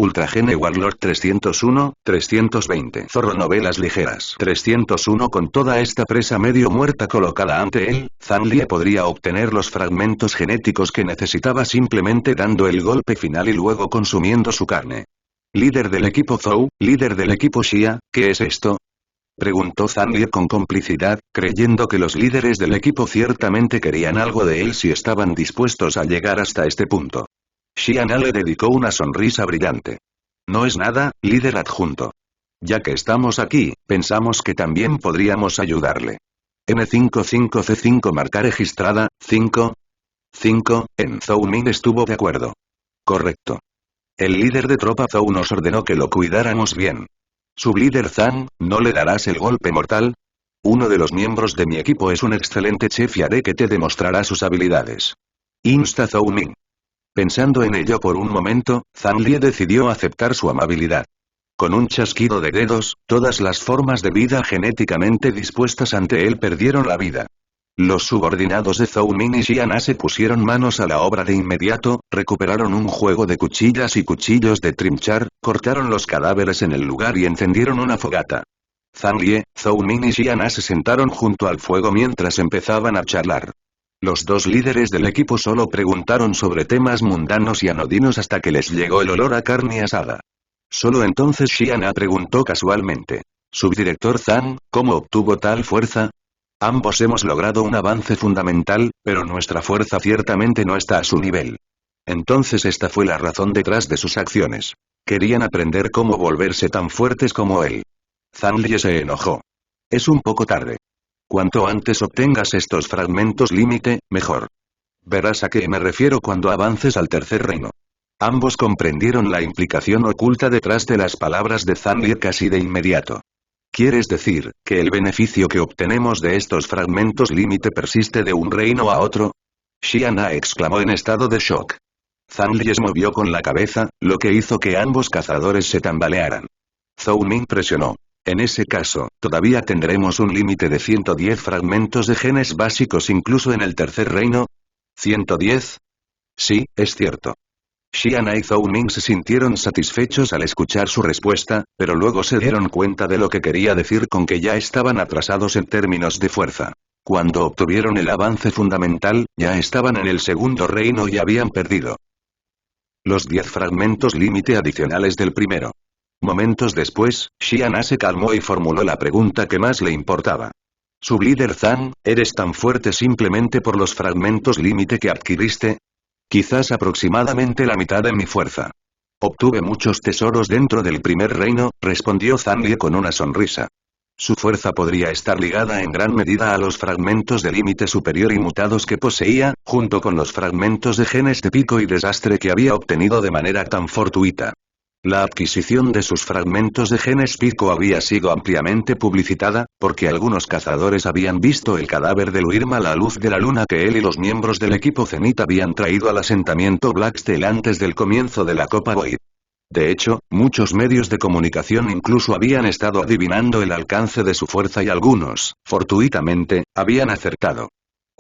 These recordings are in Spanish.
Ultra Gene Warlord 301, 320. Zorro Novelas Ligeras 301. Con toda esta presa medio muerta colocada ante él, Zanlie podría obtener los fragmentos genéticos que necesitaba simplemente dando el golpe final y luego consumiendo su carne. Líder del equipo Zhou, líder del equipo Xia, ¿qué es esto? Preguntó Zanlie con complicidad, creyendo que los líderes del equipo ciertamente querían algo de él si estaban dispuestos a llegar hasta este punto. Xiana le dedicó una sonrisa brillante. No es nada, líder adjunto. Ya que estamos aquí, pensamos que también podríamos ayudarle. N55C5 marca registrada, 5. En Zhou Ming estuvo de acuerdo. Correcto. El líder de tropa Zhou nos ordenó que lo cuidáramos bien. Sublíder Zhang, ¿no le darás el golpe mortal? Uno de los miembros de mi equipo es un excelente chef y haré que te demostrará sus habilidades. Insta Zhou Ming. Pensando en ello por un momento, Zanlie decidió aceptar su amabilidad. Con un chasquido de dedos, todas las formas de vida genéticamente dispuestas ante él perdieron la vida. Los subordinados de Zhou Ming y Xiana se pusieron manos a la obra de inmediato, recuperaron un juego de cuchillas y cuchillos de trinchar, cortaron los cadáveres en el lugar y encendieron una fogata. Zanlie, Zhou Ming y Xiana se sentaron junto al fuego mientras empezaban a charlar. Los dos líderes del equipo solo preguntaron sobre temas mundanos y anodinos hasta que les llegó el olor a carne asada. Solo entonces Xiana preguntó casualmente. Subdirector Zhang, ¿cómo obtuvo tal fuerza? Ambos hemos logrado un avance fundamental, pero nuestra fuerza ciertamente no está a su nivel. Entonces esta fue la razón detrás de sus acciones. Querían aprender cómo volverse tan fuertes como él. Zanlie se enojó. Es un poco tarde. Cuanto antes obtengas estos fragmentos límite, mejor. Verás a qué me refiero cuando avances al tercer reino. Ambos comprendieron la implicación oculta detrás de las palabras de Zanlie casi de inmediato. ¿Quieres decir, que el beneficio que obtenemos de estos fragmentos límite persiste de un reino a otro? Xiana exclamó en estado de shock. Zanlie se movió con la cabeza, lo que hizo que ambos cazadores se tambalearan. Zhou Ming presionó. En ese caso, todavía tendremos un límite de 110 fragmentos de genes básicos incluso en el tercer reino. ¿110? Sí, es cierto. Xiana y Zhou Ming se sintieron satisfechos al escuchar su respuesta, pero luego se dieron cuenta de lo que quería decir con que ya estaban atrasados en términos de fuerza. Cuando obtuvieron el avance fundamental, ya estaban en el segundo reino y habían perdido los 10 fragmentos límite adicionales del primero. Momentos después, Xiana se calmó y formuló la pregunta que más le importaba. Sublíder Zhang, ¿eres tan fuerte simplemente por los fragmentos límite que adquiriste? Quizás aproximadamente la mitad de mi fuerza. Obtuve muchos tesoros dentro del primer reino, respondió Zanlie con una sonrisa. Su fuerza podría estar ligada en gran medida a los fragmentos de límite superior inmutados que poseía, junto con los fragmentos de genes de pico y desastre que había obtenido de manera tan fortuita. La adquisición de sus fragmentos de genes pico había sido ampliamente publicitada, porque algunos cazadores habían visto el cadáver de Luirma a la luz de la luna que él y los miembros del equipo Zenith habían traído al asentamiento Blacksteel antes del comienzo de la Copa Void. De hecho, muchos medios de comunicación incluso habían estado adivinando el alcance de su fuerza y algunos, fortuitamente, habían acertado.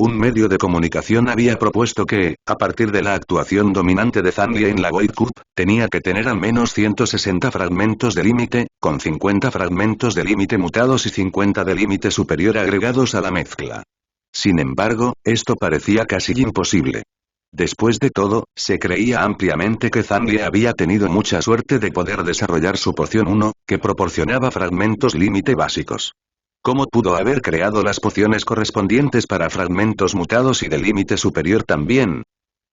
Un medio de comunicación había propuesto que, a partir de la actuación dominante de Zanlie en la Void Cup, tenía que tener al menos 160 fragmentos de límite, con 50 fragmentos de límite mutados y 50 de límite superior agregados a la mezcla. Sin embargo, esto parecía casi imposible. Después de todo, se creía ampliamente que Zanlie había tenido mucha suerte de poder desarrollar su poción 1, que proporcionaba fragmentos límite básicos. ¿Cómo pudo haber creado las pociones correspondientes para fragmentos mutados y de límite superior también?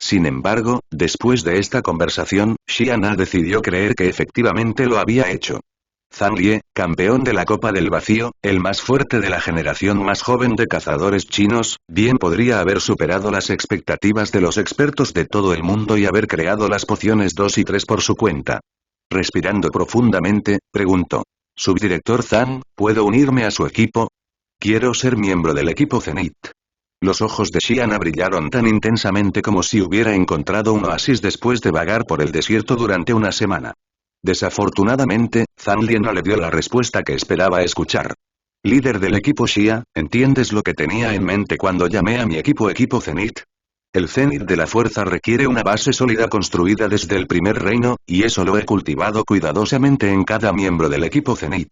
Sin embargo, después de esta conversación, Xiana decidió creer que efectivamente lo había hecho. Zanlie, campeón de la Copa del Vacío, el más fuerte de la generación más joven de cazadores chinos, bien podría haber superado las expectativas de los expertos de todo el mundo y haber creado las pociones 2 y 3 por su cuenta. Respirando profundamente, preguntó. Subdirector Zhang, ¿puedo unirme a su equipo? Quiero ser miembro del equipo Zenith. Los ojos de Xiana brillaron tan intensamente como si hubiera encontrado un oasis después de vagar por el desierto durante una semana. Desafortunadamente, Zanlie no le dio la respuesta que esperaba escuchar. Líder del equipo Xia, ¿entiendes lo que tenía en mente cuando llamé a mi equipo Zenith? El cenit de la fuerza requiere una base sólida construida desde el primer reino, y eso lo he cultivado cuidadosamente en cada miembro del equipo cenit.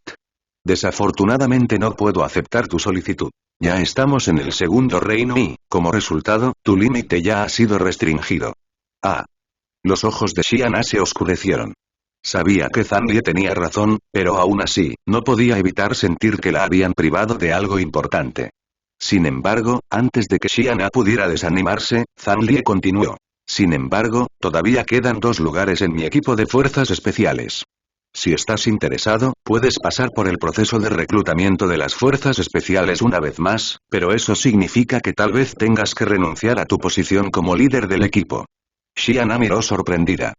Desafortunadamente no puedo aceptar tu solicitud. Ya estamos en el segundo reino y, como resultado, tu límite ya ha sido restringido. Ah. Los ojos de Xiana se oscurecieron. Sabía que Zanlie tenía razón, pero aún así, no podía evitar sentir que la habían privado de algo importante. Sin embargo, antes de que Xiana pudiera desanimarse, Zanlie continuó. Sin embargo, todavía quedan 2 lugares en mi equipo de fuerzas especiales. Si estás interesado, puedes pasar por el proceso de reclutamiento de las fuerzas especiales una vez más, pero eso significa que tal vez tengas que renunciar a tu posición como líder del equipo. Xiana miró sorprendida.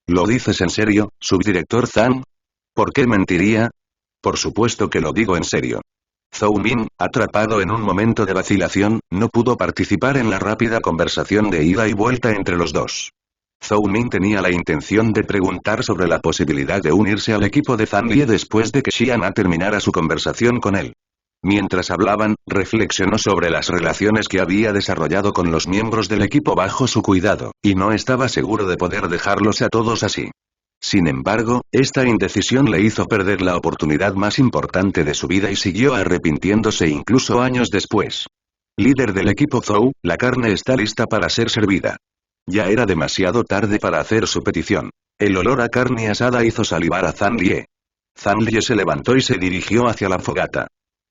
¿Lo dices en serio, subdirector Zhang? ¿Por qué mentiría? Por supuesto que lo digo en serio. Zhou Min, atrapado en un momento de vacilación, no pudo participar en la rápida conversación de ida y vuelta entre los dos. Zhou Min tenía la intención de preguntar sobre la posibilidad de unirse al equipo de Zanlie después de que Xiana terminara su conversación con él. Mientras hablaban, reflexionó sobre las relaciones que había desarrollado con los miembros del equipo bajo su cuidado, y no estaba seguro de poder dejarlos a todos así. Sin embargo, esta indecisión le hizo perder la oportunidad más importante de su vida y siguió arrepintiéndose incluso años después. Líder del equipo Zhou, la carne está lista para ser servida. Ya era demasiado tarde para hacer su petición. El olor a carne asada hizo salivar a Zanlie. Zanlie se levantó y se dirigió hacia la fogata.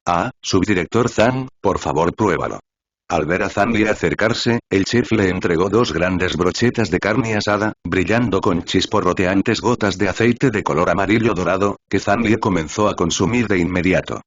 Ah, subdirector Zhang, por favor pruébalo. Al ver a Zanlie acercarse, el chef le entregó 2 grandes brochetas de carne asada, brillando con chisporroteantes gotas de aceite de color amarillo dorado, que Zanlie comenzó a consumir de inmediato.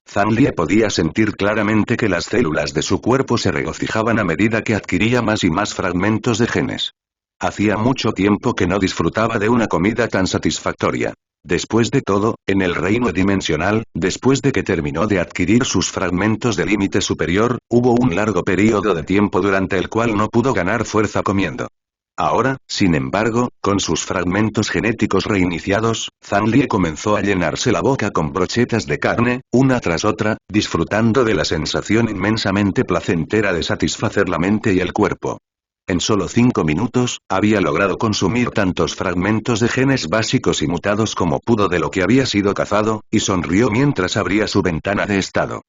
Zanlie podía sentir claramente que las células de su cuerpo se regocijaban a medida que adquiría más y más fragmentos de genes. Hacía mucho tiempo que no disfrutaba de una comida tan satisfactoria. Después de todo, en el reino dimensional, después de que terminó de adquirir sus fragmentos de límite superior, hubo un largo periodo de tiempo durante el cual no pudo ganar fuerza comiendo. Ahora, sin embargo, con sus fragmentos genéticos reiniciados, Zanlie comenzó a llenarse la boca con brochetas de carne, una tras otra, disfrutando de la sensación inmensamente placentera de satisfacer la mente y el cuerpo. En solo 5 minutos, había logrado consumir tantos fragmentos de genes básicos y mutados como pudo de lo que había sido cazado, y sonrió mientras abría su ventana de estado.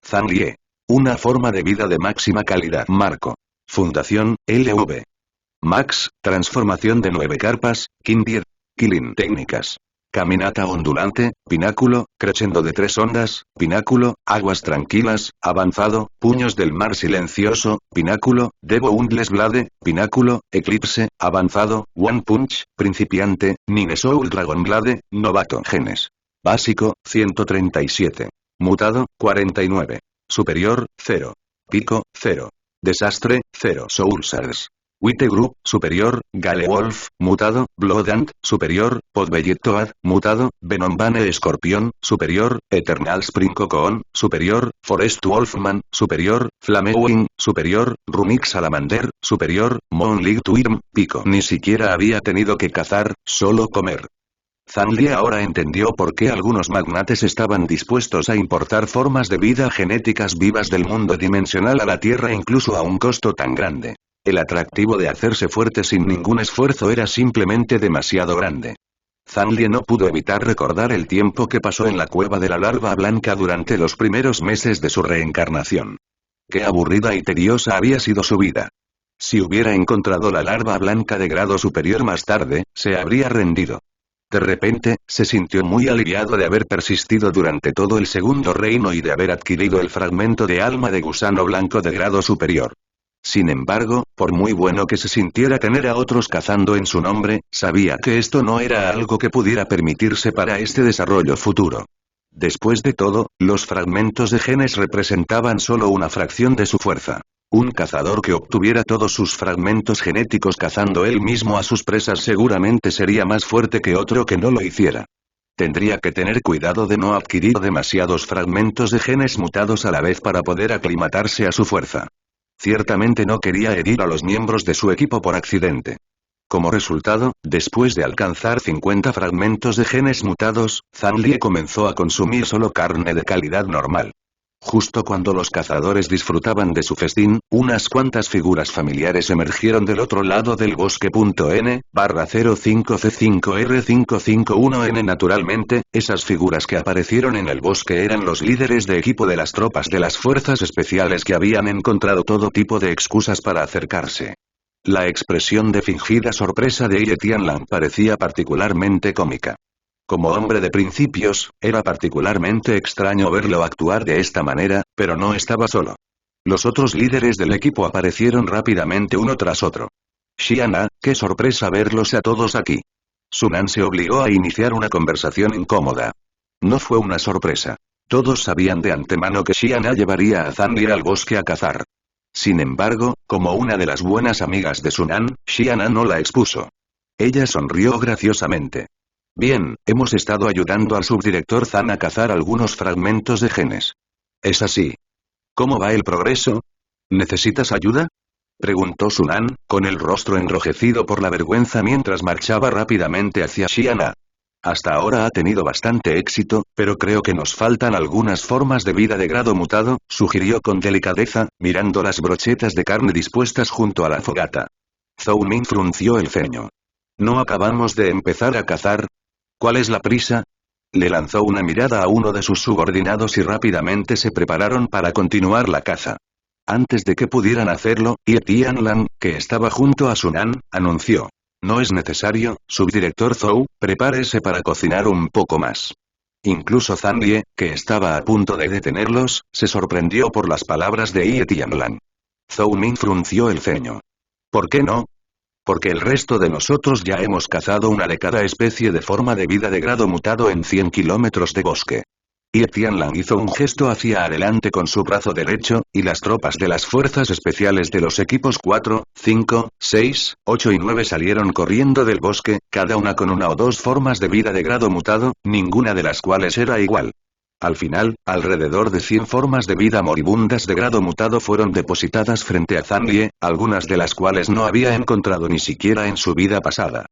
Zanlie. Una forma de vida de máxima calidad. Marco. Fundación, LV. Max, transformación de 9 carpas, King 10. Killing técnicas. Caminata ondulante, pináculo, crescendo de 3 ondas, pináculo, aguas tranquilas, avanzado, puños del mar silencioso, pináculo, Devo Undles Blade, pináculo, eclipse, avanzado, One Punch, principiante, Nine Soul Dragon Blade, novato. Genes. Básico, 137. Mutado, 49. Superior, 0. Pico, 0. Desastre, 0. Soul Sars. Wite Group, superior, Gale Wolf, mutado, Bloodant, superior, Podbelletoad, mutado, Venombane Escorpión, superior, Eternal Spring Cocoon, superior, Forest Wolfman, superior, Flamewing, superior, Rumix Salamander, superior, Moonlight Twirm, pico. Ni siquiera había tenido que cazar, solo comer. Zanlie ahora entendió por qué algunos magnates estaban dispuestos a importar formas de vida genéticas vivas del mundo dimensional a la Tierra incluso a un costo tan grande. El atractivo de hacerse fuerte sin ningún esfuerzo era simplemente demasiado grande. Zanlie no pudo evitar recordar el tiempo que pasó en la cueva de la larva blanca durante los primeros meses de su reencarnación. Qué aburrida y tediosa había sido su vida. Si hubiera encontrado la larva blanca de grado superior más tarde, se habría rendido. De repente, se sintió muy aliviado de haber persistido durante todo el segundo reino y de haber adquirido el fragmento de alma de gusano blanco de grado superior. Sin embargo, por muy bueno que se sintiera tener a otros cazando en su nombre, sabía que esto no era algo que pudiera permitirse para este desarrollo futuro. Después de todo, los fragmentos de genes representaban solo una fracción de su fuerza. Un cazador que obtuviera todos sus fragmentos genéticos cazando él mismo a sus presas seguramente sería más fuerte que otro que no lo hiciera. Tendría que tener cuidado de no adquirir demasiados fragmentos de genes mutados a la vez para poder aclimatarse a su fuerza. Ciertamente no quería herir a los miembros de su equipo por accidente. Como resultado, después de alcanzar 50 fragmentos de genes mutados, Zanlie comenzó a consumir solo carne de calidad normal. Justo cuando los cazadores disfrutaban de su festín, unas cuantas figuras familiares emergieron del otro lado del bosque. N-05C5R551N Naturalmente, esas figuras que aparecieron en el bosque eran los líderes de equipo de las tropas de las fuerzas especiales que habían encontrado todo tipo de excusas para acercarse. La expresión de fingida sorpresa de Ye Tianlang parecía particularmente cómica. Como hombre de principios, era particularmente extraño verlo actuar de esta manera, pero no estaba solo. Los otros líderes del equipo aparecieron rápidamente uno tras otro. Xiana, qué sorpresa verlos a todos aquí. Sunan se obligó a iniciar una conversación incómoda. No fue una sorpresa. Todos sabían de antemano que Xiana llevaría a Zanli al bosque a cazar. Sin embargo, como una de las buenas amigas de Sunan, Xiana no la expuso. Ella sonrió graciosamente. Bien, hemos estado ayudando al subdirector Zan a cazar algunos fragmentos de genes. ¿Es así? ¿Cómo va el progreso? ¿Necesitas ayuda? Preguntó Sunan, con el rostro enrojecido por la vergüenza mientras marchaba rápidamente hacia Xiana. Hasta ahora ha tenido bastante éxito, pero creo que nos faltan algunas formas de vida de grado mutado, sugirió con delicadeza, mirando las brochetas de carne dispuestas junto a la fogata. Zhou Ming frunció el ceño. ¿No acabamos de empezar a cazar? ¿Cuál es la prisa? Le lanzó una mirada a uno de sus subordinados y rápidamente se prepararon para continuar la caza. Antes de que pudieran hacerlo, Ye Tianlang, que estaba junto a Sunan, anunció. No es necesario, subdirector Zhou, prepárese para cocinar un poco más. Incluso Zanlie, que estaba a punto de detenerlos, se sorprendió por las palabras de Ye Tianlang. Zhou Ming frunció el ceño. ¿Por qué no? Porque el resto de nosotros ya hemos cazado una de cada especie de forma de vida de grado mutado en 100 kilómetros de bosque. Ye Tianlang hizo un gesto hacia adelante con su brazo derecho, y las tropas de las fuerzas especiales de los equipos 4, 5, 6, 8 y 9 salieron corriendo del bosque, cada una con una o dos formas de vida de grado mutado, ninguna de las cuales era igual. Al final, alrededor de 100 formas de vida moribundas de grado mutado fueron depositadas frente a Zanlie, algunas de las cuales no había encontrado ni siquiera en su vida pasada.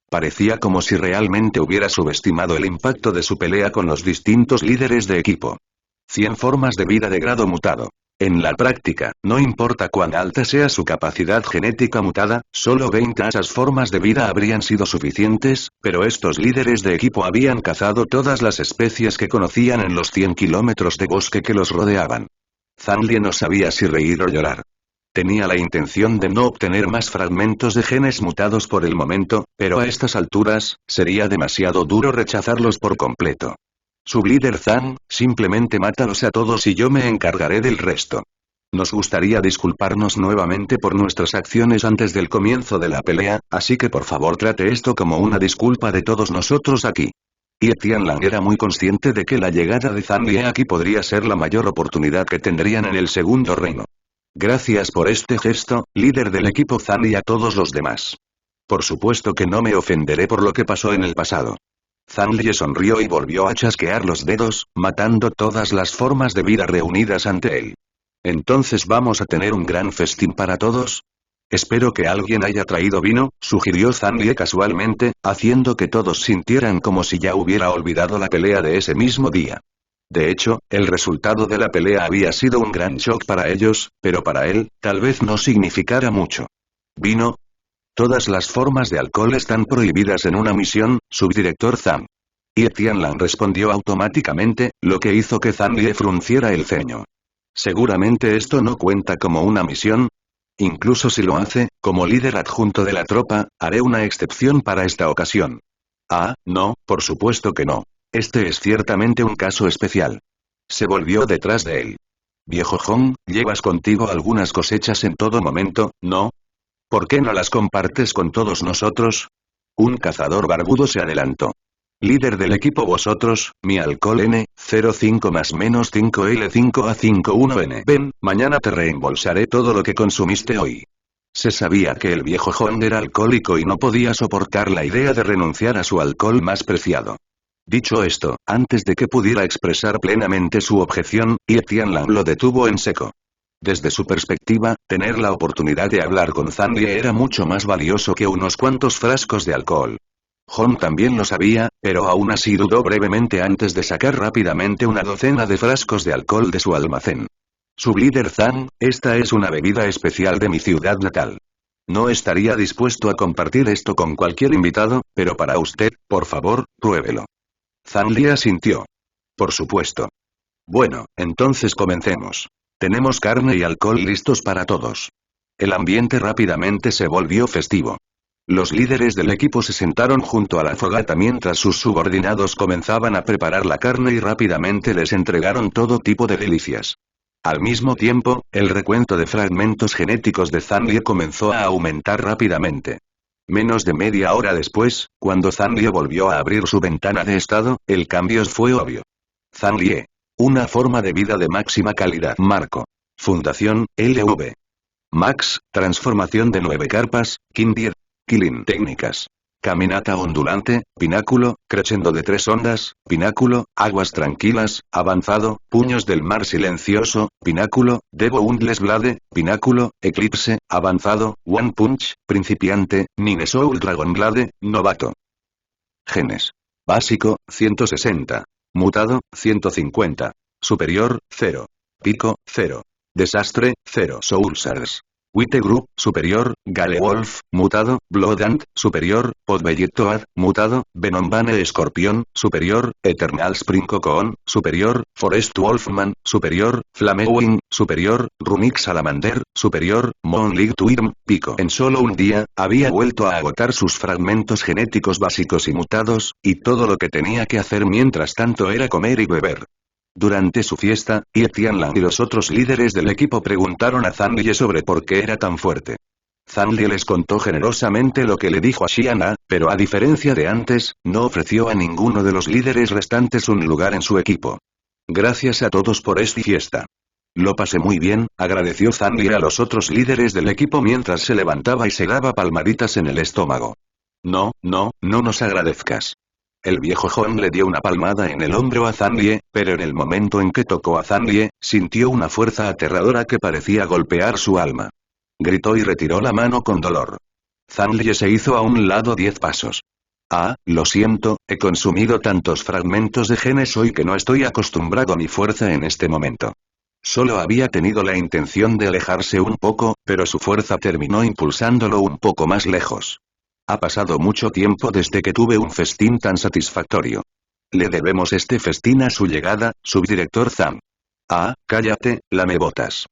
Parecía como si realmente hubiera subestimado el impacto de su pelea con los distintos líderes de equipo. 100 formas de vida de grado mutado. En la práctica, no importa cuán alta sea su capacidad genética mutada, solo 20 de esas formas de vida habrían sido suficientes, pero estos líderes de equipo habían cazado todas las especies que conocían en los 100 kilómetros de bosque que los rodeaban. Zanlie no sabía si reír o llorar. Tenía la intención de no obtener más fragmentos de genes mutados por el momento, pero a estas alturas, sería demasiado duro rechazarlos por completo. Sublíder Zan, simplemente mátalos a todos y yo me encargaré del resto. Nos gustaría disculparnos nuevamente por nuestras acciones antes del comienzo de la pelea, así que por favor trate esto como una disculpa de todos nosotros aquí. Ye Tianlang era muy consciente de que la llegada de Zanlie aquí podría ser la mayor oportunidad que tendrían en el segundo reino. Gracias por este gesto, líder del equipo Zan y a todos los demás. Por supuesto que no me ofenderé por lo que pasó en el pasado. Zanlie sonrió y volvió a chasquear los dedos, matando todas las formas de vida reunidas ante él. ¿Entonces vamos a tener un gran festín para todos? Espero que alguien haya traído vino, sugirió Zanlie casualmente, haciendo que todos sintieran como si ya hubiera olvidado la pelea de ese mismo día. De hecho, el resultado de la pelea había sido un gran shock para ellos, pero para él, tal vez no significara mucho. ¿Vino? Todas las formas de alcohol están prohibidas en una misión, subdirector Zan. Ye Tianlang respondió automáticamente, lo que hizo que Zanlie frunciera el ceño. ¿Seguramente esto no cuenta como una misión? Incluso si lo hace, como líder adjunto de la tropa, haré una excepción para esta ocasión. Ah, no, por supuesto que no. Este es ciertamente un caso especial. Se volvió detrás de él. Viejo Hong, llevas contigo algunas cosechas en todo momento, ¿no? ¿Por qué no las compartes con todos nosotros? Un cazador barbudo se adelantó. Líder del equipo vosotros, mi alcohol N05 más menos 5L5A51N. Ven, mañana te reembolsaré todo lo que consumiste hoy. Se sabía que el viejo Hong era alcohólico y no podía soportar la idea de renunciar a su alcohol más preciado. Dicho esto, antes de que pudiera expresar plenamente su objeción, Ye Tianlang lo detuvo en seco. Desde su perspectiva, tener la oportunidad de hablar con Zanlie era mucho más valioso que unos cuantos frascos de alcohol. Hon también lo sabía, pero aún así dudó brevemente antes de sacar rápidamente una docena de frascos de alcohol de su almacén. Sublíder Zhang, esta es una bebida especial de mi ciudad natal. No estaría dispuesto a compartir esto con cualquier invitado, pero para usted, por favor, pruébelo. Zhang Li asintió. Por supuesto. Bueno, entonces comencemos. Tenemos carne y alcohol listos para todos. El ambiente rápidamente se volvió festivo. Los líderes del equipo se sentaron junto a la fogata mientras sus subordinados comenzaban a preparar la carne y rápidamente les entregaron todo tipo de delicias. Al mismo tiempo, el recuento de fragmentos genéticos de Zhang Li comenzó a aumentar rápidamente. Menos de media hora después, cuando Zhang Li volvió a abrir su ventana de estado, el cambio fue obvio. Zhang Li. Una forma de vida de máxima calidad. Marco. Fundación, LV. Max, transformación de 9 carpas, King 10. Killing. Técnicas. Caminata ondulante, pináculo, crescendo de 3 ondas, pináculo, aguas tranquilas, avanzado, puños del mar silencioso, pináculo, Devo Undless Blade, pináculo, eclipse, avanzado, One Punch, principiante, Nine Soul Dragon Blade, novato. Genes. Básico, 160. Mutado, 150. Superior, 0. Pico, 0. Desastre, 0. Soulsars. Wite Group, superior, Gale Wolf, mutado, Bloodant, superior, Podbelletoad, mutado, Venombane Escorpión, superior, Eternal Spring Cocoon, superior, Forest Wolfman, superior, Flamewing, superior, Runic Salamander, superior, Moonlight Twirm, pico. En solo un día, había vuelto a agotar sus fragmentos genéticos básicos y mutados, y todo lo que tenía que hacer mientras tanto era comer y beber. Durante su fiesta, Ye Tianlang y los otros líderes del equipo preguntaron a Zhang Li sobre por qué era tan fuerte. Zhang Li les contó generosamente lo que le dijo a Xiana, pero a diferencia de antes, no ofreció a ninguno de los líderes restantes un lugar en su equipo. Gracias a todos por esta fiesta. Lo pasé muy bien, agradeció Zhang Li a los otros líderes del equipo mientras se levantaba y se daba palmaditas en el estómago. No nos agradezcas. El viejo Hon le dio una palmada en el hombro a Zhang Li, pero en el momento en que tocó a Zhang Li, sintió una fuerza aterradora que parecía golpear su alma. Gritó y retiró la mano con dolor. Zhang Li se hizo a un lado 10 pasos. Ah, lo siento, he consumido tantos fragmentos de genes hoy que no estoy acostumbrado a mi fuerza en este momento. Solo había tenido la intención de alejarse un poco, pero su fuerza terminó impulsándolo un poco más lejos. Ha pasado mucho tiempo desde que tuve un festín tan satisfactorio. Le debemos este festín a su llegada, subdirector Zhang. Ah, cállate, lamebotas.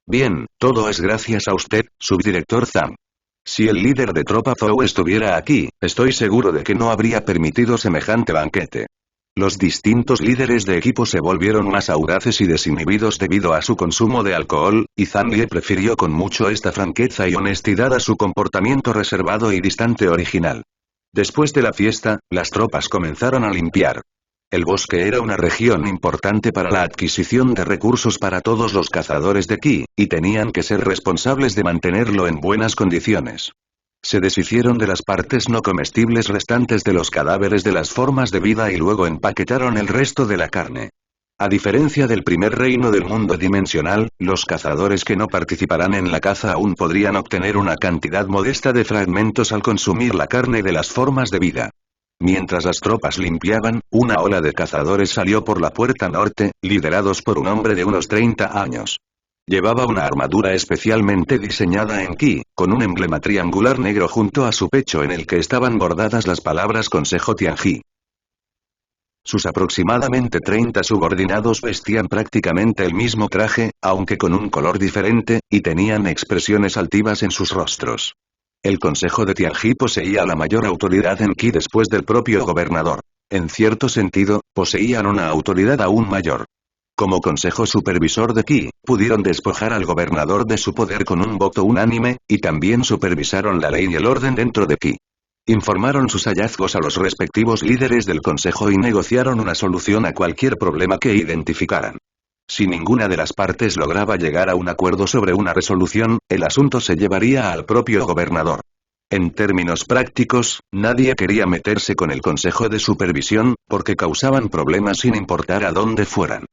Bien, todo es gracias a usted, subdirector Zhang. Si el líder de tropa Zhou estuviera aquí, estoy seguro de que no habría permitido semejante banquete. Los distintos líderes de equipo se volvieron más audaces y desinhibidos debido a su consumo de alcohol, y Zhang Li prefirió con mucho esta franqueza y honestidad a su comportamiento reservado y distante original. Después de la fiesta, las tropas comenzaron a limpiar. El bosque era una región importante para la adquisición de recursos para todos los cazadores de ki, y tenían que ser responsables de mantenerlo en buenas condiciones. Se deshicieron de las partes no comestibles restantes de los cadáveres de las formas de vida y luego empaquetaron el resto de la carne. A diferencia del primer reino del mundo dimensional, los cazadores que no participarán en la caza aún podrían obtener una cantidad modesta de fragmentos al consumir la carne de las formas de vida. Mientras las tropas limpiaban, una ola de cazadores salió por la puerta norte, liderados por un hombre de unos 30 años. Llevaba una armadura especialmente diseñada en ki, con un emblema triangular negro junto a su pecho en el que estaban bordadas las palabras Consejo Tianji. Sus aproximadamente 30 subordinados vestían prácticamente el mismo traje, aunque con un color diferente, y tenían expresiones altivas en sus rostros. El Consejo de Tianji poseía la mayor autoridad en ki después del propio gobernador. En cierto sentido, poseían una autoridad aún mayor. Como consejo supervisor de ki, pudieron despojar al gobernador de su poder con un voto unánime, y también supervisaron la ley y el orden dentro de ki. Informaron sus hallazgos a los respectivos líderes del consejo y negociaron una solución a cualquier problema que identificaran. Si ninguna de las partes lograba llegar a un acuerdo sobre una resolución, el asunto se llevaría al propio gobernador. En términos prácticos, nadie quería meterse con el consejo de supervisión, porque causaban problemas sin importar a dónde fueran.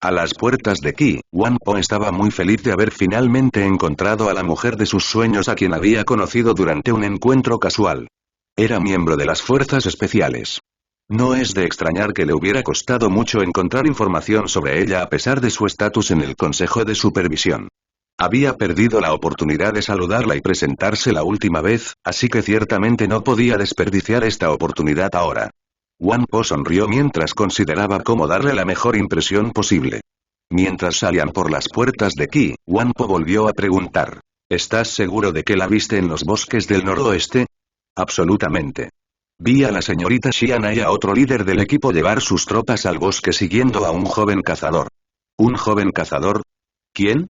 A las puertas de Ki, Wang Po estaba muy feliz de haber finalmente encontrado a la mujer de sus sueños a quien había conocido durante un encuentro casual. Era miembro de las fuerzas especiales. No es de extrañar que le hubiera costado mucho encontrar información sobre ella a pesar de su estatus en el Consejo de Supervisión. Había perdido la oportunidad de saludarla y presentarse la última vez, así que ciertamente no podía desperdiciar esta oportunidad ahora. Wang Po sonrió mientras consideraba cómo darle la mejor impresión posible. Mientras salían por las puertas de Qi, Wang Po volvió a preguntar. ¿Estás seguro de que la viste en los bosques del noroeste? Absolutamente. Vi a la señorita Xiana y a otro líder del equipo llevar sus tropas al bosque siguiendo a un joven cazador. ¿Un joven cazador? ¿Quién?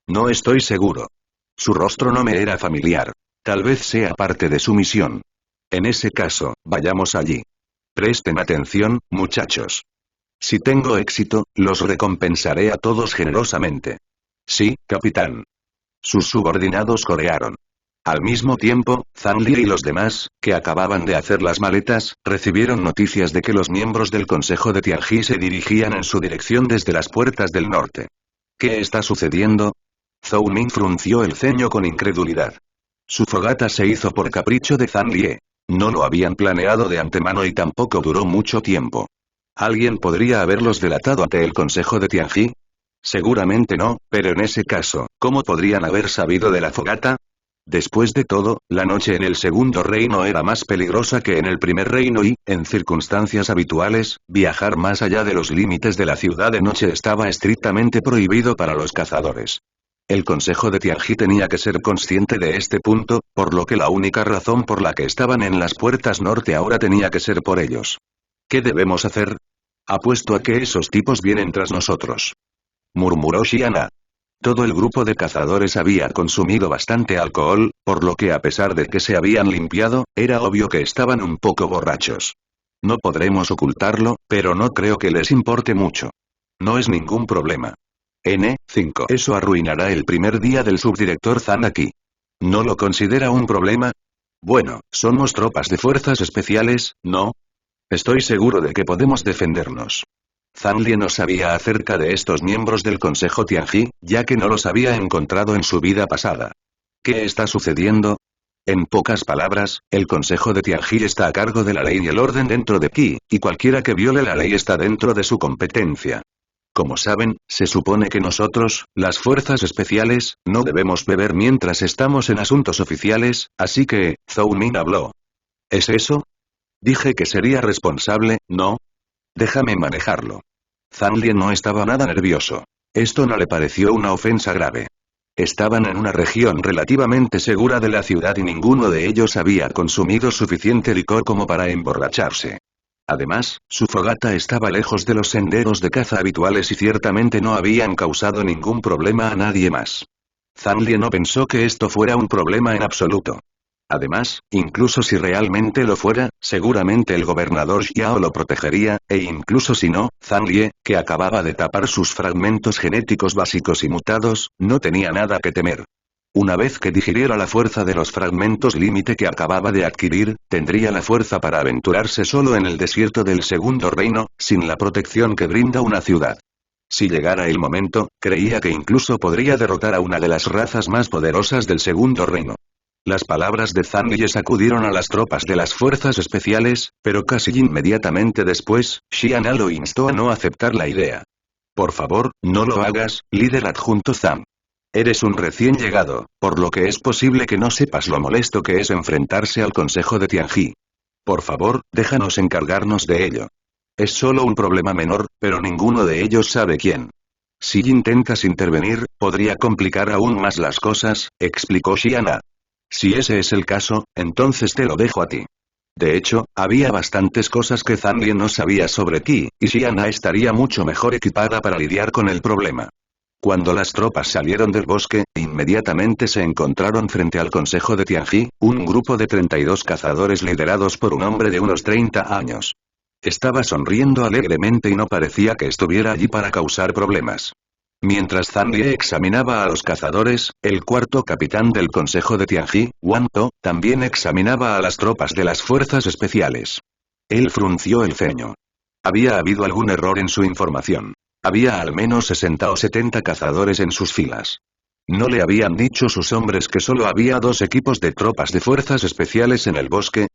No estoy seguro. Su rostro no me era familiar. Tal vez sea parte de su misión. En ese caso, vayamos allí. Presten atención, muchachos. Si tengo éxito, los recompensaré a todos generosamente. Sí, capitán. Sus subordinados corearon. Al mismo tiempo, Zhang Li y los demás, que acababan de hacer las maletas, recibieron noticias de que los miembros del Consejo de Tianji se dirigían en su dirección desde las puertas del norte. ¿Qué está sucediendo? Zhou Ming frunció el ceño con incredulidad. Su fogata se hizo por capricho de Zhang Li. No lo habían planeado de antemano y tampoco duró mucho tiempo. ¿Alguien podría haberlos delatado ante el Consejo de Tianji? Seguramente no, pero en ese caso, ¿cómo podrían haber sabido de la fogata? Después de todo, la noche en el segundo reino era más peligrosa que en el primer reino y, en circunstancias habituales, viajar más allá de los límites de la ciudad de noche estaba estrictamente prohibido para los cazadores. El Consejo de Tianji tenía que ser consciente de este punto, por lo que la única razón por la que estaban en las puertas norte ahora tenía que ser por ellos. ¿Qué debemos hacer? Apuesto a que esos tipos vienen tras nosotros. Murmuró Xiana. Todo el grupo de cazadores había consumido bastante alcohol, por lo que a pesar de que se habían limpiado, era obvio que estaban un poco borrachos. No podremos ocultarlo, pero no creo que les importe mucho. No es ningún problema. N5. Eso arruinará el primer día del subdirector Zhang aquí. ¿No lo considera un problema? Bueno, somos tropas de fuerzas especiales, ¿no? Estoy seguro de que podemos defendernos. Zhang Li no sabía acerca de estos miembros del Consejo Tianji, ya que no los había encontrado en su vida pasada. ¿Qué está sucediendo? En pocas palabras, el Consejo de Tianji está a cargo de la ley y el orden dentro de Qi, y cualquiera que viole la ley está dentro de su competencia. Como saben, se supone que nosotros, las fuerzas especiales, no debemos beber mientras estamos en asuntos oficiales, así que, Zhou Ming habló. ¿Es eso? Dije que sería responsable, ¿no? Déjame manejarlo. Zhang Li no estaba nada nervioso. Esto no le pareció una ofensa grave. Estaban en una región relativamente segura de la ciudad y ninguno de ellos había consumido suficiente licor como para emborracharse. Además, su fogata estaba lejos de los senderos de caza habituales y ciertamente no habían causado ningún problema a nadie más. Zhang Li no pensó que esto fuera un problema en absoluto. Además, incluso si realmente lo fuera, seguramente el gobernador Xiao lo protegería, e incluso si no, Zhang Li, que acababa de tapar sus fragmentos genéticos básicos y mutados, no tenía nada que temer. Una vez que digiriera la fuerza de los fragmentos límite que acababa de adquirir, tendría la fuerza para aventurarse solo en el desierto del segundo reino, sin la protección que brinda una ciudad. Si llegara el momento, creía que incluso podría derrotar a una de las razas más poderosas del segundo reino. Las palabras de Zhang Li sacudieron a las tropas de las fuerzas especiales, pero casi inmediatamente después, Xiana lo instó a no aceptar la idea. Por favor, no lo hagas, líder adjunto Zhang. Eres un recién llegado, por lo que es posible que no sepas lo molesto que es enfrentarse al Consejo de Tianji. Por favor, déjanos encargarnos de ello. Es solo un problema menor, pero ninguno de ellos sabe quién. Si intentas intervenir, podría complicar aún más las cosas, explicó Xiana. Si ese es el caso, entonces te lo dejo a ti. De hecho, había bastantes cosas que Zhang Li no sabía sobre Qi, y Xiana estaría mucho mejor equipada para lidiar con el problema. Cuando las tropas salieron del bosque, inmediatamente se encontraron frente al Consejo de Tianji, un grupo de 32 cazadores liderados por un hombre de unos 30 años. Estaba sonriendo alegremente y no parecía que estuviera allí para causar problemas. Mientras Zhang Li examinaba a los cazadores, el cuarto capitán del Consejo de Tianji, Wang To, también examinaba a las tropas de las fuerzas especiales. Él frunció el ceño. Había habido algún error en su información. Había al menos 60 o 70 cazadores en sus filas. ¿No le habían dicho sus hombres que solo había 2 equipos de tropas de fuerzas especiales en el bosque?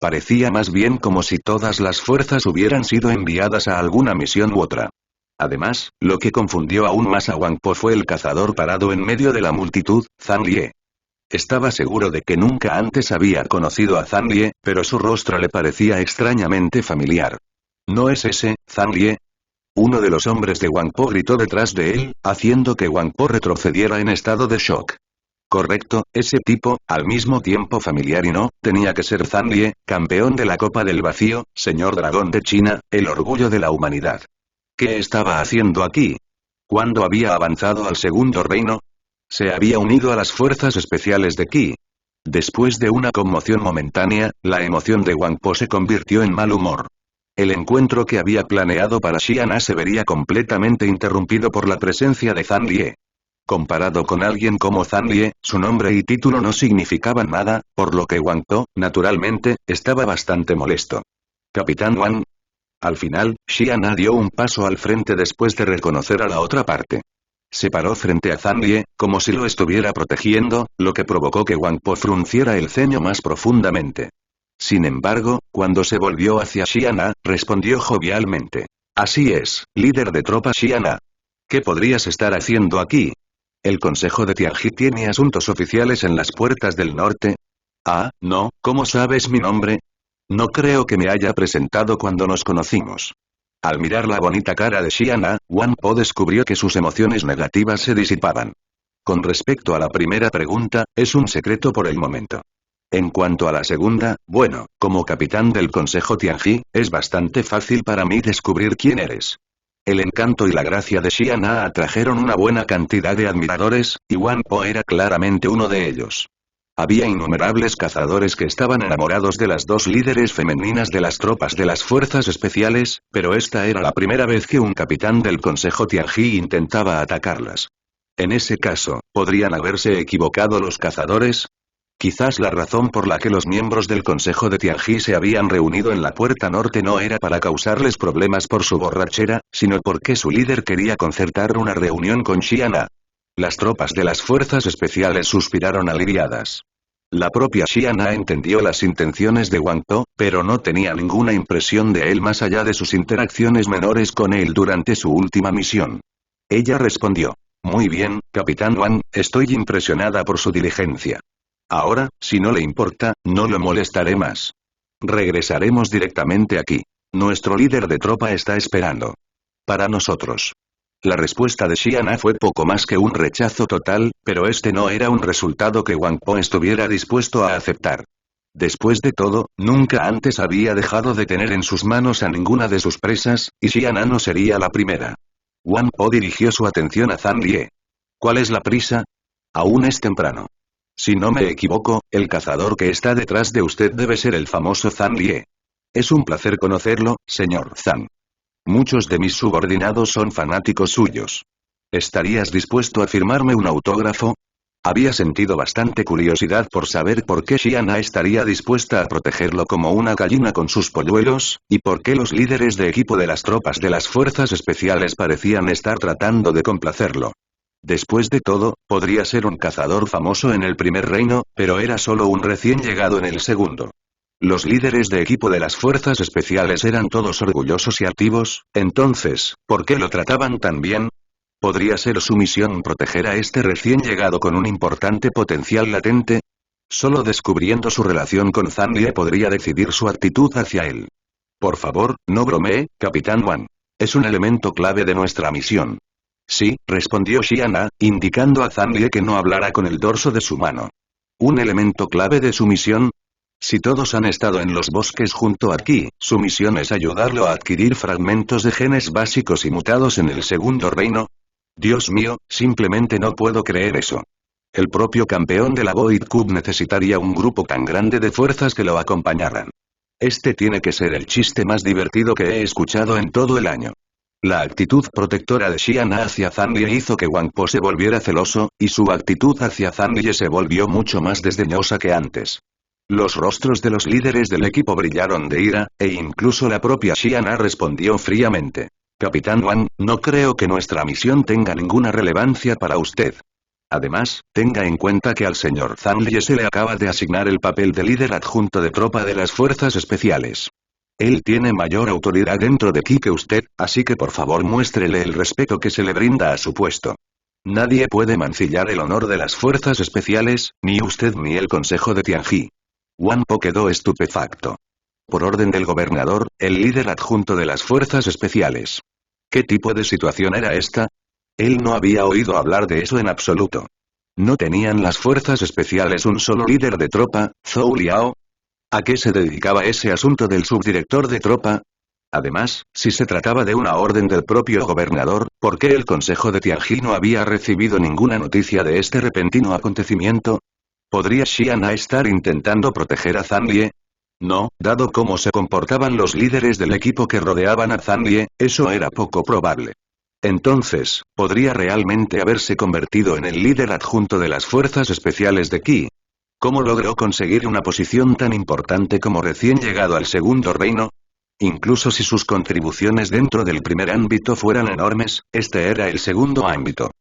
Parecía más bien como si todas las fuerzas hubieran sido enviadas a alguna misión u otra. Además, lo que confundió aún más a Wang Po fue el cazador parado en medio de la multitud, Zhang Lie. Estaba seguro de que nunca antes había conocido a Zhang Lie, pero su rostro le parecía extrañamente familiar. ¿No es ese, Zhang Lie? Uno de los hombres de Wang Po gritó detrás de él, haciendo que Wang Po retrocediera en estado de shock. Correcto, ese tipo, al mismo tiempo familiar y no, tenía que ser Zhang Lie, campeón de la Copa del Vacío, señor dragón de China, el orgullo de la humanidad. ¿Qué estaba haciendo aquí? ¿Cuándo había avanzado al segundo reino? Se había unido a las fuerzas especiales de Qi. Después de una conmoción momentánea, la emoción de Wang Po se convirtió en mal humor. El encuentro que había planeado para Xiana se vería completamente interrumpido por la presencia de Zhang Lie. Comparado con alguien como Zhang Lie, su nombre y título no significaban nada, por lo que Wang Po, naturalmente, estaba bastante molesto. Capitán Wang. Al final, Xiana dio un paso al frente después de reconocer a la otra parte. Se paró frente a Zhang Lie, como si lo estuviera protegiendo, lo que provocó que Wang Po frunciera el ceño más profundamente. Sin embargo, cuando se volvió hacia Xiana, respondió jovialmente. Así es, líder de tropa Xiana. ¿Qué podrías estar haciendo aquí? ¿El Consejo de Tianji tiene asuntos oficiales en las puertas del norte? Ah, no, ¿cómo sabes mi nombre? No creo que me haya presentado cuando nos conocimos. Al mirar la bonita cara de Xiana, Wang Po descubrió que sus emociones negativas se disipaban. Con respecto a la primera pregunta, es un secreto por el momento. En cuanto a la segunda, bueno, como capitán del Consejo Tianji, es bastante fácil para mí descubrir quién eres. El encanto y la gracia de Xiana atrajeron una buena cantidad de admiradores, y Wang Po era claramente uno de ellos. Había innumerables cazadores que estaban enamorados de las dos líderes femeninas de las tropas de las fuerzas especiales, pero esta era la primera vez que un capitán del Consejo Tianji intentaba atacarlas. En ese caso, ¿podrían haberse equivocado los cazadores? Quizás la razón por la que los miembros del Consejo de Tianji se habían reunido en la puerta norte no era para causarles problemas por su borrachera, sino porque su líder quería concertar una reunión con Xiana. Las tropas de las fuerzas especiales suspiraron aliviadas. La propia Xiana entendió las intenciones de Wang Po, pero no tenía ninguna impresión de él más allá de sus interacciones menores con él durante su última misión. Ella respondió. Muy bien, Capitán Wang, estoy impresionada por su diligencia. Ahora, si no le importa, no lo molestaré más. Regresaremos directamente aquí. Nuestro líder de tropa está esperando. Para nosotros. La respuesta de Xiana fue poco más que un rechazo total, pero este no era un resultado que Wang Po estuviera dispuesto a aceptar. Después de todo, nunca antes había dejado de tener en sus manos a ninguna de sus presas, y Xiana no sería la primera. Wang Po dirigió su atención a Zhang Lie. ¿Cuál es la prisa? Aún es temprano. Si no me equivoco, el cazador que está detrás de usted debe ser el famoso Zhang Lie. Es un placer conocerlo, señor Zhang. Muchos de mis subordinados son fanáticos suyos. ¿Estarías dispuesto a firmarme un autógrafo? Había sentido bastante curiosidad por saber por qué Xiana estaría dispuesta a protegerlo como una gallina con sus polluelos, y por qué los líderes de equipo de las tropas de las fuerzas especiales parecían estar tratando de complacerlo. Después de todo, podría ser un cazador famoso en el primer reino, pero era solo un recién llegado en el segundo. Los líderes de equipo de las fuerzas especiales eran todos orgullosos y activos, entonces, ¿por qué lo trataban tan bien? ¿Podría ser su misión proteger a este recién llegado con un importante potencial latente? Solo descubriendo su relación con Zhang Lie podría decidir su actitud hacia él. Por favor, no bromee, Capitán Wang. Es un elemento clave de nuestra misión. Sí, respondió Xiana, indicando a Zhang Lie que no hablara con el dorso de su mano. ¿Un elemento clave de su misión? Si todos han estado en los bosques junto a Qi, su misión es ayudarlo a adquirir fragmentos de genes básicos y mutados en el segundo reino. Dios mío, simplemente no puedo creer eso. El propio campeón de la Void Cube necesitaría un grupo tan grande de fuerzas que lo acompañaran. Este tiene que ser el chiste más divertido que he escuchado en todo el año. La actitud protectora de Xiana hacia Zhang Lie hizo que Wang Po se volviera celoso, y su actitud hacia Zhang Lie se volvió mucho más desdeñosa que antes. Los rostros de los líderes del equipo brillaron de ira, e incluso la propia Xiana respondió fríamente. Capitán Wang, no creo que nuestra misión tenga ninguna relevancia para usted. Además, tenga en cuenta que al señor Zanlie se le acaba de asignar el papel de líder adjunto de tropa de las fuerzas especiales. Él tiene mayor autoridad dentro de aquí que usted, así que por favor muéstrele el respeto que se le brinda a su puesto. Nadie puede mancillar el honor de las fuerzas especiales, ni usted ni el consejo de Tianji. Wang Po quedó estupefacto. Por orden del gobernador, el líder adjunto de las fuerzas especiales. ¿Qué tipo de situación era esta? Él no había oído hablar de eso en absoluto. ¿No tenían las fuerzas especiales un solo líder de tropa, Zhou Liao? ¿A qué se dedicaba ese asunto del subdirector de tropa? Además, si se trataba de una orden del propio gobernador, ¿por qué el consejo de Tianji no había recibido ninguna noticia de este repentino acontecimiento? ¿Podría Xiana estar intentando proteger a Zanlie? No, dado cómo se comportaban los líderes del equipo que rodeaban a Zanlie, eso era poco probable. Entonces, ¿podría realmente haberse convertido en el líder adjunto de las fuerzas especiales de Qi? ¿Cómo logró conseguir una posición tan importante como recién llegado al segundo reino? Incluso si sus contribuciones dentro del primer ámbito fueran enormes, este era el segundo ámbito.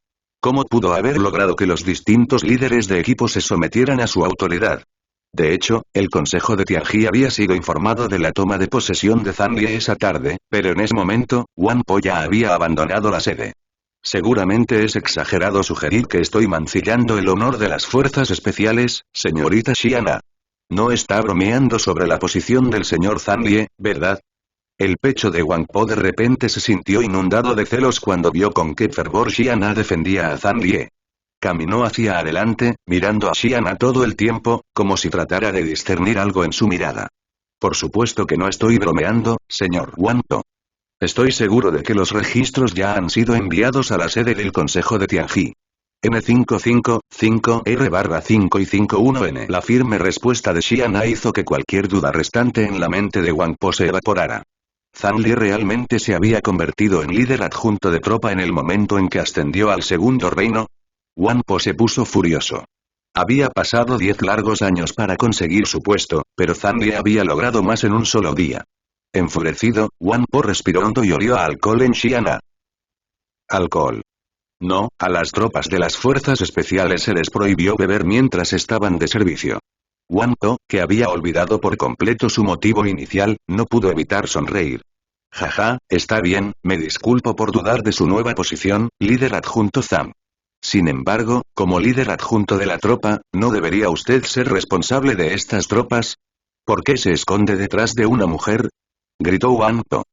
¿Cómo pudo haber logrado que los distintos líderes de equipo se sometieran a su autoridad? De hecho, el consejo de Tianji había sido informado de la toma de posesión de Zanlie esa tarde, pero en ese momento, Wang Po ya había abandonado la sede. Seguramente es exagerado sugerir que estoy mancillando el honor de las fuerzas especiales, señorita Xiana. No está bromeando sobre la posición del señor Zanlie, ¿verdad? El pecho de Wang Po de repente se sintió inundado de celos cuando vio con qué fervor Xiana defendía a Zanlie. Caminó hacia adelante, mirando a Xiana todo el tiempo, como si tratara de discernir algo en su mirada. Por supuesto que no estoy bromeando, señor Wang Po. Estoy seguro de que los registros ya han sido enviados a la sede del Consejo de Tianji. N555R/5 y 51N. La firme respuesta de Xiana hizo que cualquier duda restante en la mente de Wang Po se evaporara. Zanlie realmente se había convertido en líder adjunto de tropa en el momento en que ascendió al segundo reino. Wang Po se puso furioso. Había pasado 10 largos años para conseguir su puesto, pero Zanlie había logrado más en un solo día. Enfurecido, Wang Po respiró hondo y olió a alcohol en Xiana. Alcohol. No, a las tropas de las fuerzas especiales se les prohibió beber mientras estaban de servicio. Wang Po, que había olvidado por completo su motivo inicial, no pudo evitar sonreír. Jaja, está bien, me disculpo por dudar de su nueva posición, líder adjunto Zhang. Sin embargo, como líder adjunto de la tropa, ¿no debería usted ser responsable de estas tropas? ¿Por qué se esconde detrás de una mujer? Gritó Wang Po.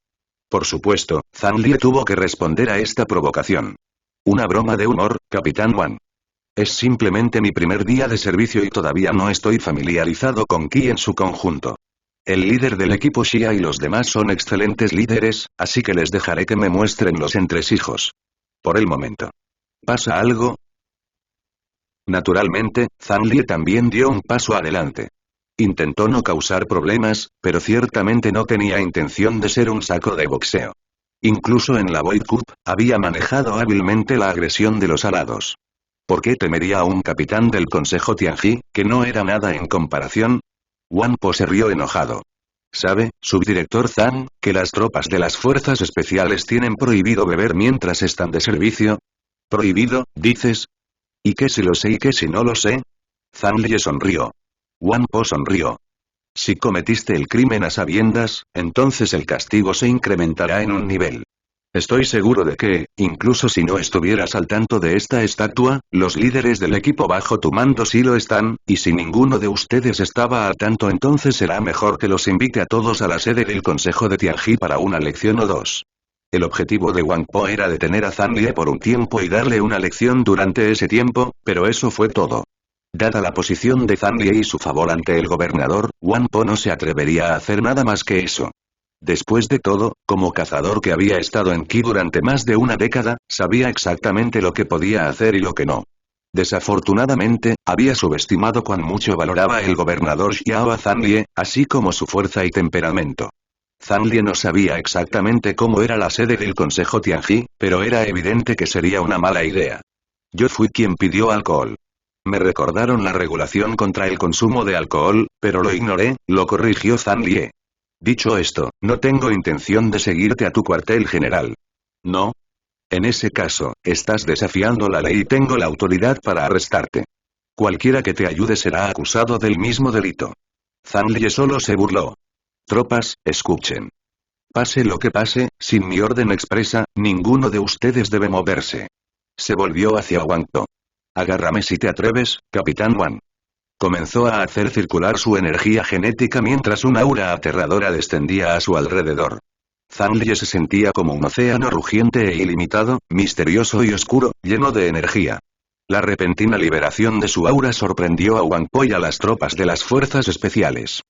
Por supuesto, Zanlie tuvo que responder a esta provocación. Una broma de humor, Capitán Wang. Es simplemente mi primer día de servicio y todavía no estoy familiarizado con Qi en su conjunto. El líder del equipo Xia y los demás son excelentes líderes, así que les dejaré que me muestren los entresijos. Por el momento. ¿Pasa algo? Naturalmente, Zanlie también dio un paso adelante. Intentó no causar problemas, pero ciertamente no tenía intención de ser un saco de boxeo. Incluso en la Void Cup, había manejado hábilmente la agresión de los alados. ¿Por qué temería a un capitán del Consejo Tianji, que no era nada en comparación? Wang Po se rió enojado. ¿Sabe, subdirector Zhang, que las tropas de las fuerzas especiales tienen prohibido beber mientras están de servicio? ¿Prohibido, dices? ¿Y qué si lo sé y qué si no lo sé? Zanlie sonrió. Wang Po sonrió. Si cometiste el crimen a sabiendas, entonces el castigo se incrementará en un nivel. Estoy seguro de que, incluso si no estuvieras al tanto de esta estatua, los líderes del equipo bajo tu mando sí lo están, y si ninguno de ustedes estaba al tanto entonces será mejor que los invite a todos a la sede del Consejo de Tianji para una lección o dos. El objetivo de Wang Po era detener a Zanlie por un tiempo y darle una lección durante ese tiempo, pero eso fue todo. Dada la posición de Zanlie y su favor ante el gobernador, Wang Po no se atrevería a hacer nada más que eso. Después de todo, como cazador que había estado en Qi durante más de una década, sabía exactamente lo que podía hacer y lo que no. Desafortunadamente, había subestimado cuán mucho valoraba el gobernador Xiao a Zanlie, así como su fuerza y temperamento. Zanlie no sabía exactamente cómo era la sede del Consejo Tianji, pero era evidente que sería una mala idea. Yo fui quien pidió alcohol. Me recordaron la regulación contra el consumo de alcohol, pero lo ignoré, lo corrigió Zanlie. Dicho esto, no tengo intención de seguirte a tu cuartel general. ¿No? En ese caso, estás desafiando la ley y tengo la autoridad para arrestarte. Cualquiera que te ayude será acusado del mismo delito. Zanlie solo se burló. Tropas, escuchen. Pase lo que pase, sin mi orden expresa, ninguno de ustedes debe moverse. Se volvió hacia Wang Po. Agárrame si te atreves, Capitán Wang. Comenzó a hacer circular su energía genética mientras una aura aterradora descendía a su alrededor. Zanlie se sentía como un océano rugiente e ilimitado, misterioso y oscuro, lleno de energía. La repentina liberación de su aura sorprendió a Wang Po y a las tropas de las fuerzas especiales.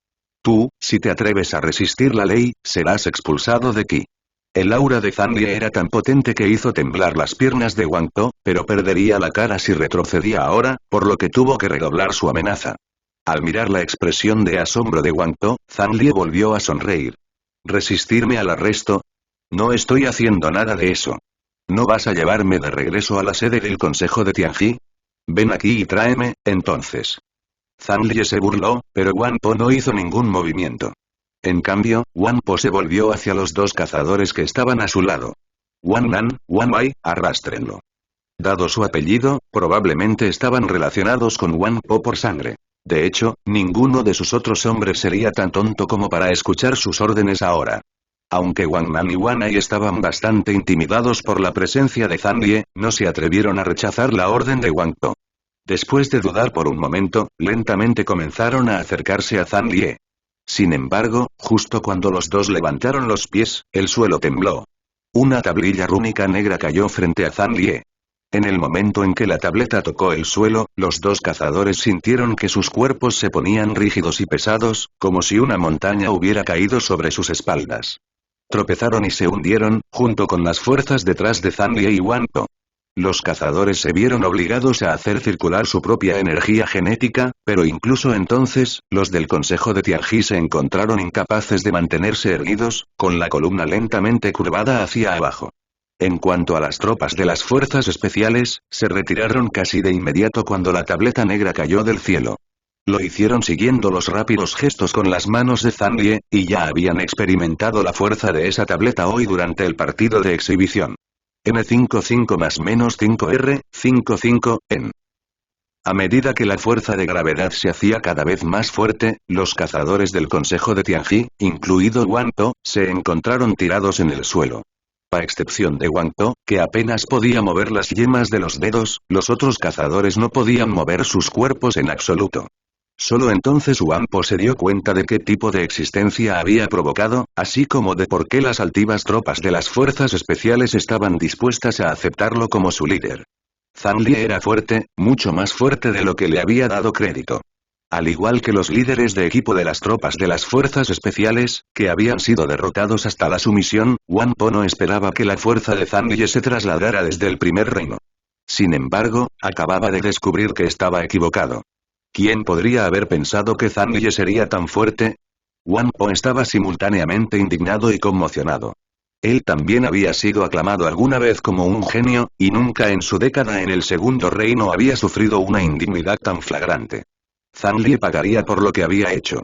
Tú, si te atreves a resistir la ley, serás expulsado de aquí. El aura de Zanlie era tan potente que hizo temblar las piernas de Wang Po, pero perdería la cara si retrocedía ahora, por lo que tuvo que redoblar su amenaza. Al mirar la expresión de asombro de Wang Po, Zanlie volvió a sonreír. ¿Resistirme al arresto? No estoy haciendo nada de eso. ¿No vas a llevarme de regreso a la sede del Consejo de Tianji? Ven aquí y tráeme, entonces. Zanlie se burló, pero Wang Po no hizo ningún movimiento. En cambio, Wang Po se volvió hacia los dos cazadores que estaban a su lado. Wang Nan, Wang Wei, arrástrenlo. Dado su apellido, probablemente estaban relacionados con Wang Po por sangre. De hecho, ninguno de sus otros hombres sería tan tonto como para escuchar sus órdenes ahora. Aunque Wang Nan y Wang Ai estaban bastante intimidados por la presencia de Zanlie, no se atrevieron a rechazar la orden de Wang Po. Después de dudar por un momento, lentamente comenzaron a acercarse a Zanlie. Sin embargo, justo cuando los dos levantaron los pies, el suelo tembló. Una tablilla rúnica negra cayó frente a Zanlie. En el momento en que la tableta tocó el suelo, los dos cazadores sintieron que sus cuerpos se ponían rígidos y pesados, como si una montaña hubiera caído sobre sus espaldas. Tropezaron y se hundieron, junto con las fuerzas detrás de Zanlie y Wang Po. Los cazadores se vieron obligados a hacer circular su propia energía genética, pero incluso entonces, los del Consejo de Tianji se encontraron incapaces de mantenerse erguidos, con la columna lentamente curvada hacia abajo. En cuanto a las tropas de las fuerzas especiales, se retiraron casi de inmediato cuando la tableta negra cayó del cielo. Lo hicieron siguiendo los rápidos gestos con las manos de Zanlie, y ya habían experimentado la fuerza de esa tableta hoy durante el partido de exhibición. N55 más menos 5R, 55, en. A medida que la fuerza de gravedad se hacía cada vez más fuerte, los cazadores del Consejo de Tianji, incluido Wang Po, se encontraron tirados en el suelo. A excepción de Wang Po, que apenas podía mover las yemas de los dedos, los otros cazadores no podían mover sus cuerpos en absoluto. Solo entonces Wang Po se dio cuenta de qué tipo de existencia había provocado, así como de por qué las altivas tropas de las fuerzas especiales estaban dispuestas a aceptarlo como su líder. Zanlie era fuerte, mucho más fuerte de lo que le había dado crédito. Al igual que los líderes de equipo de las tropas de las fuerzas especiales, que habían sido derrotados hasta la sumisión, Wang Po no esperaba que la fuerza de Zanlie se trasladara desde el primer reino. Sin embargo, acababa de descubrir que estaba equivocado. ¿Quién podría haber pensado que Zanlie sería tan fuerte? Wang Po estaba simultáneamente indignado y conmocionado. Él también había sido aclamado alguna vez como un genio, y nunca en su década en el segundo reino había sufrido una indignidad tan flagrante. Zanlie pagaría por lo que había hecho.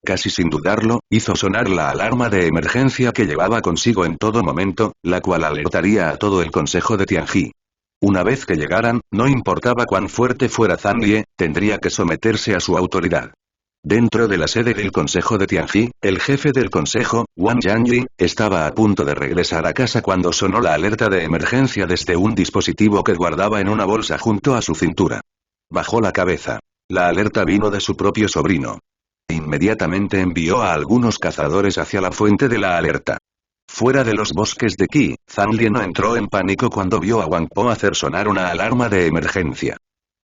Casi sin dudarlo, hizo sonar la alarma de emergencia que llevaba consigo en todo momento, la cual alertaría a todo el Consejo de Tianji. Una vez que llegaran, no importaba cuán fuerte fuera Zanlie, tendría que someterse a su autoridad. Dentro de la sede del Consejo de Tianji, el jefe del consejo, Wang Yanyi, estaba a punto de regresar a casa cuando sonó la alerta de emergencia desde un dispositivo que guardaba en una bolsa junto a su cintura. Bajó la cabeza. La alerta vino de su propio sobrino. Inmediatamente envió a algunos cazadores hacia la fuente de la alerta. Fuera de los bosques de Qi, Zanlie no entró en pánico cuando vio a Wang Po hacer sonar una alarma de emergencia.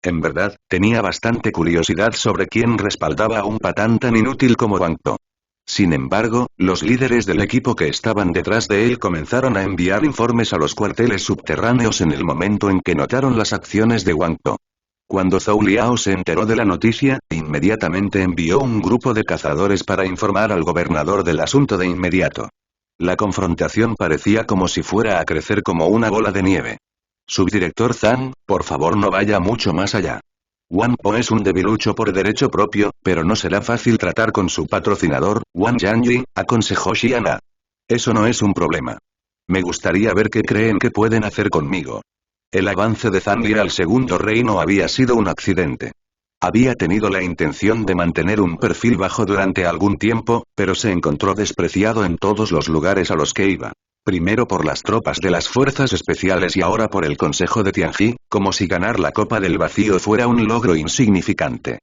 En verdad, tenía bastante curiosidad sobre quién respaldaba a un patán tan inútil como Wang Po. Sin embargo, los líderes del equipo que estaban detrás de él comenzaron a enviar informes a los cuarteles subterráneos en el momento en que notaron las acciones de Wang Po. Cuando Zhou Liao se enteró de la noticia, inmediatamente envió un grupo de cazadores para informar al gobernador del asunto de inmediato. La confrontación parecía como si fuera a crecer como una bola de nieve. Subdirector Zhang, por favor no vaya mucho más allá. Wang Po es un debilucho por derecho propio, pero no será fácil tratar con su patrocinador, Wang Yanyi, aconsejó Xiana. Eso no es un problema. Me gustaría ver qué creen que pueden hacer conmigo. El avance de Zanli al segundo reino había sido un accidente. Había tenido la intención de mantener un perfil bajo durante algún tiempo, pero se encontró despreciado en todos los lugares a los que iba. Primero por las tropas de las fuerzas especiales y ahora por el Consejo de Tianji, como si ganar la Copa del Vacío fuera un logro insignificante.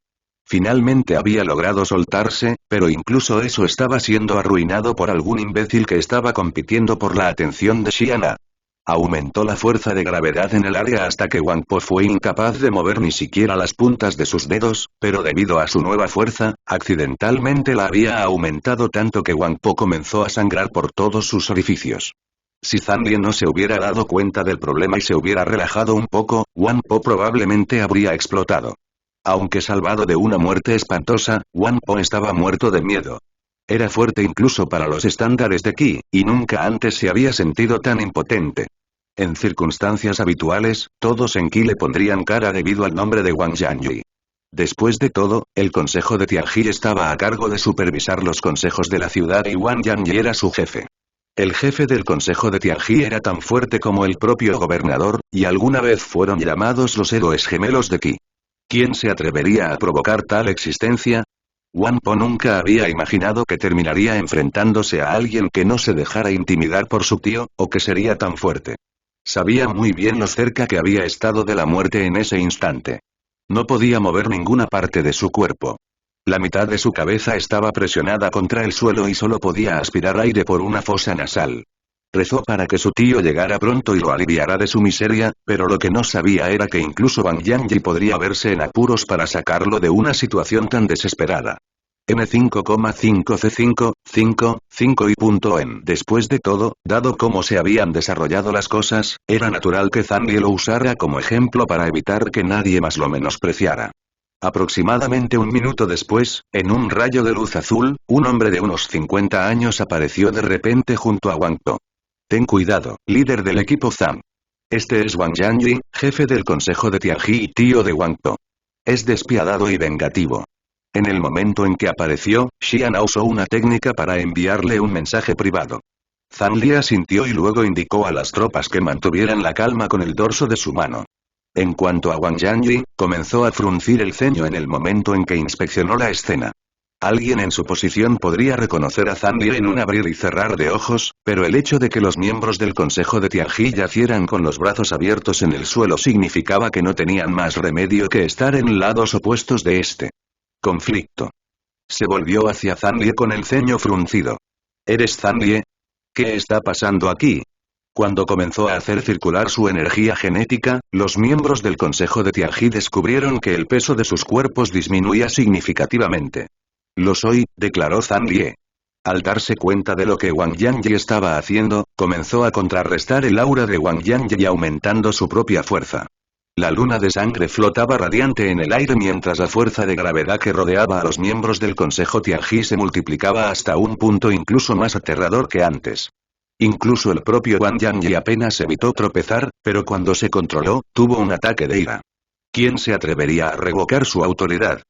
Finalmente había logrado soltarse, pero incluso eso estaba siendo arruinado por algún imbécil que estaba compitiendo por la atención de Xiana. Aumentó la fuerza de gravedad en el área hasta que Wang Po fue incapaz de mover ni siquiera las puntas de sus dedos, pero debido a su nueva fuerza, accidentalmente la había aumentado tanto que Wang Po comenzó a sangrar por todos sus orificios. Si Zanli no se hubiera dado cuenta del problema y se hubiera relajado un poco, Wang Po probablemente habría explotado. Aunque salvado de una muerte espantosa, Wang Po estaba muerto de miedo. Era fuerte incluso para los estándares de Qi, y nunca antes se había sentido tan impotente. En circunstancias habituales, todos en Qi le pondrían cara debido al nombre de Wang Yanyi. Después de todo, el Consejo de Tianji estaba a cargo de supervisar los consejos de la ciudad y Wang Yanyi era su jefe. El jefe del Consejo de Tianji era tan fuerte como el propio gobernador, y alguna vez fueron llamados los héroes gemelos de Qi. ¿Quién se atrevería a provocar tal existencia? Wang Po nunca había imaginado que terminaría enfrentándose a alguien que no se dejara intimidar por su tío, o que sería tan fuerte. Sabía muy bien lo cerca que había estado de la muerte en ese instante. No podía mover ninguna parte de su cuerpo. La mitad de su cabeza estaba presionada contra el suelo y solo podía aspirar aire por una fosa nasal. Rezó para que su tío llegara pronto y lo aliviara de su miseria, pero lo que no sabía era que incluso Wang Yanyi podría verse en apuros para sacarlo de una situación tan desesperada. M5,5C5, y . Después de todo, dado cómo se habían desarrollado las cosas, era natural que Zanli lo usara como ejemplo para evitar que nadie más lo menospreciara. Aproximadamente un minuto después, en un rayo de luz azul, un hombre de unos 50 años apareció de repente junto a Wang Po. Ten cuidado, líder del equipo Zhang. Este es Wang Yanyi, jefe del Consejo de Tianji y tío de Wang Po. Es despiadado y vengativo. En el momento en que apareció, Xiana usó una técnica para enviarle un mensaje privado. Zanli asintió y luego indicó a las tropas que mantuvieran la calma con el dorso de su mano. En cuanto a Wang Yanyi, comenzó a fruncir el ceño en el momento en que inspeccionó la escena. Alguien en su posición podría reconocer a Zanli en un abrir y cerrar de ojos, pero el hecho de que los miembros del Consejo de Tianji yacieran con los brazos abiertos en el suelo significaba que no tenían más remedio que estar en lados opuestos de este conflicto. Se volvió hacia Zanli con el ceño fruncido. ¿Eres Zanli? ¿Qué está pasando aquí? Cuando comenzó a hacer circular su energía genética, los miembros del Consejo de Tianji descubrieron que el peso de sus cuerpos disminuía significativamente. Lo soy, declaró Zanli. Al darse cuenta de lo que Wang Yanyi estaba haciendo, comenzó a contrarrestar el aura de Wang Yanyi aumentando su propia fuerza. La luna de sangre flotaba radiante en el aire mientras la fuerza de gravedad que rodeaba a los miembros del Consejo Tianji se multiplicaba hasta un punto incluso más aterrador que antes. Incluso el propio Wang Yanyi apenas evitó tropezar, pero cuando se controló, tuvo un ataque de ira. ¿Quién se atrevería a revocar su autoridad?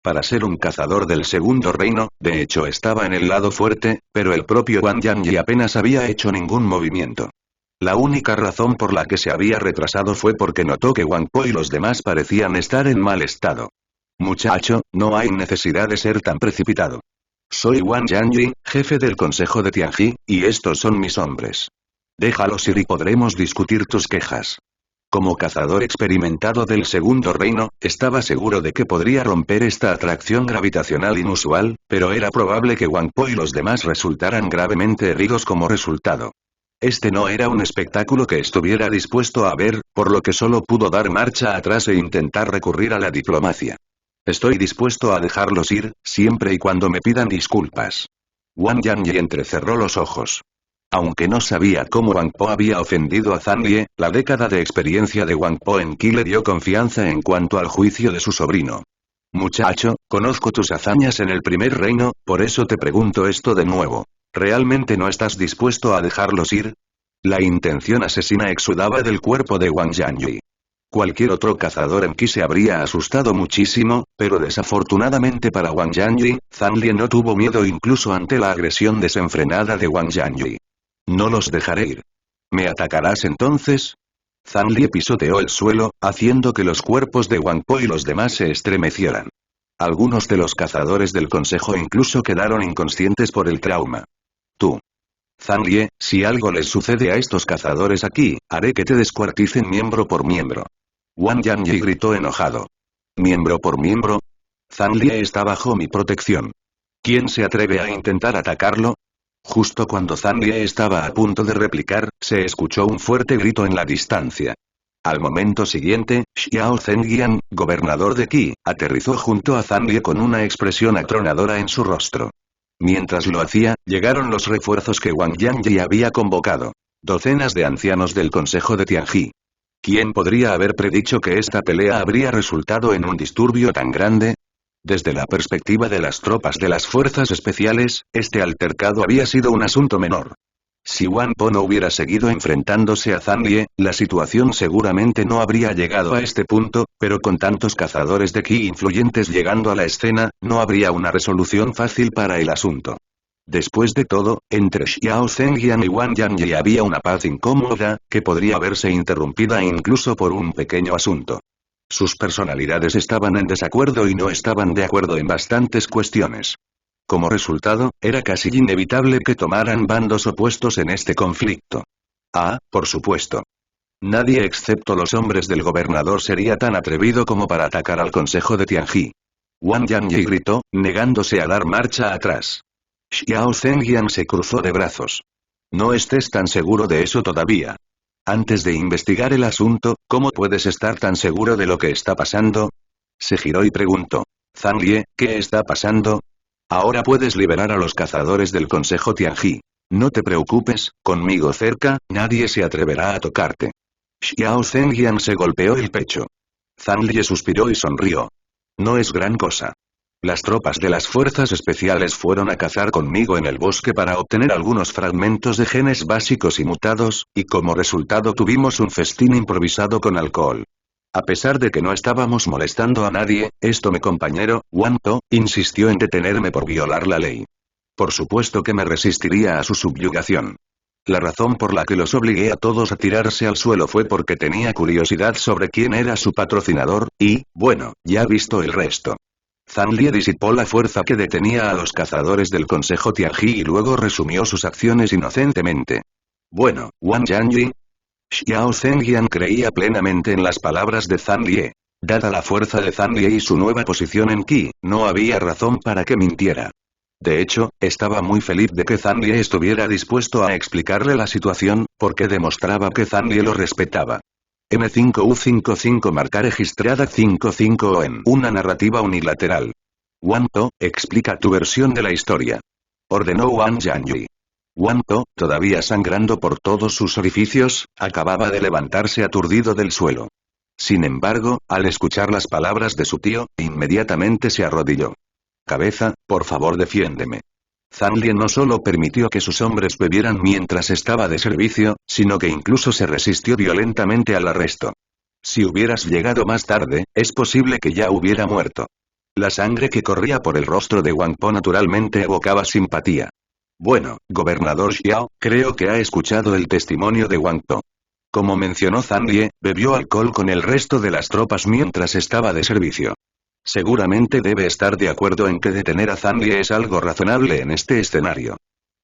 Para ser un cazador del segundo reino, de hecho estaba en el lado fuerte, pero el propio Wang Yanyi apenas había hecho ningún movimiento. La única razón por la que se había retrasado fue porque notó que Wang Po y los demás parecían estar en mal estado. Muchacho, no hay necesidad de ser tan precipitado. Soy Wang Yanyi, jefe del Consejo de Tianji, y estos son mis hombres. Déjalos ir y podremos discutir tus quejas. Como cazador experimentado del segundo reino, estaba seguro de que podría romper esta atracción gravitacional inusual, pero era probable que Wang Po y los demás resultaran gravemente heridos como resultado. Este no era un espectáculo que estuviera dispuesto a ver, por lo que solo pudo dar marcha atrás e intentar recurrir a la diplomacia. Estoy dispuesto a dejarlos ir, siempre y cuando me pidan disculpas. Wang Yanyi entrecerró los ojos. Aunque no sabía cómo Wang Po había ofendido a Zanli, la década de experiencia de Wang Po en Qi le dio confianza en cuanto al juicio de su sobrino. Muchacho, conozco tus hazañas en el primer reino, por eso te pregunto esto de nuevo. ¿Realmente no estás dispuesto a dejarlos ir? La intención asesina exudaba del cuerpo de Wang Yanyi. Cualquier otro cazador en Qi se habría asustado muchísimo, pero desafortunadamente para Wang Yanyi, Zanli no tuvo miedo incluso ante la agresión desenfrenada de Wang Yanyi. No los dejaré ir. ¿Me atacarás entonces? Zanlie pisoteó el suelo, haciendo que los cuerpos de Wang Po y los demás se estremecieran. Algunos de los cazadores del consejo incluso quedaron inconscientes por el trauma. Tú. Zanlie, si algo les sucede a estos cazadores aquí, haré que te descuarticen miembro por miembro. Wang Yanyi gritó enojado. ¿Miembro por miembro? Zanlie está bajo mi protección. ¿Quién se atreve a intentar atacarlo? Justo cuando Zanlie estaba a punto de replicar, se escuchó un fuerte grito en la distancia. Al momento siguiente, Xiao Zhenjian, gobernador de Qi, aterrizó junto a Zanlie con una expresión atronadora en su rostro. Mientras lo hacía, llegaron los refuerzos que Wang Yanyi había convocado. Docenas de ancianos del Consejo de Tianji. ¿Quién podría haber predicho que esta pelea habría resultado en un disturbio tan grande? Desde la perspectiva de las tropas de las fuerzas especiales, este altercado había sido un asunto menor. Si Wang Po no hubiera seguido enfrentándose a Zanlie, la situación seguramente no habría llegado a este punto, pero con tantos cazadores de Qi influyentes llegando a la escena, no habría una resolución fácil para el asunto. Después de todo, entre Xiao Zhenjian y Wang Yanyi había una paz incómoda, que podría verse interrumpida incluso por un pequeño asunto. Sus personalidades estaban en desacuerdo y no estaban de acuerdo en bastantes cuestiones. Como resultado, era casi inevitable que tomaran bandos opuestos en este conflicto. Ah, por supuesto. Nadie excepto los hombres del gobernador sería tan atrevido como para atacar al consejo de Tianji. Wang Yanyi gritó, negándose a dar marcha atrás. Xiao Zhenjian se cruzó de brazos. No estés tan seguro de eso todavía. Antes de investigar el asunto, ¿cómo puedes estar tan seguro de lo que está pasando? Se giró y preguntó. Zanlie, ¿qué está pasando? Ahora puedes liberar a los cazadores del Consejo Tianji. No te preocupes, conmigo cerca, nadie se atreverá a tocarte. Xiao Zhenjian se golpeó el pecho. Zanlie suspiró y sonrió. No es gran cosa. Las tropas de las fuerzas especiales fueron a cazar conmigo en el bosque para obtener algunos fragmentos de genes básicos y mutados, y como resultado tuvimos un festín improvisado con alcohol. A pesar de que no estábamos molestando a nadie, mi compañero, Wang Po, insistió en detenerme por violar la ley. Por supuesto que me resistiría a su subyugación. La razón por la que los obligué a todos a tirarse al suelo fue porque tenía curiosidad sobre quién era su patrocinador, y, bueno, ya visto el resto. Zanlie disipó la fuerza que detenía a los cazadores del Consejo Tianji y luego resumió sus acciones inocentemente. Bueno, Wang Yanyi. Xiao Zhenjian creía plenamente en las palabras de Zanlie. Dada la fuerza de Zanlie y su nueva posición en Qi, no había razón para que mintiera. De hecho, estaba muy feliz de que Zanlie estuviera dispuesto a explicarle la situación, porque demostraba que Zanlie lo respetaba. M5U55 marca registrada 55 en una narrativa unilateral. Wang Po, explica tu versión de la historia. Ordenó Wang Yanyi. Wang Po, todavía sangrando por todos sus orificios, acababa de levantarse aturdido del suelo. Sin embargo, al escuchar las palabras de su tío, inmediatamente se arrodilló. Cabeza, por favor defiéndeme. Zanlie no solo permitió que sus hombres bebieran mientras estaba de servicio, sino que incluso se resistió violentamente al arresto. Si hubieras llegado más tarde, es posible que ya hubiera muerto. La sangre que corría por el rostro de Wang Po naturalmente evocaba simpatía. Bueno, gobernador Xiao, creo que ha escuchado el testimonio de Wang Po. Como mencionó Zanlie, bebió alcohol con el resto de las tropas mientras estaba de servicio. Seguramente debe estar de acuerdo en que detener a Zanlie es algo razonable en este escenario.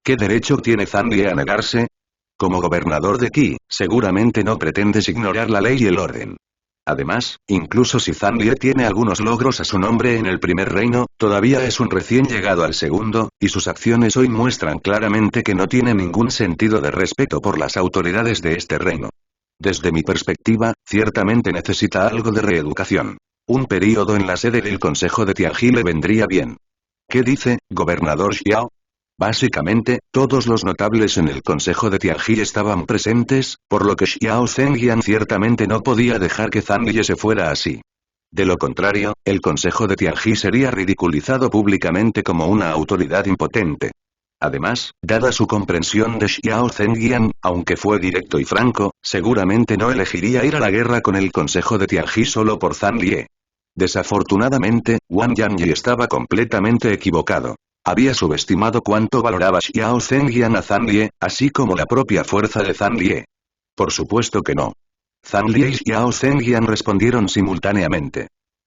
¿Qué derecho tiene Zanlie a negarse? Como gobernador de Qi, seguramente no pretendes ignorar la ley y el orden. Además, incluso si Zanlie tiene algunos logros a su nombre en el primer reino, todavía es un recién llegado al segundo, y sus acciones hoy muestran claramente que no tiene ningún sentido de respeto por las autoridades de este reino. Desde mi perspectiva, ciertamente necesita algo de reeducación. Un período en la sede del Consejo de Tianji le vendría bien. ¿Qué dice, gobernador Xiao? Básicamente, todos los notables en el Consejo de Tianji estaban presentes, por lo que Xiao Zhenjian ciertamente no podía dejar que Zanlie se fuera así. De lo contrario, el Consejo de Tianji sería ridiculizado públicamente como una autoridad impotente. Además, dada su comprensión de Xiao Zhenjian, aunque fue directo y franco, seguramente no elegiría ir a la guerra con el Consejo de Tianji solo por Zanlie. Desafortunadamente, Wang Yanyi estaba completamente equivocado. Había subestimado cuánto valoraba Xiao Zhenjian a Zanlie, así como la propia fuerza de Zanlie. Por supuesto que no. Zanlie y Xiao Zhenjian respondieron simultáneamente.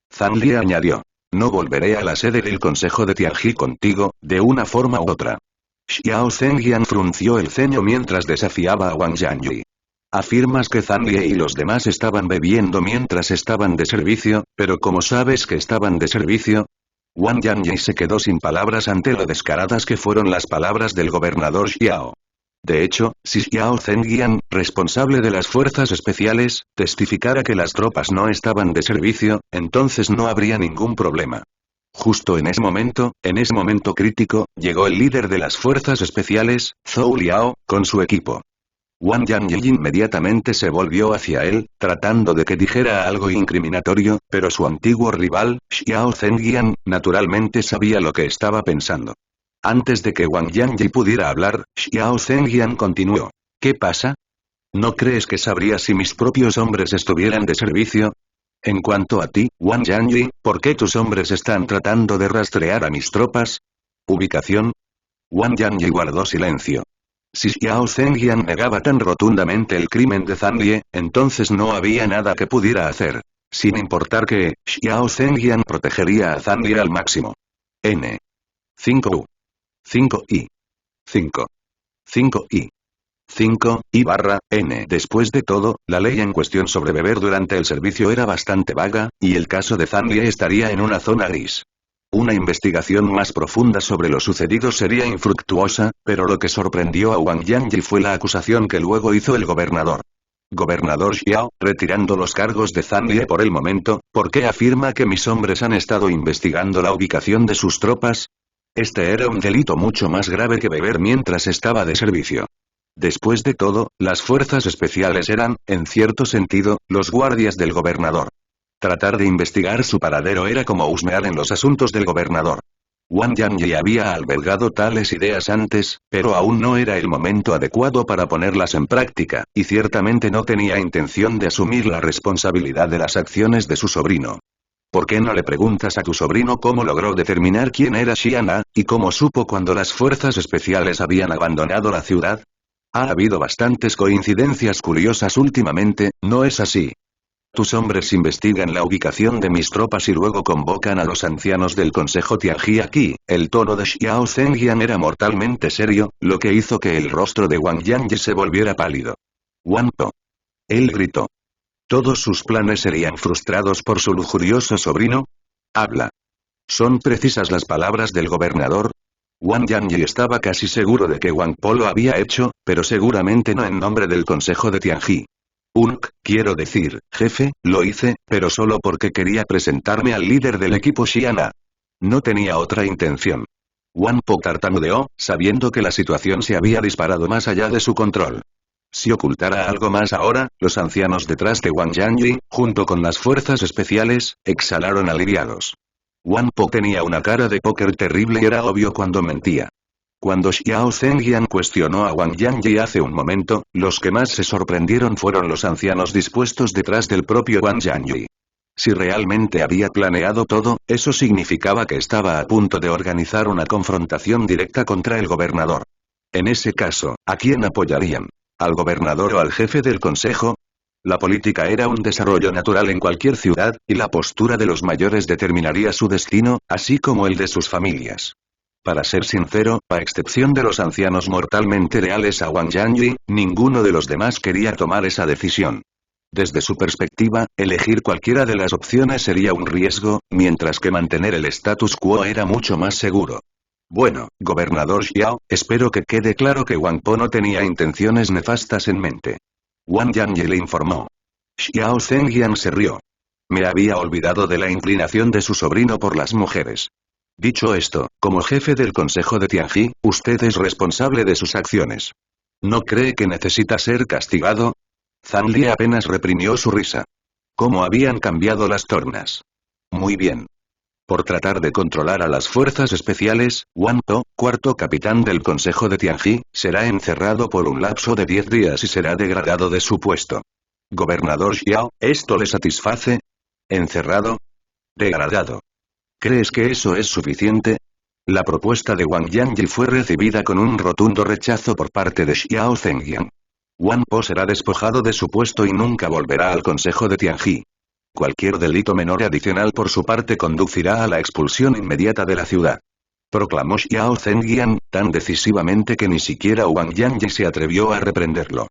Zanlie añadió. No volveré a la sede del Consejo de Tianji contigo, de una forma u otra. Xiao Zhenjian frunció el ceño mientras desafiaba a Wang Yanyi. Afirmas que Zanlie y los demás estaban bebiendo mientras estaban de servicio, pero ¿cómo sabes que estaban de servicio? Wang Yanyi se quedó sin palabras ante lo descaradas que fueron las palabras del gobernador Xiao. De hecho, si Xiao Zhenjian, responsable de las fuerzas especiales, testificara que las tropas no estaban de servicio, entonces no habría ningún problema. Justo en ese momento crítico, llegó el líder de las fuerzas especiales, Zhou Liao, con su equipo. Wang Yanyi inmediatamente se volvió hacia él, tratando de que dijera algo incriminatorio, pero su antiguo rival, Xiao Zhenjian, naturalmente sabía lo que estaba pensando. Antes de que Wang Yanyi pudiera hablar, Xiao Zhenjian continuó. ¿Qué pasa? ¿No crees que sabría si mis propios hombres estuvieran de servicio? En cuanto a ti, Wang Yanyi, ¿por qué tus hombres están tratando de rastrear a mis tropas? ¿Ubicación? Wang Yanyi guardó silencio. Si Xiao Zhenjian negaba tan rotundamente el crimen de Zanlie, entonces no había nada que pudiera hacer. Sin importar que, Xiao Zhenjian protegería a Zanlie al máximo. N. 5U. 5I. 5. 5I. 5I/N. Después de todo, la ley en cuestión sobre beber durante el servicio era bastante vaga, y el caso de Zanlie estaría en una zona gris. Una investigación más profunda sobre lo sucedido sería infructuosa, pero lo que sorprendió a Wang Yanyi fue la acusación que luego hizo el gobernador. Gobernador Xiao, retirando los cargos de Zanlie por el momento, ¿por qué afirma que mis hombres han estado investigando la ubicación de sus tropas? Este era un delito mucho más grave que beber mientras estaba de servicio. Después de todo, las fuerzas especiales eran, en cierto sentido, los guardias del gobernador. Tratar de investigar su paradero era como husmear en los asuntos del gobernador. Wang Yanyi había albergado tales ideas antes, pero aún no era el momento adecuado para ponerlas en práctica, y ciertamente no tenía intención de asumir la responsabilidad de las acciones de su sobrino. ¿Por qué no le preguntas a tu sobrino cómo logró determinar quién era Xiana, y cómo supo cuando las fuerzas especiales habían abandonado la ciudad? Ha habido bastantes coincidencias curiosas últimamente, ¿no es así? Tus hombres investigan la ubicación de mis tropas y luego convocan a los ancianos del Consejo Tianji aquí. El tono de Xiao Zhenjian era mortalmente serio, lo que hizo que el rostro de Wang Yanyi se volviera pálido. Wang Po. Él gritó. ¿Todos sus planes serían frustrados por su lujurioso sobrino? Habla. ¿Son precisas las palabras del gobernador? Wang Yanyi estaba casi seguro de que Wang Po lo había hecho, pero seguramente no en nombre del Consejo de Tianji. Quiero decir, jefe, lo hice, pero solo porque quería presentarme al líder del equipo Xiana. No tenía otra intención. Wang Po tartamudeó, sabiendo que la situación se había disparado más allá de su control. Si ocultara algo más ahora, los ancianos detrás de Wang Yanyi, junto con las fuerzas especiales, exhalaron aliviados. Wang Po tenía una cara de póker terrible y era obvio cuando mentía. Cuando Xiao Zhenjian cuestionó a Wang Yanyi hace un momento, los que más se sorprendieron fueron los ancianos dispuestos detrás del propio Wang Yanyi. Si realmente había planeado todo, eso significaba que estaba a punto de organizar una confrontación directa contra el gobernador. En ese caso, ¿a quién apoyarían? ¿Al gobernador o al jefe del consejo? La política era un desarrollo natural en cualquier ciudad, y la postura de los mayores determinaría su destino, así como el de sus familias. Para ser sincero, a excepción de los ancianos mortalmente leales a Wang Yanyi, ninguno de los demás quería tomar esa decisión. Desde su perspectiva, elegir cualquiera de las opciones sería un riesgo, mientras que mantener el status quo era mucho más seguro. Bueno, gobernador Xiao, espero que quede claro que Wang Po no tenía intenciones nefastas en mente. Wang Yanyi le informó. Xiao Zhenjian se rió. Me había olvidado de la inclinación de su sobrino por las mujeres. Dicho esto, como jefe del Consejo de Tianji, usted es responsable de sus acciones. ¿No cree que necesita ser castigado? Zanlie apenas reprimió su risa. ¿Cómo habían cambiado las tornas? Muy bien. Por tratar de controlar a las fuerzas especiales, Wang Po, cuarto capitán del Consejo de Tianji, será encerrado por un lapso de 10 días y será degradado de su puesto. Gobernador Xiao, ¿esto le satisface? ¿Encerrado? Degradado. ¿Crees que eso es suficiente? La propuesta de Wang Yanyi fue recibida con un rotundo rechazo por parte de Xiao Zhenjian. Wang Po será despojado de su puesto y nunca volverá al Consejo de Tianji. Cualquier delito menor adicional por su parte conducirá a la expulsión inmediata de la ciudad. Proclamó Xiao Zhenjian, tan decisivamente que ni siquiera Wang Yanyi se atrevió a reprenderlo.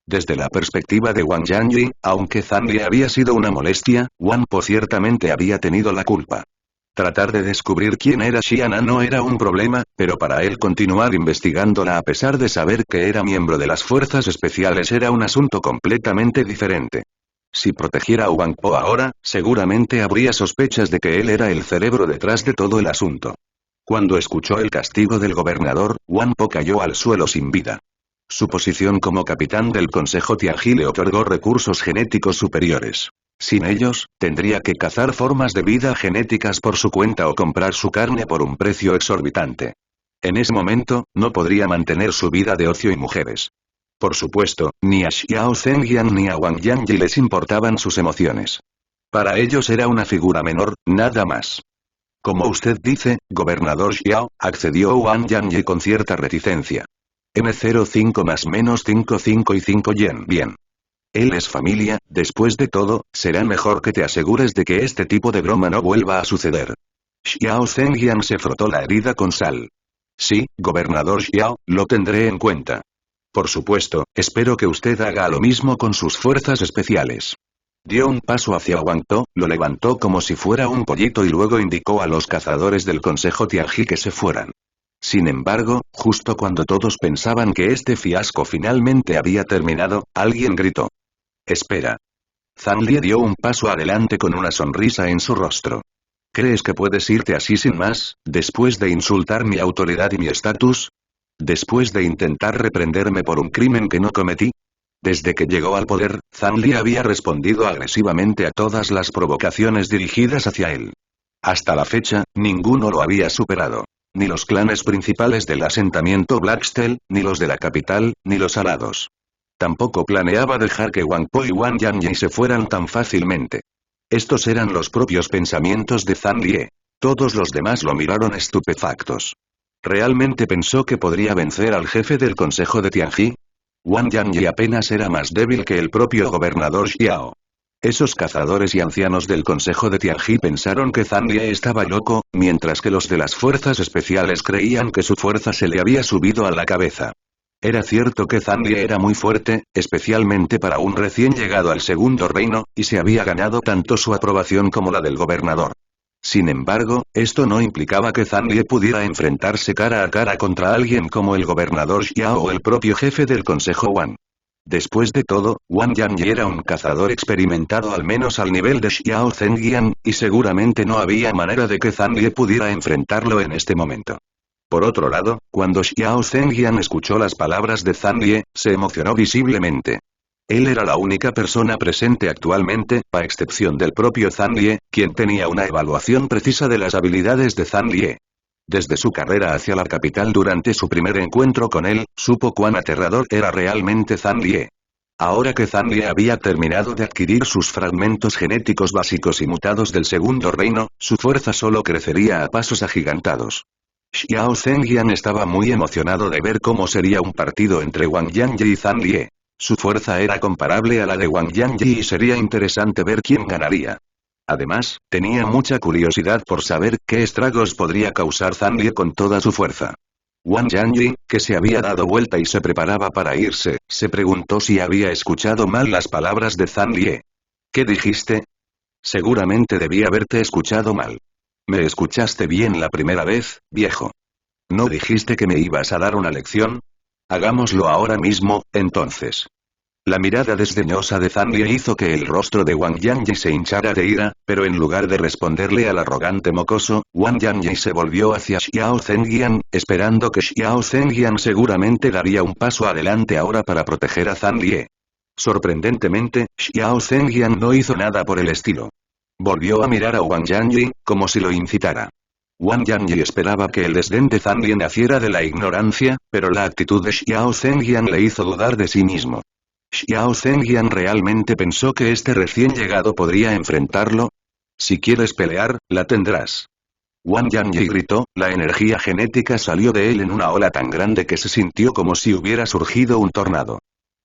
Desde la perspectiva de Wang Yanyi, aunque Zhang había sido una molestia, Wang Po ciertamente había tenido la culpa. Tratar de descubrir quién era Xiana no era un problema, pero para él continuar investigándola a pesar de saber que era miembro de las fuerzas especiales era un asunto completamente diferente. Si protegiera a Wang Po ahora, seguramente habría sospechas de que él era el cerebro detrás de todo el asunto. Cuando escuchó el castigo del gobernador, Wang Po cayó al suelo sin vida. Su posición como capitán del Consejo Tianji le otorgó recursos genéticos superiores. Sin ellos, tendría que cazar formas de vida genéticas por su cuenta o comprar su carne por un precio exorbitante. En ese momento, no podría mantener su vida de ocio y mujeres. Por supuesto, ni a Xiao Zhenjian ni a Wang Yanyi les importaban sus emociones. Para ellos era una figura menor, nada más. Como usted dice, gobernador Xiao, accedió Wang Yanyi con cierta reticencia. M05 más menos 5 y 5 yen. Bien. Él es familia, después de todo, será mejor que te asegures de que este tipo de broma no vuelva a suceder. Xiao Zhenjian se frotó la herida con sal. Sí, gobernador Xiao, lo tendré en cuenta. Por supuesto, espero que usted haga lo mismo con sus fuerzas especiales. Dio un paso hacia Wang Po, lo levantó como si fuera un pollito y luego indicó a los cazadores del Consejo Tianji que se fueran. Sin embargo, justo cuando todos pensaban que este fiasco finalmente había terminado, alguien gritó. «Espera». Zhang Li dio un paso adelante con una sonrisa en su rostro. ¿Crees que puedes irte así sin más, después de insultar mi autoridad y mi estatus? ¿Después de intentar reprenderme por un crimen que no cometí? Desde que llegó al poder, Zhang Li había respondido agresivamente a todas las provocaciones dirigidas hacia él. Hasta la fecha, ninguno lo había superado. Ni los clanes principales del asentamiento Blacksteel, ni los de la capital, ni los alados. Tampoco planeaba dejar que Wang Po y Wang Yanyi se fueran tan fácilmente. Estos eran los propios pensamientos de Zhang Li. Todos los demás lo miraron estupefactos. ¿Realmente pensó que podría vencer al jefe del Consejo de Tianji? Wang Yanyi apenas era más débil que el propio gobernador Xiao. Esos cazadores y ancianos del Consejo de Tianji pensaron que Zhang Li estaba loco, mientras que los de las fuerzas especiales creían que su fuerza se le había subido a la cabeza. Era cierto que Zhang Li era muy fuerte, especialmente para un recién llegado al segundo reino, y se había ganado tanto su aprobación como la del gobernador. Sin embargo, esto no implicaba que Zhang Li pudiera enfrentarse cara a cara contra alguien como el gobernador Xiao o el propio jefe del Consejo Wang. Después de todo, Wang Yanyi era un cazador experimentado al menos al nivel de Xiao Zhenjian, y seguramente no había manera de que Zhang Li pudiera enfrentarlo en este momento. Por otro lado, cuando Xiao Zhenjian escuchó las palabras de Zhang Li, se emocionó visiblemente. Él era la única persona presente actualmente, a excepción del propio Zhang Li, quien tenía una evaluación precisa de las habilidades de Zhang Li. Desde su carrera hacia la capital durante su primer encuentro con él, supo cuán aterrador era realmente Zhang Li. Ahora que Zhang Li había terminado de adquirir sus fragmentos genéticos básicos y mutados del segundo reino, su fuerza solo crecería a pasos agigantados. Xiao Zhenjian estaba muy emocionado de ver cómo sería un partido entre Wang Yanyi y Zhang Li. Su fuerza era comparable a la de Wang Yanyi y sería interesante ver quién ganaría. Además, tenía mucha curiosidad por saber qué estragos podría causar Zhang Li con toda su fuerza. Wang Yanyi, que se había dado vuelta y se preparaba para irse, se preguntó si había escuchado mal las palabras de Zhang Li. ¿Qué dijiste? Seguramente debí haberte escuchado mal. ¿Me escuchaste bien la primera vez, viejo? ¿No dijiste que me ibas a dar una lección? Hagámoslo ahora mismo, entonces. La mirada desdeñosa de Zhang Li hizo que el rostro de Wang Yanyi se hinchara de ira, pero en lugar de responderle al arrogante mocoso, Wang Yanyi se volvió hacia Xiao Zhenjian, esperando que Xiao Zhenjian seguramente daría un paso adelante ahora para proteger a Zhang Li. Sorprendentemente, Xiao Zhenjian no hizo nada por el estilo. Volvió a mirar a Wang Yanyi, como si lo incitara. Wang Yanyi esperaba que el desdén de Zhang Li naciera de la ignorancia, pero la actitud de Xiao Zhenjian le hizo dudar de sí mismo. ¿Xiao Zhenjian realmente pensó que este recién llegado podría enfrentarlo? Si quieres pelear, la tendrás. Wang Yanyi gritó, la energía genética salió de él en una ola tan grande que se sintió como si hubiera surgido un tornado.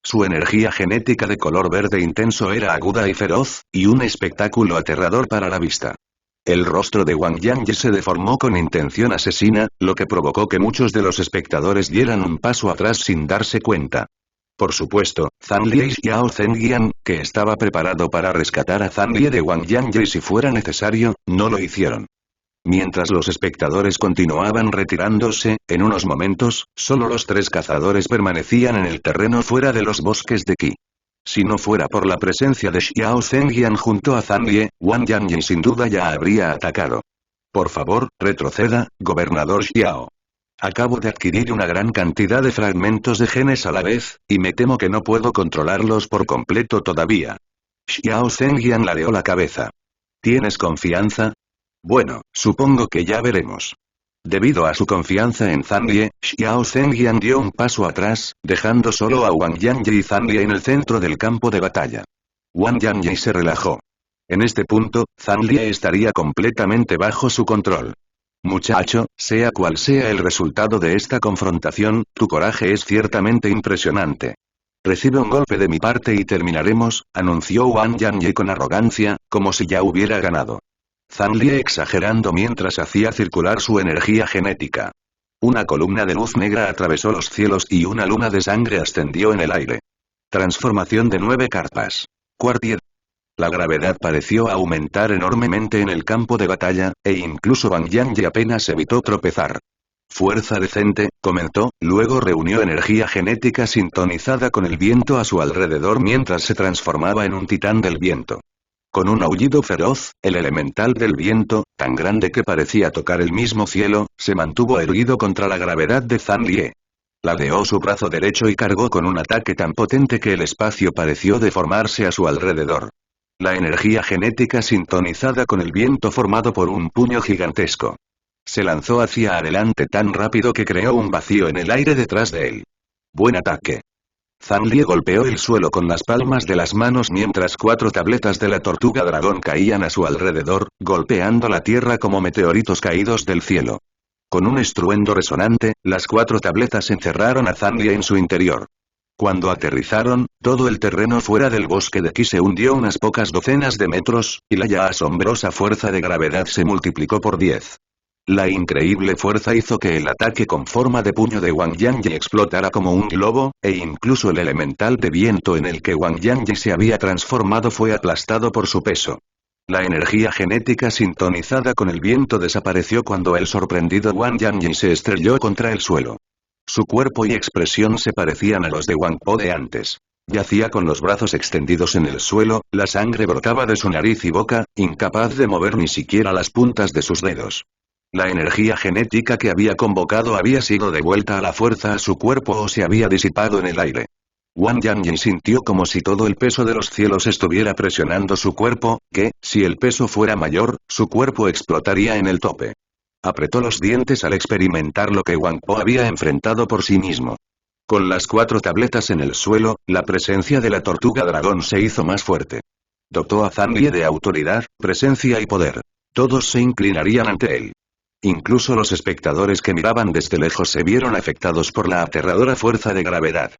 Su energía genética de color verde intenso era aguda y feroz, y un espectáculo aterrador para la vista. El rostro de Wang Yangye se deformó con intención asesina, lo que provocó que muchos de los espectadores dieran un paso atrás sin darse cuenta. Por supuesto, Zanlie y Xiao Zhenjian, que estaba preparado para rescatar a Zanlie de Wang Yangye si fuera necesario, no lo hicieron. Mientras los espectadores continuaban retirándose, en unos momentos, solo los 3 cazadores permanecían en el terreno fuera de los bosques de Qi. Si no fuera por la presencia de Xiao Zhenjian junto a Zanlie, Wang Yangye sin duda ya habría atacado. Por favor, retroceda, gobernador Xiao. Acabo de adquirir una gran cantidad de fragmentos de genes a la vez, y me temo que no puedo controlarlos por completo todavía. Xiao Zhenjian ladeó la cabeza. ¿Tienes confianza? Bueno, supongo que ya veremos. Debido a su confianza en Zanlie, Xiao Zhenjian dio un paso atrás, dejando solo a Wang Yangye y Zanlie en el centro del campo de batalla. Wang Yangye se relajó. En este punto, Zanlie estaría completamente bajo su control. Muchacho, sea cual sea el resultado de esta confrontación, tu coraje es ciertamente impresionante. Recibe un golpe de mi parte y terminaremos, anunció Wang Yangye con arrogancia, como si ya hubiera ganado. Zanlie exagerando mientras hacía circular su energía genética. Una columna de luz negra atravesó los cielos y una luna de sangre ascendió en el aire. Transformación de 9 carpas. Quartier. La gravedad pareció aumentar enormemente en el campo de batalla, e incluso Wang Yangye apenas evitó tropezar. Fuerza decente, comentó, luego reunió energía genética sintonizada con el viento a su alrededor mientras se transformaba en un titán del viento. Con un aullido feroz, el elemental del viento, tan grande que parecía tocar el mismo cielo, se mantuvo erguido contra la gravedad de Zanlie. Ladeó su brazo derecho y cargó con un ataque tan potente que el espacio pareció deformarse a su alrededor. La energía genética sintonizada con el viento formado por un puño gigantesco. Se lanzó hacia adelante tan rápido que creó un vacío en el aire detrás de él. Buen ataque. Zanlie golpeó el suelo con las palmas de las manos mientras 4 tabletas de la tortuga dragón caían a su alrededor, golpeando la tierra como meteoritos caídos del cielo. Con un estruendo resonante, las 4 tabletas encerraron a Zanlie en su interior. Cuando aterrizaron, todo el terreno fuera del bosque de Qi se hundió unas pocas docenas de metros, y la ya asombrosa fuerza de gravedad se multiplicó por 10. La increíble fuerza hizo que el ataque con forma de puño de Wang Yangye explotara como un globo, e incluso el elemental de viento en el que Wang Yangye se había transformado fue aplastado por su peso. La energía genética sintonizada con el viento desapareció cuando el sorprendido Wang Yangye se estrelló contra el suelo. Su cuerpo y expresión se parecían a los de Wang Po de antes. Yacía con los brazos extendidos en el suelo, la sangre brotaba de su nariz y boca, incapaz de mover ni siquiera las puntas de sus dedos. La energía genética que había convocado había sido devuelta a la fuerza a su cuerpo o se había disipado en el aire. Wang Yangye sintió como si todo el peso de los cielos estuviera presionando su cuerpo, que, si el peso fuera mayor, su cuerpo explotaría en el tope. Apretó los dientes al experimentar lo que Wang Po había enfrentado por sí mismo. Con las 4 tabletas en el suelo, la presencia de la tortuga dragón se hizo más fuerte. Dotó a Zanlie de autoridad, presencia y poder. Todos se inclinarían ante él. Incluso los espectadores que miraban desde lejos se vieron afectados por la aterradora fuerza de gravedad.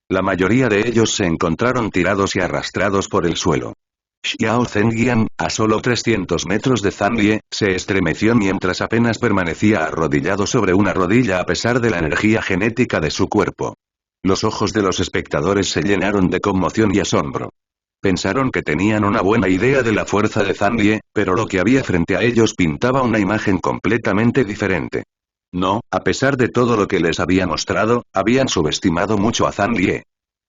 La mayoría de ellos se encontraron tirados y arrastrados por el suelo. Xiao Zhenjian, a solo 300 metros de Zanlie, se estremeció mientras apenas permanecía arrodillado sobre una rodilla a pesar de la energía genética de su cuerpo. Los ojos de los espectadores se llenaron de conmoción y asombro. Pensaron que tenían una buena idea de la fuerza de Zanlie, pero lo que había frente a ellos pintaba una imagen completamente diferente. No, a pesar de todo lo que les había mostrado, habían subestimado mucho a Zanlie.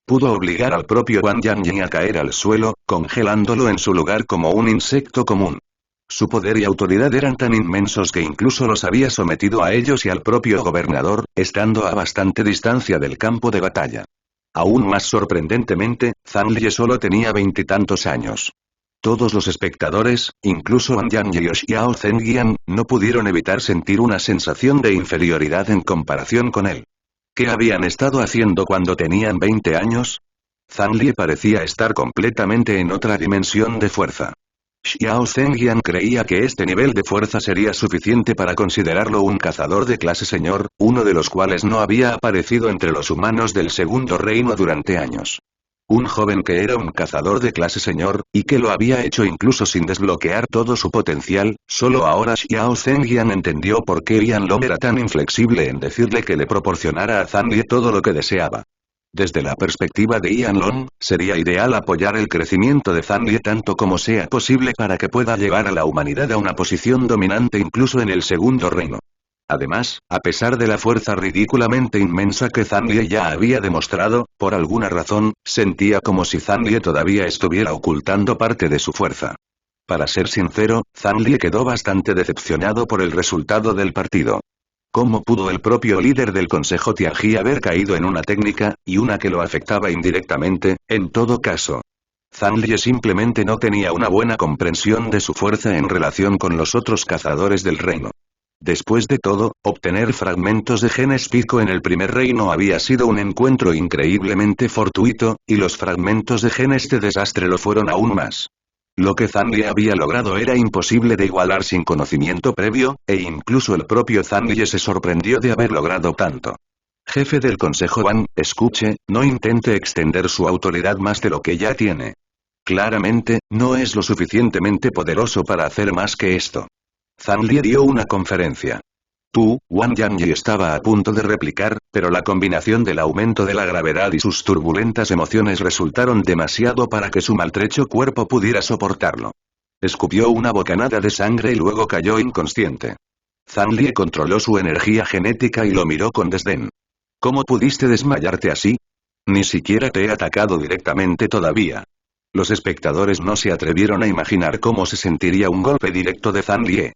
Pudo obligar al propio Wang Yangye a caer al suelo, congelándolo en su lugar como un insecto común. Su poder y autoridad eran tan inmensos que incluso los había sometido a ellos y al propio gobernador, estando a bastante distancia del campo de batalla. Aún más sorprendentemente, Zanlie solo tenía 20 y tantos años. Todos los espectadores, incluso Wang Yangye y Xiao Zhenjian, no pudieron evitar sentir una sensación de inferioridad en comparación con él. ¿Qué habían estado haciendo cuando tenían 20 años? Zanlie parecía estar completamente en otra dimensión de fuerza. Xiao Zhenjian creía que este nivel de fuerza sería suficiente para considerarlo un cazador de clase señor, uno de los cuales no había aparecido entre los humanos del Segundo Reino durante años. Un joven que era un cazador de clase señor, y que lo había hecho incluso sin desbloquear todo su potencial, solo ahora Xiao Zhenjian entendió por qué Yanlong era tan inflexible en decirle que le proporcionara a Zanlie todo lo que deseaba. Desde la perspectiva de Yanlong, sería ideal apoyar el crecimiento de Zanlie tanto como sea posible para que pueda llevar a la humanidad a una posición dominante incluso en el segundo reino. Además, a pesar de la fuerza ridículamente inmensa que Zanlie ya había demostrado, por alguna razón, sentía como si Zanlie todavía estuviera ocultando parte de su fuerza. Para ser sincero, Zanlie quedó bastante decepcionado por el resultado del partido. ¿Cómo pudo el propio líder del Consejo Tianji haber caído en una técnica, y una que lo afectaba indirectamente? En todo caso, Zanlie simplemente no tenía una buena comprensión de su fuerza en relación con los otros cazadores del reino. Después de todo, obtener fragmentos de genes pico en el primer reino había sido un encuentro increíblemente fortuito, y los fragmentos de genes de desastre lo fueron aún más. Lo que Zanlie había logrado era imposible de igualar sin conocimiento previo, e incluso el propio Zanlie se sorprendió de haber logrado tanto. Jefe del Consejo Wan, escuche, no intente extender su autoridad más de lo que ya tiene. Claramente, no es lo suficientemente poderoso para hacer más que esto. Zanlie dio una conferencia. Wang Yanyi estaba a punto de replicar, pero la combinación del aumento de la gravedad y sus turbulentas emociones resultaron demasiado para que su maltrecho cuerpo pudiera soportarlo. Escupió una bocanada de sangre y luego cayó inconsciente. Zanlie controló su energía genética y lo miró con desdén. ¿Cómo pudiste desmayarte así? Ni siquiera te he atacado directamente todavía. Los espectadores no se atrevieron a imaginar cómo se sentiría un golpe directo de Zanlie.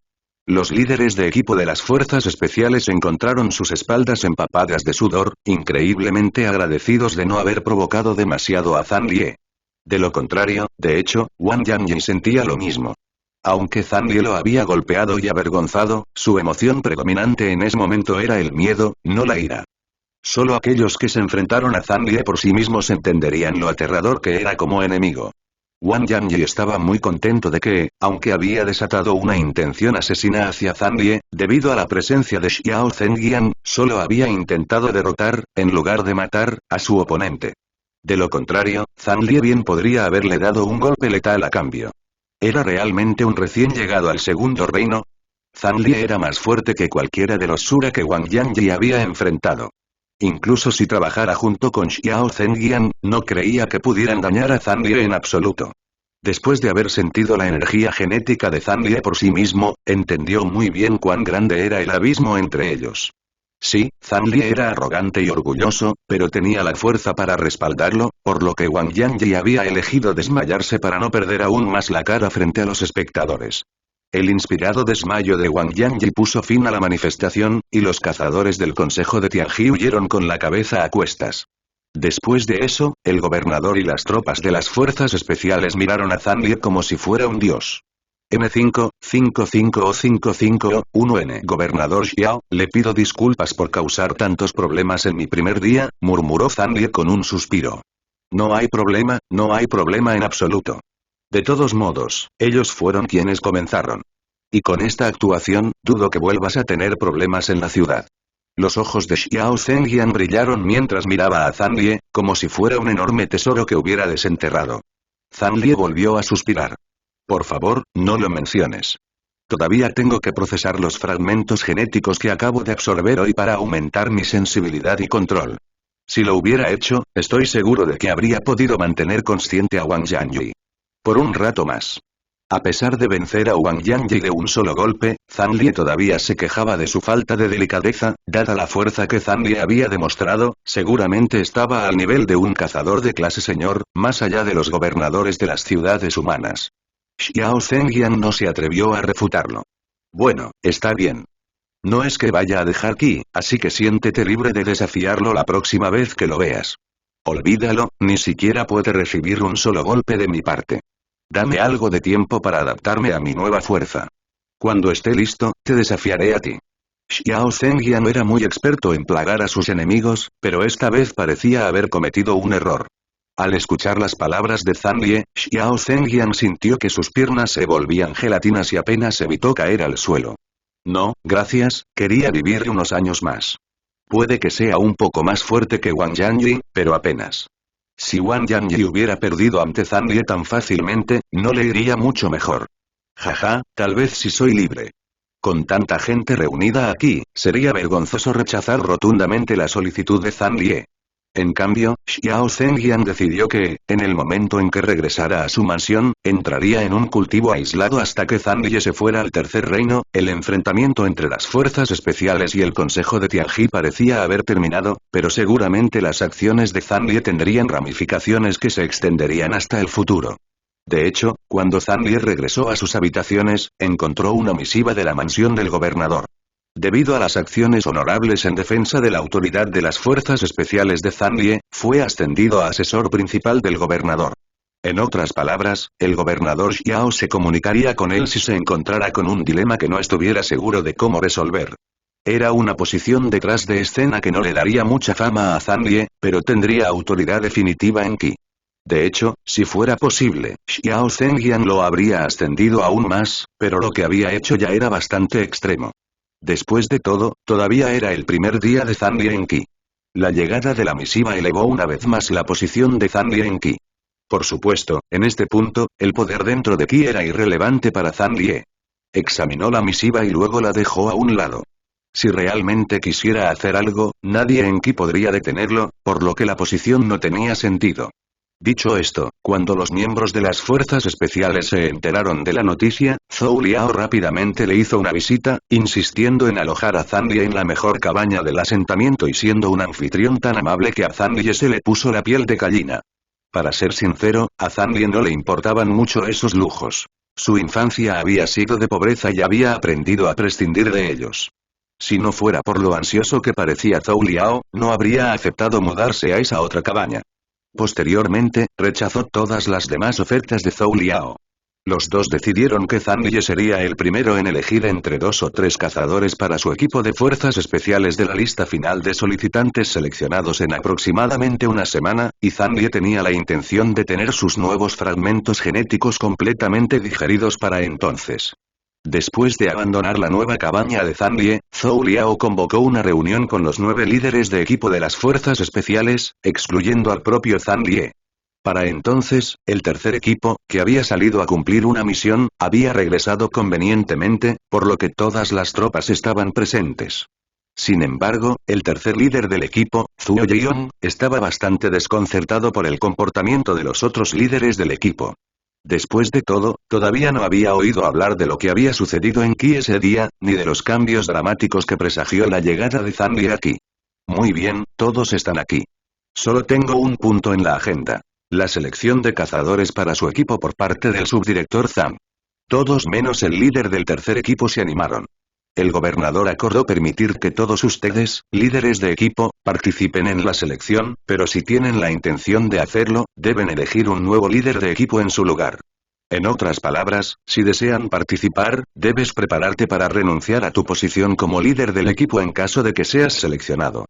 Los líderes de equipo de las fuerzas especiales encontraron sus espaldas empapadas de sudor, increíblemente agradecidos de no haber provocado demasiado a Zanlie. De lo contrario, de hecho, Wang Yanyi sentía lo mismo. Aunque Zanlie lo había golpeado y avergonzado, su emoción predominante en ese momento era el miedo, no la ira. Solo aquellos que se enfrentaron a Zanlie por sí mismos entenderían lo aterrador que era como enemigo. Wang Yanyi estaba muy contento de que, aunque había desatado una intención asesina hacia Zanlie, debido a la presencia de Xiao Zhenjian, solo había intentado derrotar, en lugar de matar, a su oponente. De lo contrario, Zanlie bien podría haberle dado un golpe letal a cambio. ¿Era realmente un recién llegado al segundo reino? Zanlie era más fuerte que cualquiera de los Sura que Wang Yanyi había enfrentado. Incluso si trabajara junto con Xiao Zhenjian, no creía que pudieran dañar a Zanlie en absoluto. Después de haber sentido la energía genética de Zanlie por sí mismo, entendió muy bien cuán grande era el abismo entre ellos. Sí, Zanlie era arrogante y orgulloso, pero tenía la fuerza para respaldarlo, por lo que Wang Yanyi había elegido desmayarse para no perder aún más la cara frente a los espectadores. El inspirado desmayo de Wang Yanyi puso fin a la manifestación, y los cazadores del Consejo de Tianji huyeron con la cabeza a cuestas. Después de eso, el gobernador y las tropas de las fuerzas especiales miraron a Zanlie como si fuera un dios. N5, 55 o 55 o 1N. Gobernador Xiao, le pido disculpas por causar tantos problemas en mi primer día, murmuró Zanlie con un suspiro. No hay problema en absoluto. De todos modos, ellos fueron quienes comenzaron. Y con esta actuación, dudo que vuelvas a tener problemas en la ciudad. Los ojos de Xiao Zhenjian brillaron mientras miraba a Zanlie, como si fuera un enorme tesoro que hubiera desenterrado. Zanlie volvió a suspirar. Por favor, no lo menciones. Todavía tengo que procesar los fragmentos genéticos que acabo de absorber hoy para aumentar mi sensibilidad y control. Si lo hubiera hecho, estoy seguro de que habría podido mantener consciente a Wang Yanyi. Por un rato más. A pesar de vencer a Wang Yanyi de un solo golpe, Zanlie todavía se quejaba de su falta de delicadeza, dada la fuerza que Zanlie había demostrado, seguramente estaba al nivel de un cazador de clase señor, más allá de los gobernadores de las ciudades humanas. Xiao Zhenjian no se atrevió a refutarlo. Bueno, está bien. No es que vaya a dejar Qi, así que siéntete libre de desafiarlo la próxima vez que lo veas. Olvídalo, ni siquiera puede recibir un solo golpe de mi parte. Dame algo de tiempo para adaptarme a mi nueva fuerza. Cuando esté listo, te desafiaré a ti. Xiao Zhenjian era muy experto en plagar a sus enemigos, pero esta vez parecía haber cometido un error. Al escuchar las palabras de Zanlie, Xiao Zhenjian sintió que sus piernas se volvían gelatinas y apenas evitó caer al suelo. No, gracias, quería vivir unos años más. Puede que sea un poco más fuerte que Wang Yanyi, pero apenas. Si Wang Yanyi hubiera perdido ante Zhang Lie tan fácilmente, no le iría mucho mejor. Jaja, tal vez si soy libre. Con tanta gente reunida aquí, sería vergonzoso rechazar rotundamente la solicitud de Zhang Lie. En cambio, Xiao Zhenjian decidió que, en el momento en que regresara a su mansión, entraría en un cultivo aislado hasta que Zhang Lie se fuera al tercer reino. El enfrentamiento entre las fuerzas especiales y el consejo de Tianji parecía haber terminado, pero seguramente las acciones de Zhang Lie tendrían ramificaciones que se extenderían hasta el futuro. De hecho, cuando Zhang Lie regresó a sus habitaciones, encontró una misiva de la mansión del gobernador. Debido a las acciones honorables en defensa de la autoridad de las fuerzas especiales de Zhang Lie, fue ascendido a asesor principal del gobernador. En otras palabras, el gobernador Xiao se comunicaría con él si se encontrara con un dilema que no estuviera seguro de cómo resolver. Era una posición detrás de escena que no le daría mucha fama a Zhang Lie, pero tendría autoridad definitiva en Qi. De hecho, si fuera posible, Xiao Zhenjian lo habría ascendido aún más, pero lo que había hecho ya era bastante extremo. Después de todo, todavía era el primer día de Zhang Lie en Qi. La llegada de la misiva elevó una vez más la posición de Zhang Lie en Qi. Por supuesto, en este punto, el poder dentro de Qi era irrelevante para Zhang Lie. Examinó la misiva y luego la dejó a un lado. Si realmente quisiera hacer algo, nadie en Qi podría detenerlo, por lo que la posición no tenía sentido. Dicho esto, cuando los miembros de las fuerzas especiales se enteraron de la noticia, Zhou Liao rápidamente le hizo una visita, insistiendo en alojar a Zhang Lie en la mejor cabaña del asentamiento y siendo un anfitrión tan amable que a Zhang Lie se le puso la piel de gallina. Para ser sincero, a Zhang Lie no le importaban mucho esos lujos. Su infancia había sido de pobreza y había aprendido a prescindir de ellos. Si no fuera por lo ansioso que parecía Zhou Liao, no habría aceptado mudarse a esa otra cabaña. Posteriormente, rechazó todas las demás ofertas de Zhou Liao. Los dos decidieron que Zhang Lie sería el primero en elegir entre 2 o 3 cazadores para su equipo de fuerzas especiales de la lista final de solicitantes seleccionados en aproximadamente una semana, y Zhang Lie tenía la intención de tener sus nuevos fragmentos genéticos completamente digeridos para entonces. Después de abandonar la nueva cabaña de Zhang Lie, Zhou Liao convocó una reunión con los 9 líderes de equipo de las fuerzas especiales, excluyendo al propio Zhang Lie. Para entonces, el tercer equipo, que había salido a cumplir una misión, había regresado convenientemente, por lo que todas las tropas estaban presentes. Sin embargo, el tercer líder del equipo, Zhuo Yeon, estaba bastante desconcertado por el comportamiento de los otros líderes del equipo. Después de todo, todavía no había oído hablar de lo que había sucedido en Qi ese día, ni de los cambios dramáticos que presagió la llegada de Zhang Lie aquí. Muy bien, todos están aquí. Solo tengo un punto en la agenda. La selección de cazadores para su equipo por parte del subdirector Zhang. Todos menos el líder del tercer equipo se animaron. El gobernador acordó permitir que todos ustedes, líderes de equipo, participen en la selección, pero si tienen la intención de hacerlo, deben elegir un nuevo líder de equipo en su lugar. En otras palabras, si desean participar, debes prepararte para renunciar a tu posición como líder del equipo en caso de que seas seleccionado.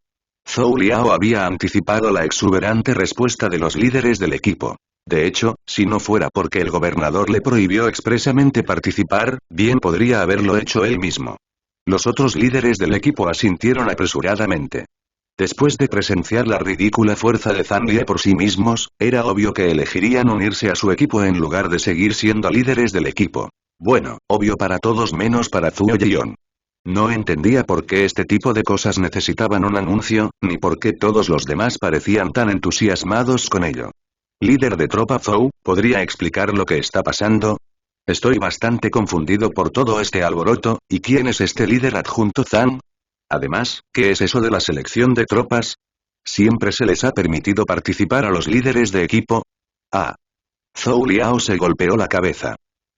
Zhou Liao había anticipado la exuberante respuesta de los líderes del equipo. De hecho, si no fuera porque el gobernador le prohibió expresamente participar, bien podría haberlo hecho él mismo. Los otros líderes del equipo asintieron apresuradamente. Después de presenciar la ridícula fuerza de Zhang Lie por sí mismos, era obvio que elegirían unirse a su equipo en lugar de seguir siendo líderes del equipo. Bueno, obvio para todos menos para Zhuo Yeon. No entendía por qué este tipo de cosas necesitaban un anuncio, ni por qué todos los demás parecían tan entusiasmados con ello. Líder de tropa Zhou, ¿podría explicar lo que está pasando? Estoy bastante confundido por todo este alboroto, ¿y quién es este líder adjunto Zhang? Además, ¿qué es eso de la selección de tropas? ¿Siempre se les ha permitido participar a los líderes de equipo? Ah. Zhou Liao se golpeó la cabeza.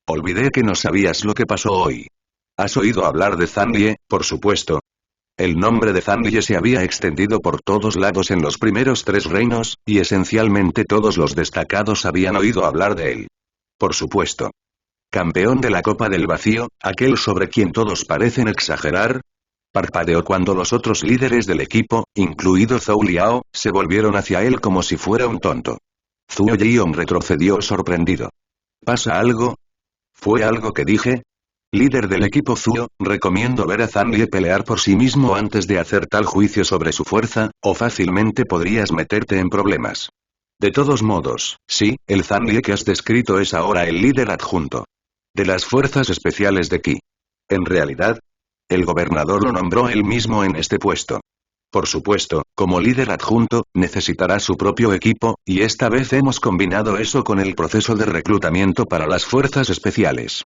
Olvidé que no sabías lo que pasó hoy. ¿Has oído hablar de Zhang Lie, por supuesto? El nombre de Zhang Lie se había extendido por todos lados en los primeros 3 reinos, y esencialmente todos los destacados habían oído hablar de él. Por supuesto. Campeón de la Copa del Vacío, aquel sobre quien todos parecen exagerar. Parpadeó cuando los otros líderes del equipo, incluido Zhou Liao, se volvieron hacia él como si fuera un tonto. Zhuo Yeon retrocedió sorprendido. ¿Pasa algo? ¿Fue algo que dije? Líder del equipo Zhuo, recomiendo ver a Zhang Lie pelear por sí mismo antes de hacer tal juicio sobre su fuerza, o fácilmente podrías meterte en problemas. De todos modos, sí, el Zanlie que has descrito es ahora el líder adjunto de las fuerzas especiales de Ki. En realidad, el gobernador lo nombró él mismo en este puesto. Por supuesto, como líder adjunto, necesitará su propio equipo, y esta vez hemos combinado eso con el proceso de reclutamiento para las fuerzas especiales.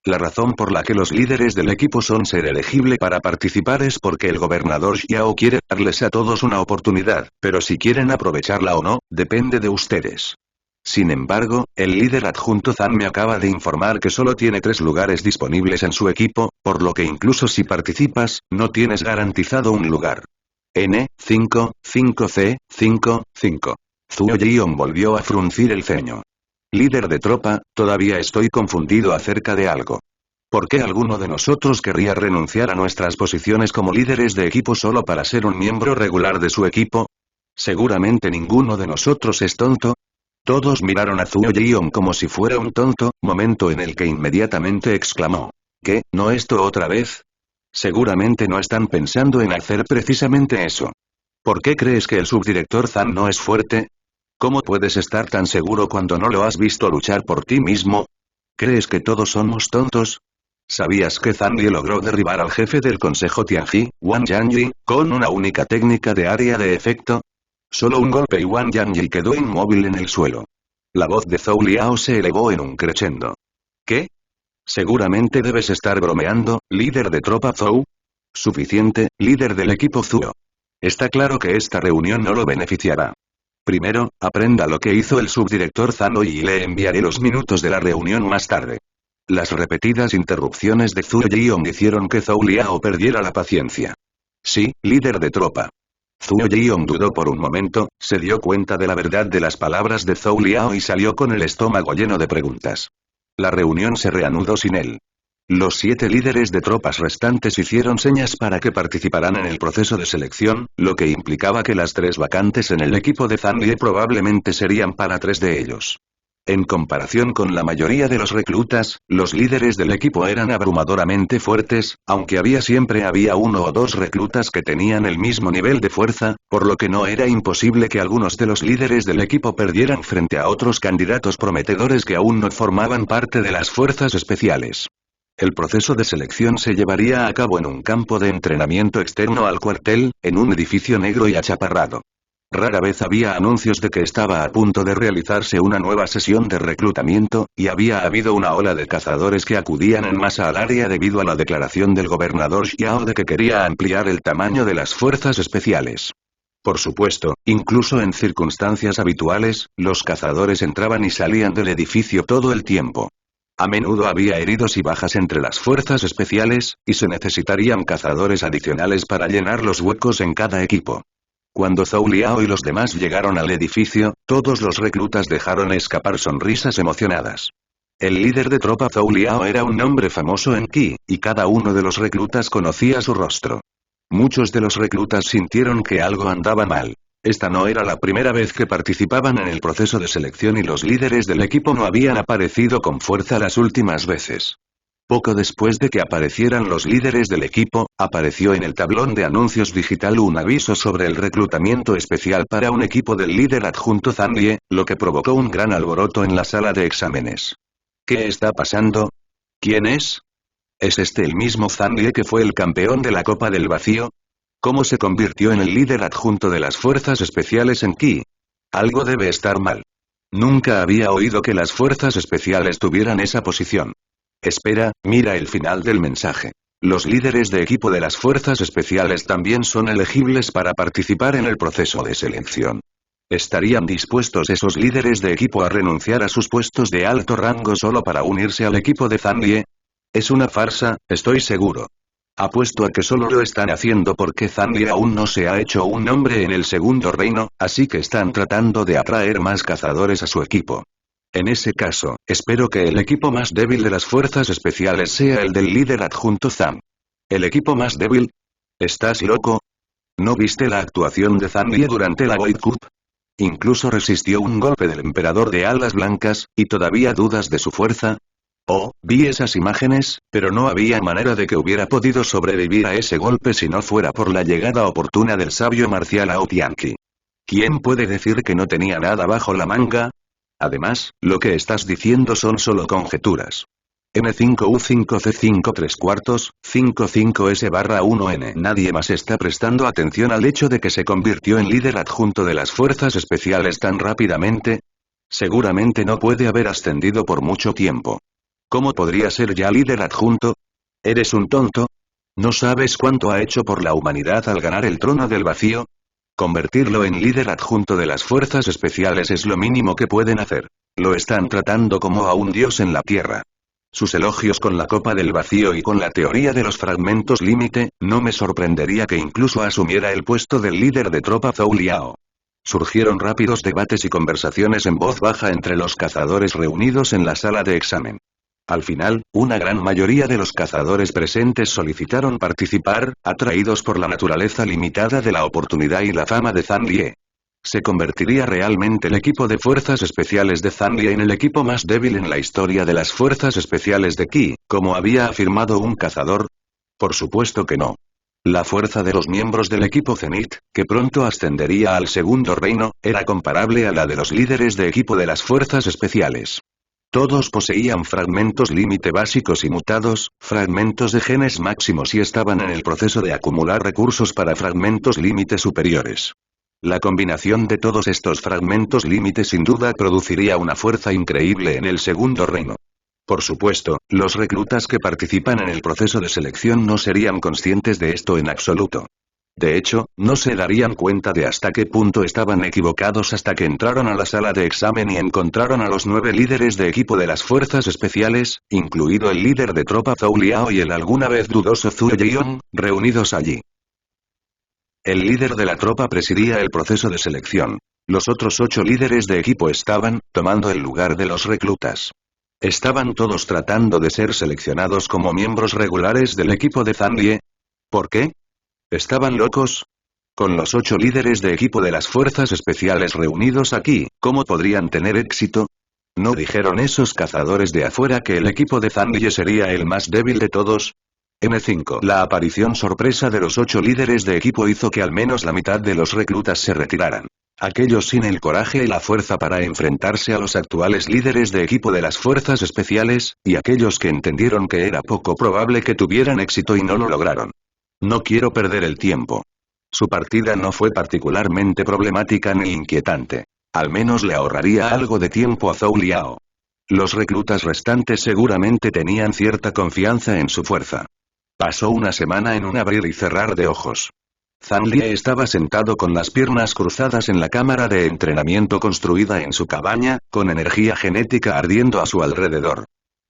La razón por la que los líderes del equipo son ser elegible para participar es porque el gobernador Xiao quiere darles a todos una oportunidad, pero si quieren aprovecharla o no, depende de ustedes. Sin embargo, el líder adjunto Zan me acaba de informar que solo tiene 3 lugares disponibles en su equipo, por lo que incluso si participas, no tienes garantizado un lugar. N5, 5C, 5, 5. Zuo Jion volvió a fruncir el ceño. Líder de tropa, todavía estoy confundido acerca de algo. ¿Por qué alguno de nosotros querría renunciar a nuestras posiciones como líderes de equipo solo para ser un miembro regular de su equipo? Seguramente ninguno de nosotros es tonto. Todos miraron a Zuo Jion como si fuera un tonto, momento en el que inmediatamente exclamó. ¿Qué, no esto otra vez? Seguramente no están pensando en hacer precisamente eso. ¿Por qué crees que el subdirector Zan no es fuerte? ¿Cómo puedes estar tan seguro cuando no lo has visto luchar por ti mismo? ¿Crees que todos somos tontos? ¿Sabías que Zan Li logró derribar al jefe del consejo Tianji, Wang Yanyi, con una única técnica de área de efecto? Solo un golpe y Wang Yanyi quedó inmóvil en el suelo. La voz de Zhou Liao se elevó en un crescendo. ¿Qué? Seguramente debes estar bromeando, líder de tropa Zhou. Suficiente, líder del equipo Zuo. Está claro que esta reunión no lo beneficiará. Primero, aprenda lo que hizo el subdirector Zhao y le enviaré los minutos de la reunión más tarde. Las repetidas interrupciones de Zuo Jion hicieron que Zhou Liao perdiera la paciencia. Sí, líder de tropa. Zuo Jion dudó por un momento, se dio cuenta de la verdad de las palabras de Zhou Liao y salió con el estómago lleno de preguntas. La reunión se reanudó sin él. Los 7 líderes de tropas restantes hicieron señas para que participaran en el proceso de selección, lo que implicaba que las 3 vacantes en el equipo de Zan Li probablemente serían para 3 de ellos. En comparación con la mayoría de los reclutas, los líderes del equipo eran abrumadoramente fuertes, aunque siempre había 1 o 2 reclutas que tenían el mismo nivel de fuerza, por lo que no era imposible que algunos de los líderes del equipo perdieran frente a otros candidatos prometedores que aún no formaban parte de las fuerzas especiales. El proceso de selección se llevaría a cabo en un campo de entrenamiento externo al cuartel, en un edificio negro y achaparrado. Rara vez había anuncios de que estaba a punto de realizarse una nueva sesión de reclutamiento, y había habido una ola de cazadores que acudían en masa al área debido a la declaración del gobernador Xiao de que quería ampliar el tamaño de las fuerzas especiales. Por supuesto, incluso en circunstancias habituales, los cazadores entraban y salían del edificio todo el tiempo. A menudo había heridos y bajas entre las fuerzas especiales, y se necesitarían cazadores adicionales para llenar los huecos en cada equipo. Cuando Zhou Liao y los demás llegaron al edificio, todos los reclutas dejaron escapar sonrisas emocionadas. El líder de tropa Zhou Liao era un hombre famoso en Qi, y cada uno de los reclutas conocía su rostro. Muchos de los reclutas sintieron que algo andaba mal. Esta no era la primera vez que participaban en el proceso de selección y los líderes del equipo no habían aparecido con fuerza las últimas veces. Poco después de que aparecieran los líderes del equipo, apareció en el tablón de anuncios digital un aviso sobre el reclutamiento especial para un equipo del líder adjunto Zan Li, lo que provocó un gran alboroto en la sala de exámenes. ¿Qué está pasando? ¿Quién es? ¿Es este el mismo Zan Li que fue el campeón de la Copa del Vacío? ¿Cómo se convirtió en el líder adjunto de las fuerzas especiales en Qi? Algo debe estar mal. Nunca había oído que las fuerzas especiales tuvieran esa posición. Espera, mira el final del mensaje. Los líderes de equipo de las fuerzas especiales también son elegibles para participar en el proceso de selección. ¿Estarían dispuestos esos líderes de equipo a renunciar a sus puestos de alto rango solo para unirse al equipo de Zan Li? Es una farsa, estoy seguro. Apuesto a que solo lo están haciendo porque Zan Li aún no se ha hecho un nombre en el segundo reino, así que están tratando de atraer más cazadores a su equipo. En ese caso, espero que el equipo más débil de las fuerzas especiales sea el del líder adjunto Zan. ¿El equipo más débil? ¿Estás loco? ¿No viste la actuación de Zan Li durante la Void Cup? Incluso resistió un golpe del emperador de alas blancas, ¿y todavía dudas de su fuerza? Oh, vi esas imágenes, pero no había manera de que hubiera podido sobrevivir a ese golpe si no fuera por la llegada oportuna del sabio marcial Ao Tianqi. ¿Quién puede decir que no tenía nada bajo la manga? Además, lo que estás diciendo son solo conjeturas. N5U5C5 3/4, 55S/1N. Nadie más está prestando atención al hecho de que se convirtió en líder adjunto de las fuerzas especiales tan rápidamente. Seguramente no puede haber ascendido por mucho tiempo. ¿Cómo podría ser ya líder adjunto? ¿Eres un tonto? ¿No sabes cuánto ha hecho por la humanidad al ganar el trono del vacío? Convertirlo en líder adjunto de las fuerzas especiales es lo mínimo que pueden hacer. Lo están tratando como a un dios en la tierra. Sus elogios con la copa del vacío y con la teoría de los fragmentos límite, no me sorprendería que incluso asumiera el puesto del líder de tropa Zhou Liao. Surgieron rápidos debates y conversaciones en voz baja entre los cazadores reunidos en la sala de examen. Al final, una gran mayoría de los cazadores presentes solicitaron participar, atraídos por la naturaleza limitada de la oportunidad y la fama de Zhang Lie. ¿Se convertiría realmente el equipo de fuerzas especiales de Zhang Lie en el equipo más débil en la historia de las fuerzas especiales de Qi, como había afirmado un cazador? Por supuesto que no. La fuerza de los miembros del equipo Zenith, que pronto ascendería al segundo reino, era comparable a la de los líderes de equipo de las fuerzas especiales. Todos poseían fragmentos límite básicos y mutados, fragmentos de genes máximos y estaban en el proceso de acumular recursos para fragmentos límite superiores. La combinación de todos estos fragmentos límite sin duda produciría una fuerza increíble en el segundo reino. Por supuesto, los reclutas que participan en el proceso de selección no serían conscientes de esto en absoluto. De hecho, no se darían cuenta de hasta qué punto estaban equivocados hasta que entraron a la sala de examen y encontraron a los 9 líderes de equipo de las fuerzas especiales, incluido el líder de tropa Zhou Liao y el alguna vez dudoso Zhuo Jiong, reunidos allí. El líder de la tropa presidía el proceso de selección. Los otros 8 líderes de equipo estaban, tomando el lugar de los reclutas. Estaban todos tratando de ser seleccionados como miembros regulares del equipo de Zhang Lie. ¿Por qué? ¿Estaban locos? Con los 8 líderes de equipo de las fuerzas especiales reunidos aquí, ¿cómo podrían tener éxito? ¿No dijeron esos cazadores de afuera que el equipo de Zhang Lie sería el más débil de todos? N5. La aparición sorpresa de los 8 líderes de equipo hizo que al menos la mitad de los reclutas se retiraran. Aquellos sin el coraje y la fuerza para enfrentarse a los actuales líderes de equipo de las fuerzas especiales, y aquellos que entendieron que era poco probable que tuvieran éxito y no lo lograron. No quiero perder el tiempo. Su partida no fue particularmente problemática ni inquietante. Al menos le ahorraría algo de tiempo a Zhou Liao. Los reclutas restantes seguramente tenían cierta confianza en su fuerza. Pasó una semana en un abrir y cerrar de ojos. Zhang Lie estaba sentado con las piernas cruzadas en la cámara de entrenamiento construida en su cabaña, con energía genética ardiendo a su alrededor.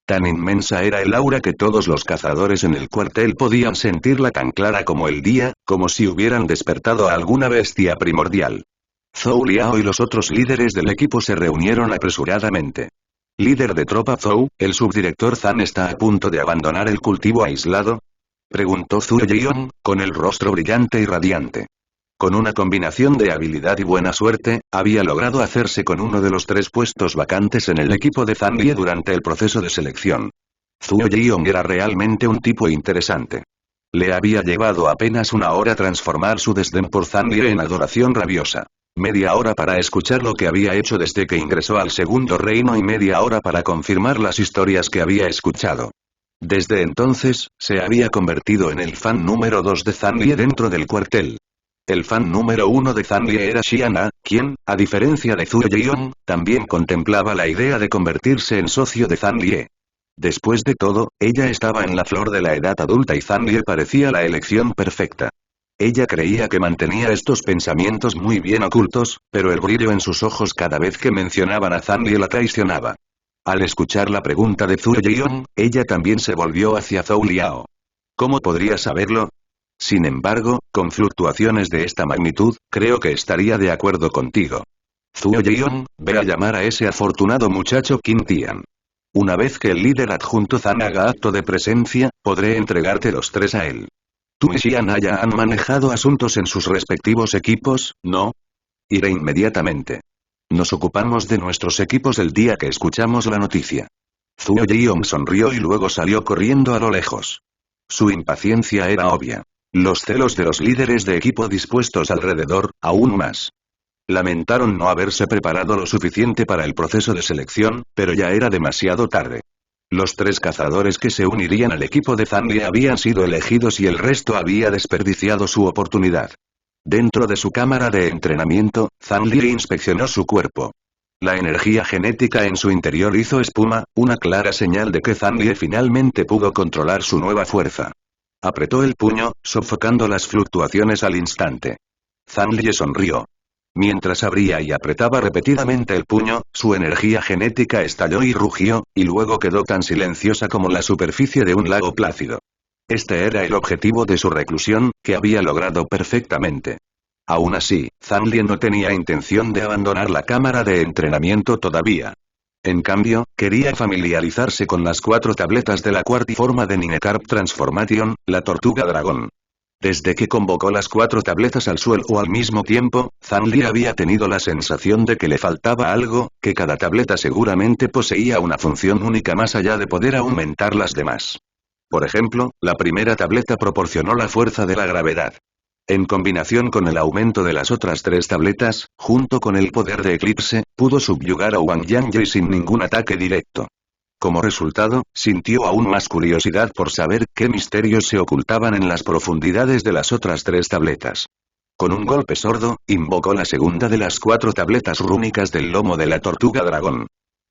Tan inmensa era el aura que todos los cazadores en el cuartel podían sentirla tan clara como el día, como si hubieran despertado a alguna bestia primordial. Zhou Liao y los otros líderes del equipo se reunieron apresuradamente. ¿Líder de tropa Zhou, el subdirector Zhan está a punto de abandonar el cultivo aislado? Preguntó Zhuo Jiong, con el rostro brillante y radiante. Con una combinación de habilidad y buena suerte, había logrado hacerse con uno de los 3 puestos vacantes en el equipo de Zhang Lie durante el proceso de selección. Zhuo Jiong era realmente un tipo interesante. Le había llevado apenas una hora transformar su desdén por Zhang Lie en adoración rabiosa. Media hora para escuchar lo que había hecho desde que ingresó al segundo reino y media hora para confirmar las historias que había escuchado. Desde entonces, se había convertido en el fan número 2 de Zhang Lie dentro del cuartel. El fan número 1 de Zhang Lie era Xiana, quien, a diferencia de Zhuo Jiong, también contemplaba la idea de convertirse en socio de Zhang Lie. Después de todo, ella estaba en la flor de la edad adulta y Zhang Lie parecía la elección perfecta. Ella creía que mantenía estos pensamientos muy bien ocultos, pero el brillo en sus ojos cada vez que mencionaban a Zhang Lie la traicionaba. Al escuchar la pregunta de Zhuo Jiong, ella también se volvió hacia Zhou Liao. ¿Cómo podría saberlo? Sin embargo, con fluctuaciones de esta magnitud, creo que estaría de acuerdo contigo. Zhuo Jiong, ve a llamar a ese afortunado muchacho Qin Tian. Una vez que el líder adjunto Zhan haga acto de presencia, podré entregarte los 3 a él. Tú y Xian ya han manejado asuntos en sus respectivos equipos, ¿no? Iré inmediatamente. Nos ocupamos de nuestros equipos el día que escuchamos la noticia. Zhuo Jiong sonrió y luego salió corriendo a lo lejos. Su impaciencia era obvia. Los celos de los líderes de equipo dispuestos alrededor, aún más. Lamentaron no haberse preparado lo suficiente para el proceso de selección, pero ya era demasiado tarde. Los 3 cazadores que se unirían al equipo de Zanlie habían sido elegidos y el resto había desperdiciado su oportunidad. Dentro de su cámara de entrenamiento, Zanlie inspeccionó su cuerpo. La energía genética en su interior hizo espuma, una clara señal de que Zanlie finalmente pudo controlar su nueva fuerza. Apretó el puño, sofocando las fluctuaciones al instante. Zanlie sonrió. Mientras abría y apretaba repetidamente el puño, su energía genética estalló y rugió, y luego quedó tan silenciosa como la superficie de un lago plácido. Este era el objetivo de su reclusión, que había logrado perfectamente. Aún así, Zanlie no tenía intención de abandonar la cámara de entrenamiento todavía. En cambio, quería familiarizarse con las 4 tabletas de la cuartiforma de Ninecarp Transformation, la tortuga dragón. Desde que convocó las 4 tabletas al suelo al mismo tiempo, Zanlie había tenido la sensación de que le faltaba algo, que cada tableta seguramente poseía una función única más allá de poder aumentar las demás. Por ejemplo, la primera tableta proporcionó la fuerza de la gravedad. En combinación con el aumento de las otras 3 tabletas, junto con el poder de eclipse, pudo subyugar a Wang Yanyi sin ningún ataque directo. Como resultado, sintió aún más curiosidad por saber qué misterios se ocultaban en las profundidades de las otras 3 tabletas. Con un golpe sordo, invocó la segunda de las 4 tabletas rúnicas del lomo de la tortuga dragón.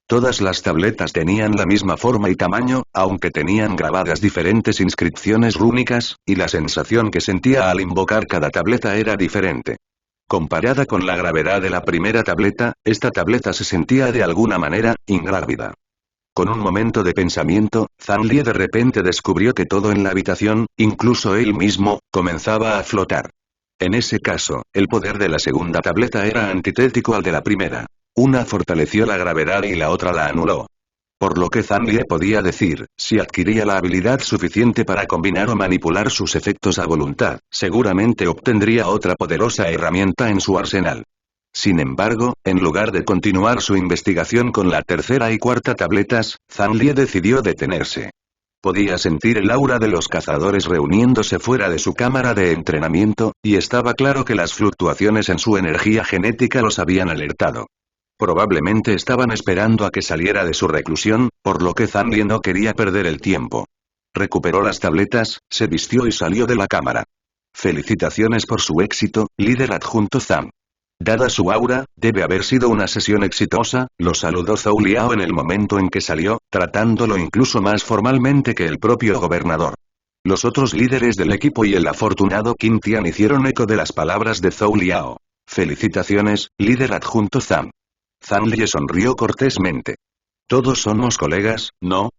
Todas las tabletas tenían la misma forma y tamaño, aunque tenían grabadas diferentes inscripciones rúnicas, y la sensación que sentía al invocar cada tableta era diferente. Comparada con la gravedad de la primera tableta, esta tableta se sentía de alguna manera, ingrávida. Con un momento de pensamiento, Zanlie de repente descubrió que todo en la habitación, incluso él mismo, comenzaba a flotar. En ese caso, el poder de la segunda tableta era antitético al de la primera. Una fortaleció la gravedad y la otra la anuló. Por lo que Zanlie podía decir, si adquiría la habilidad suficiente para combinar o manipular sus efectos a voluntad, seguramente obtendría otra poderosa herramienta en su arsenal. Sin embargo, en lugar de continuar su investigación con la tercera y cuarta tabletas, Zanlie decidió detenerse. Podía sentir el aura de los cazadores reuniéndose fuera de su cámara de entrenamiento, y estaba claro que las fluctuaciones en su energía genética los habían alertado. Probablemente estaban esperando a que saliera de su reclusión, por lo que Zanlie no quería perder el tiempo. Recuperó las tabletas, se vistió y salió de la cámara. Felicitaciones por su éxito, líder adjunto Zhang. Dada su aura, debe haber sido una sesión exitosa, lo saludó Zhou Liao en el momento en que salió, tratándolo incluso más formalmente que el propio gobernador. Los otros líderes del equipo y el afortunado Qin Tian hicieron eco de las palabras de Zhou Liao. Felicitaciones, líder adjunto Zhang. Zanlie sonrió cortésmente. Todos somos colegas, ¿no?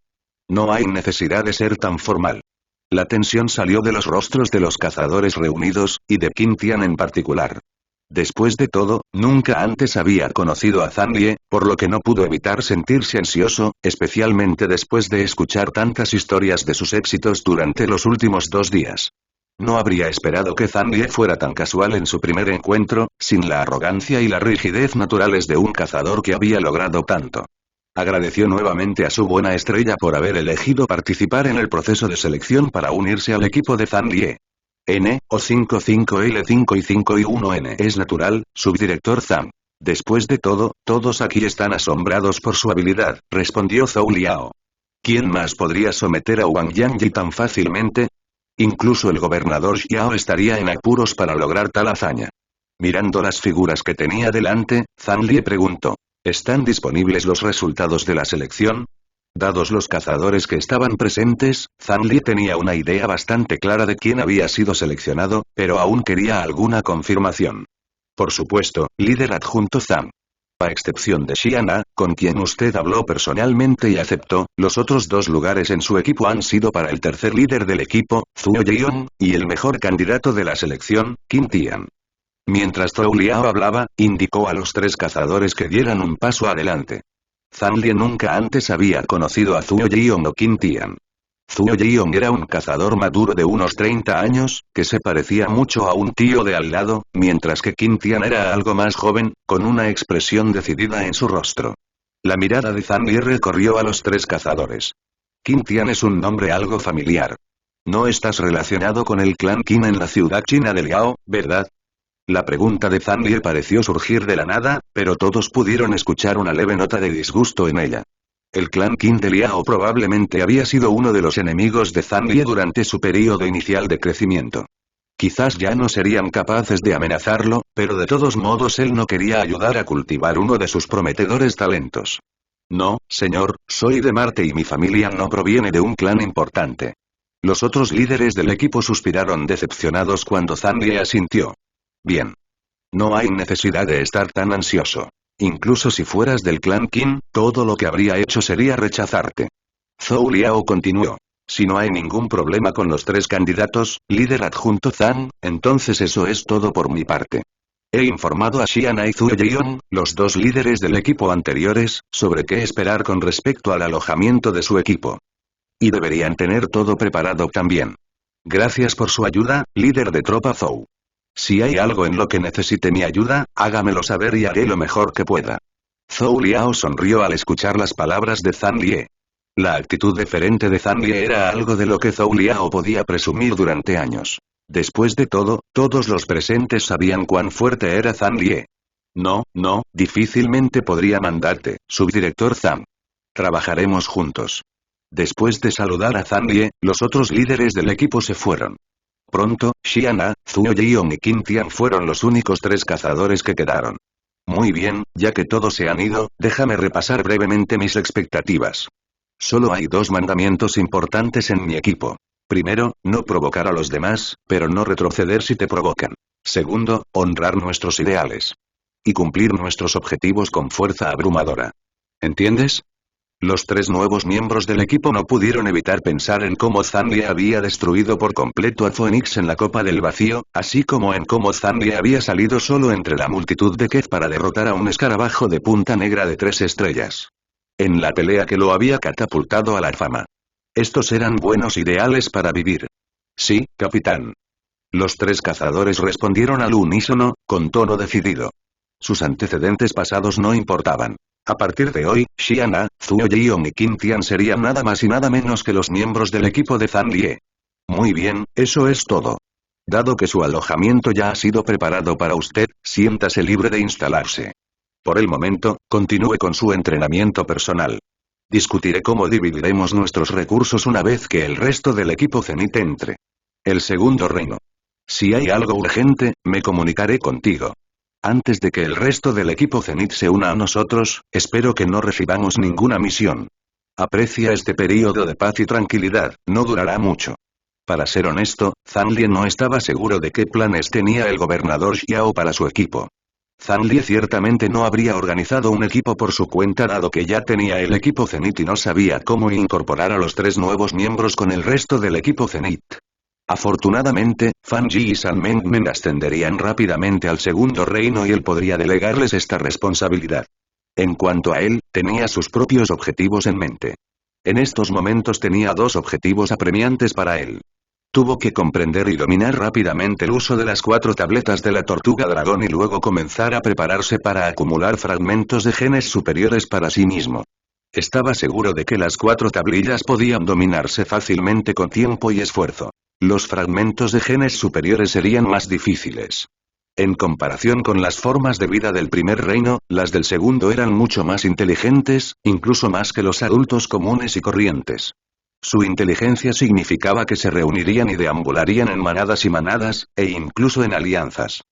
No hay necesidad de ser tan formal. La tensión salió de los rostros de los cazadores reunidos, y de Qin Tian en particular. Después de todo, nunca antes había conocido a Zanlie, por lo que no pudo evitar sentirse ansioso, especialmente después de escuchar tantas historias de sus éxitos durante los últimos 2 días. No habría esperado que Zanlie fuera tan casual en su primer encuentro, sin la arrogancia y la rigidez naturales de un cazador que había logrado tanto. Agradeció nuevamente a su buena estrella por haber elegido participar en el proceso de selección para unirse al equipo de Zanlie. N, O 55L5 y 5I1N es natural, subdirector Zhang. Después de todo, todos aquí están asombrados por su habilidad, respondió Zhou Liao. ¿Quién más podría someter a Wang Yanyi tan fácilmente? Incluso el gobernador Xiao estaría en apuros para lograr tal hazaña. Mirando las figuras que tenía delante, Zanlie preguntó, ¿están disponibles los resultados de la selección? Dados los cazadores que estaban presentes, Zanlie tenía una idea bastante clara de quién había sido seleccionado, pero aún quería alguna confirmación. Por supuesto, líder adjunto Zhang. A excepción de Xiana, con quien usted habló personalmente y aceptó, los otros 2 lugares en su equipo han sido para el tercer líder del equipo, Zhuo Yeon, y el mejor candidato de la selección, Qin Tian. Mientras Zhou Liao hablaba, indicó a los 3 cazadores que dieran un paso adelante. Zanlie nunca antes había conocido a Zhuo Yeon o Qin Tian. Zhuo Yeon era un cazador maduro de unos 30 años, que se parecía mucho a un tío de al lado, mientras que Qin Tian era algo más joven, con una expresión decidida en su rostro. La mirada de Zanlie recorrió a los 3 cazadores. Qin Tian es un nombre algo familiar. No estás relacionado con el clan Qin en la ciudad china de Liao, ¿verdad? La pregunta de Zanlie pareció surgir de la nada, pero todos pudieron escuchar una leve nota de disgusto en ella. El clan Qin de Liao probablemente había sido uno de los enemigos de Zanlie durante su período inicial de crecimiento. Quizás ya no serían capaces de amenazarlo, pero de todos modos él no quería ayudar a cultivar uno de sus prometedores talentos. No, señor, soy de Marte y mi familia no proviene de un clan importante. Los otros líderes del equipo suspiraron decepcionados cuando Zanlie asintió. Bien. No hay necesidad de estar tan ansioso. Incluso si fueras del clan Qin, todo lo que habría hecho sería rechazarte. Zhou Liao continuó. Si no hay ningún problema con los 3 candidatos, líder adjunto Zhang, entonces eso es todo por mi parte. He informado a Xiana y Zhuo Jian, los 2 líderes del equipo anteriores, sobre qué esperar con respecto al alojamiento de su equipo. Y deberían tener todo preparado también. Gracias por su ayuda, líder de tropa Zhou. Si hay algo en lo que necesite mi ayuda, hágamelo saber y haré lo mejor que pueda. Zhou Liao sonrió al escuchar las palabras de Zanlie. La actitud deferente de Zanlie era algo de lo que Zhou Liao podía presumir durante años. Después de todo, todos los presentes sabían cuán fuerte era Zanlie. No, difícilmente podría mandarte, subdirector Zhang. Trabajaremos juntos. Después de saludar a Zanlie, los otros líderes del equipo se fueron. Pronto, Xiana, Zhuo Jian y Qin Tian fueron los únicos 3 cazadores que quedaron. Muy bien, ya que todos se han ido, déjame repasar brevemente mis expectativas. Solo hay 2 mandamientos importantes en mi equipo. Primero, no provocar a los demás, pero no retroceder si te provocan. Segundo, honrar nuestros ideales. Y cumplir nuestros objetivos con fuerza abrumadora. ¿Entiendes? Los 3 nuevos miembros del equipo no pudieron evitar pensar en cómo Zanlie había destruido por completo a Phoenix en la Copa del Vacío, así como en cómo Zanlie había salido solo entre la multitud de Kef para derrotar a un escarabajo de punta negra de 3 estrellas. En la pelea que lo había catapultado a la fama. Estos eran buenos ideales para vivir. Sí, capitán. Los 3 cazadores respondieron al unísono, con tono decidido. Sus antecedentes pasados no importaban. A partir de hoy, Xiana, Zhuo Jian y Qin Tian serían nada más y nada menos que los miembros del equipo de Zanlie. Muy bien, eso es todo. Dado que su alojamiento ya ha sido preparado para usted, siéntase libre de instalarse. Por el momento, continúe con su entrenamiento personal. Discutiré cómo dividiremos nuestros recursos una vez que el resto del equipo Zenith entre. El segundo reino. Si hay algo urgente, me comunicaré contigo. Antes de que el resto del equipo Zenith se una a nosotros, espero que no recibamos ninguna misión. Aprecia este período de paz y tranquilidad, no durará mucho. Para ser honesto, Zanlie no estaba seguro de qué planes tenía el gobernador Xiao para su equipo. Zanlie ciertamente no habría organizado un equipo por su cuenta dado que ya tenía el equipo Zenith y no sabía cómo incorporar a los 3 nuevos miembros con el resto del equipo Zenith. Afortunadamente, Fan Yi y San Mengmen ascenderían rápidamente al segundo reino y él podría delegarles esta responsabilidad. En cuanto a él, tenía sus propios objetivos en mente. En estos momentos tenía 2 objetivos apremiantes para él. Tuvo que comprender y dominar rápidamente el uso de las 4 tabletas de la tortuga dragón y luego comenzar a prepararse para acumular fragmentos de genes superiores para sí mismo. Estaba seguro de que las 4 tablillas podían dominarse fácilmente con tiempo y esfuerzo. Los fragmentos de genes superiores serían más difíciles. En comparación con las formas de vida del primer reino, las del segundo eran mucho más inteligentes, incluso más que los adultos comunes y corrientes. Su inteligencia significaba que se reunirían y deambularían en manadas y manadas, e incluso en alianzas.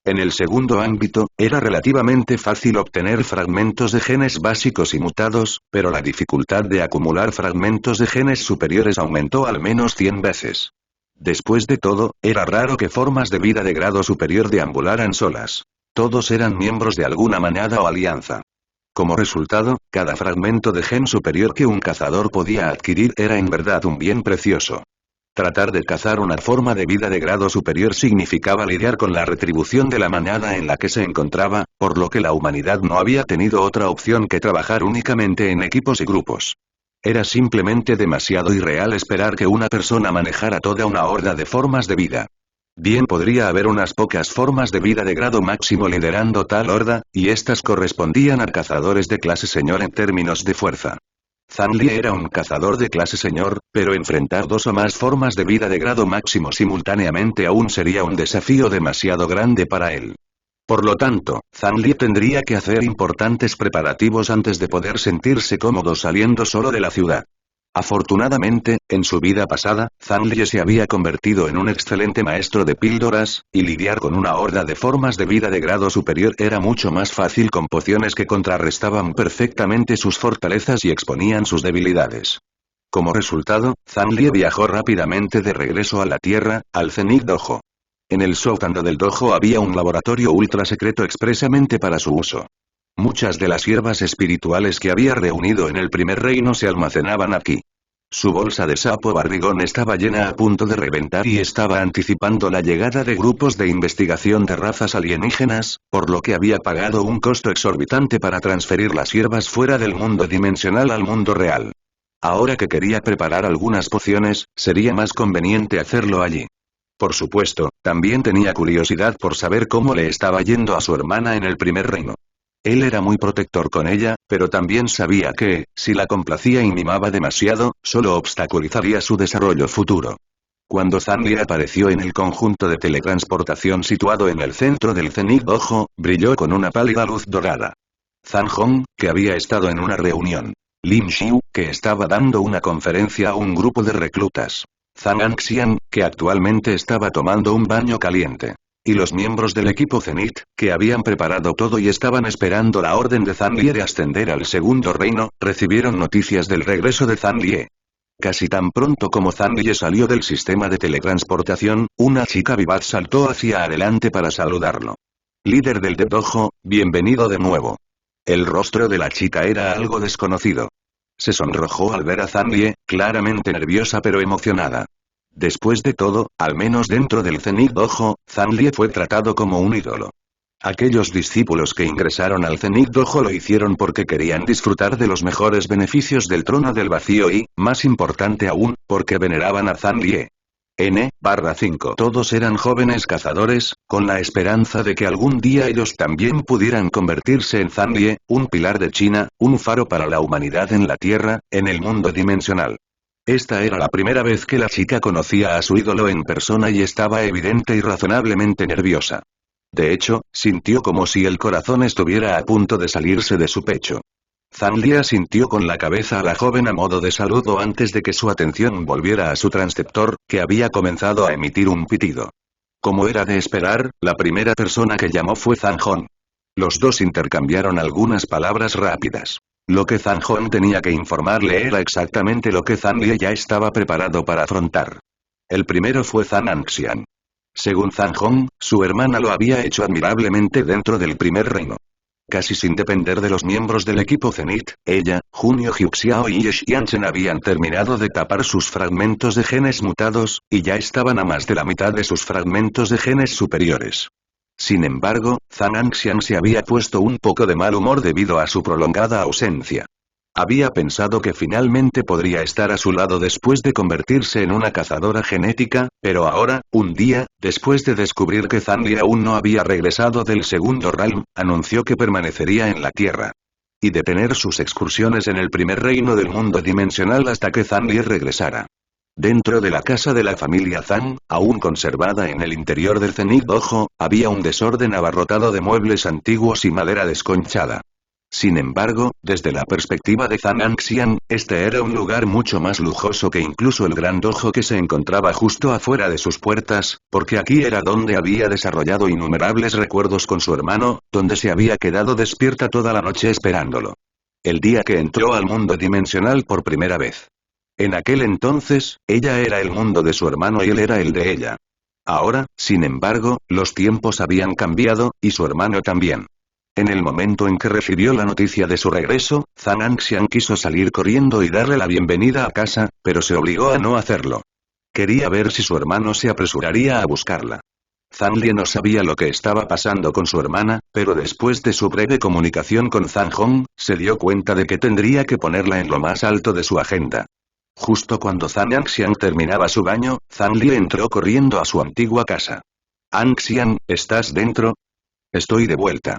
En el segundo ámbito, era relativamente fácil obtener fragmentos de genes básicos y mutados, pero la dificultad de acumular fragmentos de genes superiores aumentó al menos 100 veces. Después de todo, era raro que formas de vida de grado superior deambularan solas. Todos eran miembros de alguna manada o alianza. Como resultado, cada fragmento de gen superior que un cazador podía adquirir era en verdad un bien precioso. Tratar de cazar una forma de vida de grado superior significaba lidiar con la retribución de la manada en la que se encontraba, por lo que la humanidad no había tenido otra opción que trabajar únicamente en equipos y grupos. Era simplemente demasiado irreal esperar que una persona manejara toda una horda de formas de vida. Bien podría haber unas pocas formas de vida de grado máximo liderando tal horda, y estas correspondían a cazadores de clase señor en términos de fuerza. Zhang Li era un cazador de clase señor, pero enfrentar dos o más formas de vida de grado máximo simultáneamente aún sería un desafío demasiado grande para él. Por lo tanto, Zhang Li tendría que hacer importantes preparativos antes de poder sentirse cómodo saliendo solo de la ciudad. Afortunadamente, en su vida pasada, Zhang Li se había convertido en un excelente maestro de píldoras, y lidiar con una horda de formas de vida de grado superior era mucho más fácil con pociones que contrarrestaban perfectamente sus fortalezas y exponían sus debilidades. Como resultado, Zhang Li viajó rápidamente de regreso a la Tierra, al Zenith Dojo. En el sótano del dojo había un laboratorio ultra secreto expresamente para su uso. Muchas de las hierbas espirituales que había reunido en el primer reino se almacenaban aquí. Su bolsa de sapo barrigón estaba llena a punto de reventar y estaba anticipando la llegada de grupos de investigación de razas alienígenas, por lo que había pagado un costo exorbitante para transferir las hierbas fuera del mundo dimensional al mundo real. Ahora que quería preparar algunas pociones, sería más conveniente hacerlo allí. Por supuesto, también tenía curiosidad por saber cómo le estaba yendo a su hermana en el primer reino. Él era muy protector con ella, pero también sabía que, si la complacía y mimaba demasiado, solo obstaculizaría su desarrollo futuro. Cuando Zhang Li apareció en el conjunto de teletransportación situado en el centro del Zenith Dojo, brilló con una pálida luz dorada. Zhang Hong, que había estado en una reunión. Lin Xiu, que estaba dando una conferencia a un grupo de reclutas. Zhang Anxian, que actualmente estaba tomando un baño caliente. Y los miembros del equipo Zenith, que habían preparado todo y estaban esperando la orden de Zhang Li de ascender al segundo reino, recibieron noticias del regreso de Zhang Li. Casi tan pronto como Zhang Li salió del sistema de teletransportación, una chica vivaz saltó hacia adelante para saludarlo. Líder del Dojo, bienvenido de nuevo. El rostro de la chica era algo desconocido. Se sonrojó al ver a Zhang Li, claramente nerviosa pero emocionada. Después de todo, al menos dentro del Zenith Dojo, Zhang Li fue tratado como un ídolo. Aquellos discípulos que ingresaron al Zenith Dojo lo hicieron porque querían disfrutar de los mejores beneficios del trono del vacío y, más importante aún, porque veneraban a Zhang Li. N/5 Todos eran jóvenes cazadores, con la esperanza de que algún día ellos también pudieran convertirse en Zhang Li, un pilar de China, un faro para la humanidad en la Tierra, en el mundo dimensional. Esta era la primera vez que la chica conocía a su ídolo en persona y estaba evidente y razonablemente nerviosa. De hecho, sintió como si el corazón estuviera a punto de salirse de su pecho. Zhang Li asintió con la cabeza a la joven a modo de saludo antes de que su atención volviera a su transceptor, que había comenzado a emitir un pitido. Como era de esperar, la primera persona que llamó fue Zhang Hong. Los dos intercambiaron algunas palabras rápidas. Lo que Zhang Hong tenía que informarle era exactamente lo que Zhang Li ya estaba preparado para afrontar. El primero fue Zhang Anxian. Según Zhang Hong, su hermana lo había hecho admirablemente dentro del primer reino. Casi sin depender de los miembros del equipo Zenith, ella, Junio Hyuxiao y Ye Xianchen habían terminado de tapar sus fragmentos de genes mutados, y ya estaban a más de la mitad de sus fragmentos de genes superiores. Sin embargo, Zhang Anxian se había puesto un poco de mal humor debido a su prolongada ausencia. Había pensado que finalmente podría estar a su lado después de convertirse en una cazadora genética, pero ahora, un día, después de descubrir que Zhang Li aún no había regresado del segundo realm, anunció que permanecería en la Tierra. Y detener sus excursiones en el primer reino del mundo dimensional hasta que Zhang Li regresara. Dentro de la casa de la familia Zhang, aún conservada en el interior del Zenith Dojo, había un desorden abarrotado de muebles antiguos y madera desconchada. Sin embargo, desde la perspectiva de Zhang Anxian, este era un lugar mucho más lujoso que incluso el gran dojo que se encontraba justo afuera de sus puertas, porque aquí era donde había desarrollado innumerables recuerdos con su hermano, donde se había quedado despierta toda la noche esperándolo. El día que entró al mundo dimensional por primera vez. En aquel entonces, ella era el mundo de su hermano y él era el de ella. Ahora, sin embargo, los tiempos habían cambiado, y su hermano también. En el momento en que recibió la noticia de su regreso, Zhang Anxian quiso salir corriendo y darle la bienvenida a casa, pero se obligó a no hacerlo. Quería ver si su hermano se apresuraría a buscarla. Zhang Li no sabía lo que estaba pasando con su hermana, pero después de su breve comunicación con Zhang Hong, se dio cuenta de que tendría que ponerla en lo más alto de su agenda. Justo cuando Zhang Anxian terminaba su baño, Zhang Li entró corriendo a su antigua casa. «Anxian, ¿estás dentro?» «Estoy de vuelta».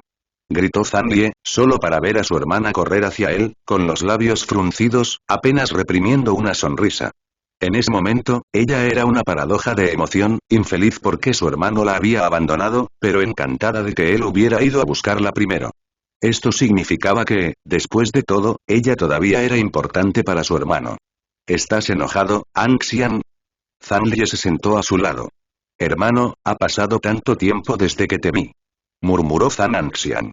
gritó Zanlie, solo para ver a su hermana correr hacia él, con los labios fruncidos, apenas reprimiendo una sonrisa. En ese momento, ella era una paradoja de emoción, infeliz porque su hermano la había abandonado, pero encantada de que él hubiera ido a buscarla primero. Esto significaba que, después de todo, ella todavía era importante para su hermano. ¿Estás enojado, Anxian? Zanlie se sentó a su lado. Hermano, ha pasado tanto tiempo desde que te vi. Murmuró Zan Anxian.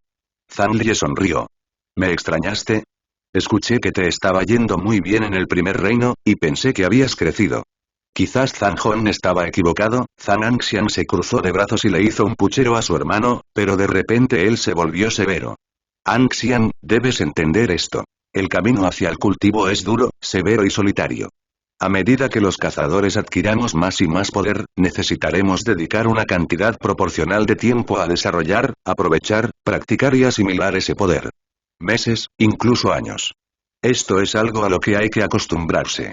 Zanlie sonrió. ¿Me extrañaste? Escuché que te estaba yendo muy bien en el primer reino, y pensé que habías crecido. Quizás Zhang Hong estaba equivocado. Zan Anxian se cruzó de brazos y le hizo un puchero a su hermano, pero de repente él se volvió severo. Anxian, debes entender esto. El camino hacia el cultivo es duro, severo y solitario. A medida que los cazadores adquiramos más y más poder, necesitaremos dedicar una cantidad proporcional de tiempo a desarrollar, aprovechar, practicar y asimilar ese poder. Meses, incluso años. Esto es algo a lo que hay que acostumbrarse.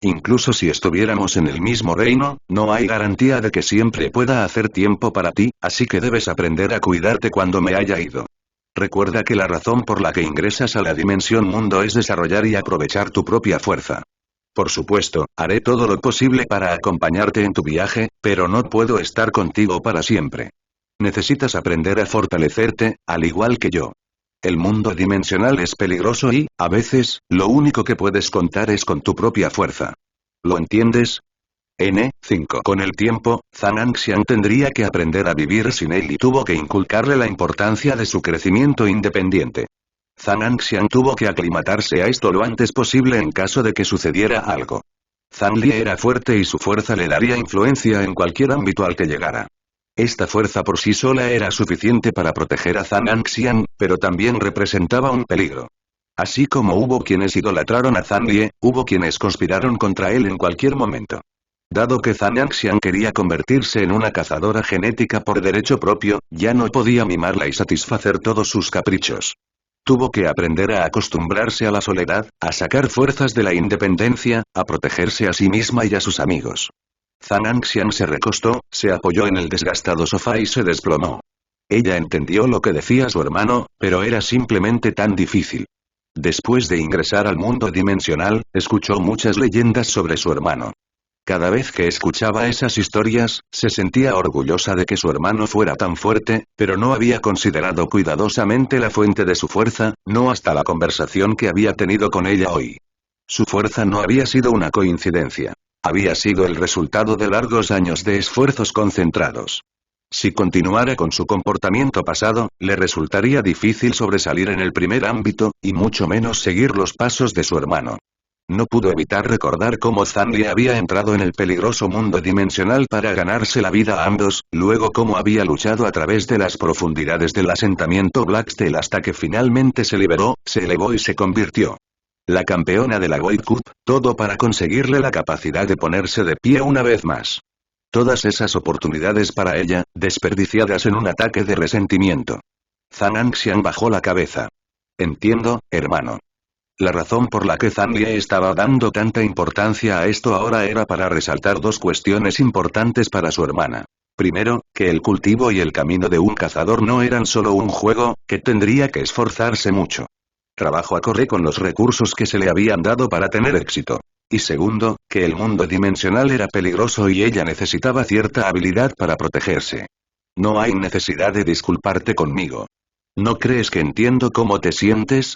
Incluso si estuviéramos en el mismo reino, no hay garantía de que siempre pueda hacer tiempo para ti, así que debes aprender a cuidarte cuando me haya ido. Recuerda que la razón por la que ingresas a la dimensión mundo es desarrollar y aprovechar tu propia fuerza. Por supuesto, haré todo lo posible para acompañarte en tu viaje, pero no puedo estar contigo para siempre. Necesitas aprender a fortalecerte, al igual que yo. El mundo dimensional es peligroso y, a veces, lo único que puedes contar es con tu propia fuerza. ¿Lo entiendes? N5. Con el tiempo, Zan Anxian tendría que aprender a vivir sin él y tuvo que inculcarle la importancia de su crecimiento independiente. Zan Anxian tuvo que aclimatarse a esto lo antes posible en caso de que sucediera algo. Zanlie era fuerte y su fuerza le daría influencia en cualquier ámbito al que llegara. Esta fuerza por sí sola era suficiente para proteger a Zan Anxian, pero también representaba un peligro. Así como hubo quienes idolatraron a Zanlie, hubo quienes conspiraron contra él en cualquier momento. Dado que Zan Anxian quería convertirse en una cazadora genética por derecho propio, ya no podía mimarla y satisfacer todos sus caprichos. Tuvo que aprender a acostumbrarse a la soledad, a sacar fuerzas de la independencia, a protegerse a sí misma y a sus amigos. Zan Anxian se recostó, se apoyó en el desgastado sofá y se desplomó. Ella entendió lo que decía su hermano, pero era simplemente tan difícil. Después de ingresar al mundo dimensional, escuchó muchas leyendas sobre su hermano. Cada vez que escuchaba esas historias, se sentía orgullosa de que su hermano fuera tan fuerte, pero no había considerado cuidadosamente la fuente de su fuerza, no hasta la conversación que había tenido con ella hoy. Su fuerza no había sido una coincidencia. Había sido el resultado de largos años de esfuerzos concentrados. Si continuara con su comportamiento pasado, le resultaría difícil sobresalir en el primer ámbito, y mucho menos seguir los pasos de su hermano. No pudo evitar recordar cómo Zanlie había entrado en el peligroso mundo dimensional para ganarse la vida a ambos, luego cómo había luchado a través de las profundidades del asentamiento Blacksteel hasta que finalmente se liberó, se elevó y se convirtió. La campeona de la White Cup, todo para conseguirle la capacidad de ponerse de pie una vez más. Todas esas oportunidades para ella, desperdiciadas en un ataque de resentimiento. Zan Anxian bajó la cabeza. Entiendo, hermano. La razón por la que Zanlie estaba dando tanta importancia a esto ahora era para resaltar dos cuestiones importantes para su hermana. Primero, que el cultivo y el camino de un cazador no eran solo un juego, que tendría que esforzarse mucho. Trabajo acorde con los recursos que se le habían dado para tener éxito. Y segundo, que el mundo dimensional era peligroso y ella necesitaba cierta habilidad para protegerse. No hay necesidad de disculparte conmigo. ¿No crees que entiendo cómo te sientes?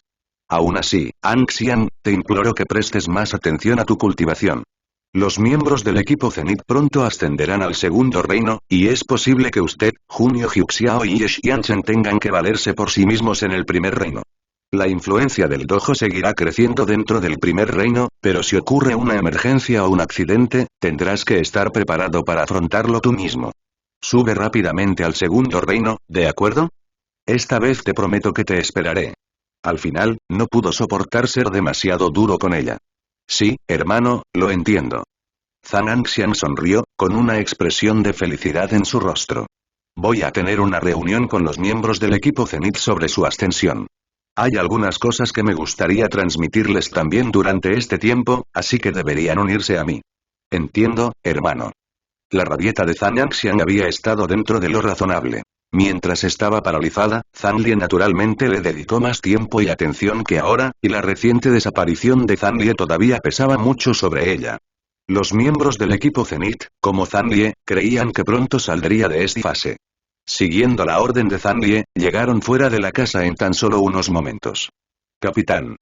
Aún así, Anxian, te imploro que prestes más atención a tu cultivación. Los miembros del equipo Zenith pronto ascenderán al segundo reino, y es posible que usted, Junio Hyuxiao y Ye Xianchen tengan que valerse por sí mismos en el primer reino. La influencia del dojo seguirá creciendo dentro del primer reino, pero si ocurre una emergencia o un accidente, tendrás que estar preparado para afrontarlo tú mismo. Sube rápidamente al segundo reino, ¿de acuerdo? Esta vez te prometo que te esperaré. Al final, no pudo soportar ser demasiado duro con ella. Sí, hermano, lo entiendo. Zan Anxian sonrió, con una expresión de felicidad en su rostro. Voy a tener una reunión con los miembros del equipo Zenith sobre su ascensión. Hay algunas cosas que me gustaría transmitirles también durante este tiempo, así que deberían unirse a mí. Entiendo, hermano. La rabieta de Zan Anxian había estado dentro de lo razonable. Mientras estaba paralizada, Zanlie naturalmente le dedicó más tiempo y atención que ahora, y la reciente desaparición de Zanlie todavía pesaba mucho sobre ella. Los miembros del equipo Zenith, como Zanlie, creían que pronto saldría de esta fase. Siguiendo la orden de Zanlie, llegaron fuera de la casa en tan solo unos momentos. Capitán.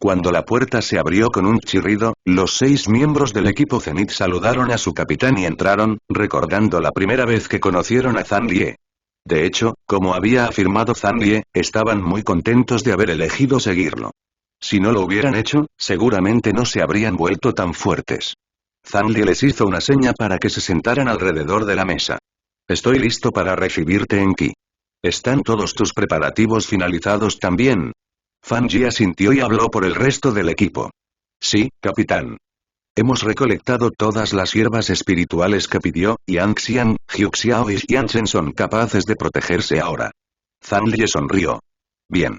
Cuando la puerta se abrió con un chirrido, los 6 miembros del equipo Zenith saludaron a su capitán y entraron, recordando la primera vez que conocieron a Zanlie. De hecho, como había afirmado Zanlie, estaban muy contentos de haber elegido seguirlo. Si no lo hubieran hecho, seguramente no se habrían vuelto tan fuertes. Zanlie les hizo una seña para que se sentaran alrededor de la mesa. Estoy listo para recibirte en Ki. ¿Están todos tus preparativos finalizados también? Fan Yi asintió y habló por el resto del equipo. Sí, capitán. Hemos recolectado todas las hierbas espirituales que pidió, y Anxian, Hyuxiao y Xianchen son capaces de protegerse ahora. Zanlie sonrió. Bien.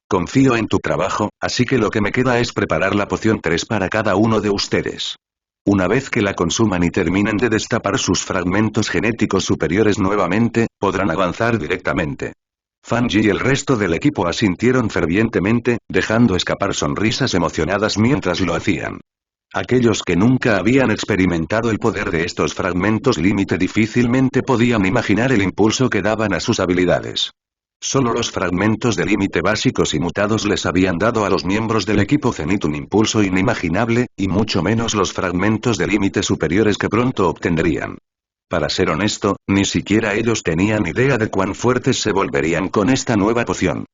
Confío en tu trabajo, así que lo que me queda es preparar la poción 3 para cada uno de ustedes. Una vez que la consuman y terminen de destapar sus fragmentos genéticos superiores nuevamente, podrán avanzar directamente. Fan Yi y el resto del equipo asintieron fervientemente, dejando escapar sonrisas emocionadas mientras lo hacían. Aquellos que nunca habían experimentado el poder de estos fragmentos límite difícilmente podían imaginar el impulso que daban a sus habilidades. Solo los fragmentos de límite básicos y mutados les habían dado a los miembros del equipo Zenith un impulso inimaginable, y mucho menos los fragmentos de límite superiores que pronto obtendrían. Para ser honesto, ni siquiera ellos tenían idea de cuán fuertes se volverían con esta nueva poción.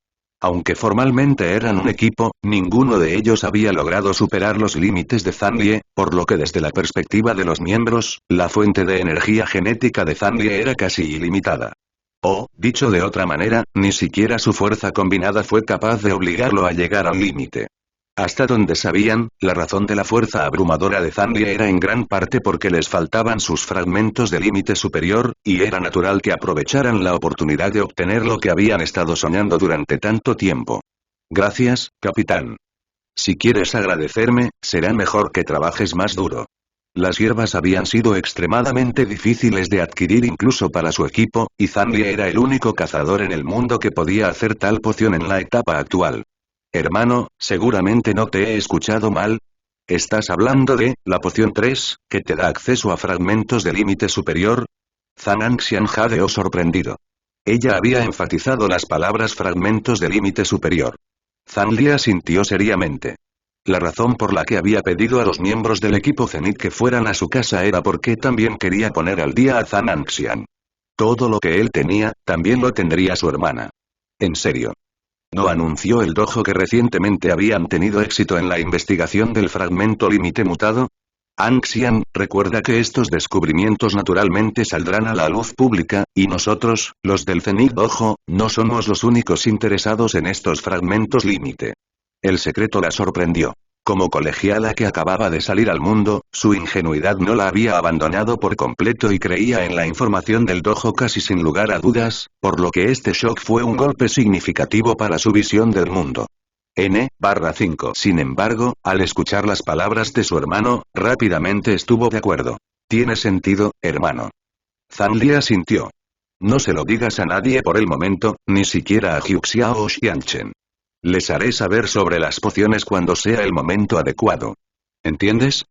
Aunque formalmente eran un equipo, ninguno de ellos había logrado superar los límites de Zanlie, por lo que desde la perspectiva de los miembros, la fuente de energía genética de Zanlie era casi ilimitada. O, dicho de otra manera, ni siquiera su fuerza combinada fue capaz de obligarlo a llegar al límite. Hasta donde sabían, la razón de la fuerza abrumadora de Zanlie era en gran parte porque les faltaban sus fragmentos de límite superior, y era natural que aprovecharan la oportunidad de obtener lo que habían estado soñando durante tanto tiempo. Gracias, capitán. Si quieres agradecerme, será mejor que trabajes más duro. Las hierbas habían sido extremadamente difíciles de adquirir incluso para su equipo, y Zanlie era el único cazador en el mundo que podía hacer tal poción en la etapa actual. Hermano, seguramente no te he escuchado mal. ¿Estás hablando de la poción 3, que te da acceso a fragmentos de límite superior? Zhang Anxian jadeó sorprendido. Ella había enfatizado las palabras fragmentos de límite superior. Zanlie asintió seriamente. La razón por la que había pedido a los miembros del equipo Zenith que fueran a su casa era porque también quería poner al día a Zhang Anxian. Todo lo que él tenía, también lo tendría su hermana. En serio. ¿No anunció el dojo que recientemente habían tenido éxito en la investigación del fragmento límite mutado? Anxian, recuerda que estos descubrimientos naturalmente saldrán a la luz pública, y nosotros, los del Zenith Dojo, no somos los únicos interesados en estos fragmentos límite. El secreto la sorprendió. Como colegiala que acababa de salir al mundo, su ingenuidad no la había abandonado por completo y creía en la información del dojo casi sin lugar a dudas, por lo que este shock fue un golpe significativo para su visión del mundo. N/5. Sin embargo, al escuchar las palabras de su hermano, rápidamente estuvo de acuerdo. Tiene sentido, hermano. Zanlie asintió. No se lo digas a nadie por el momento, ni siquiera a Hyuxiao o Xianchen. Les haré saber sobre las pociones cuando sea el momento adecuado. ¿Entiendes?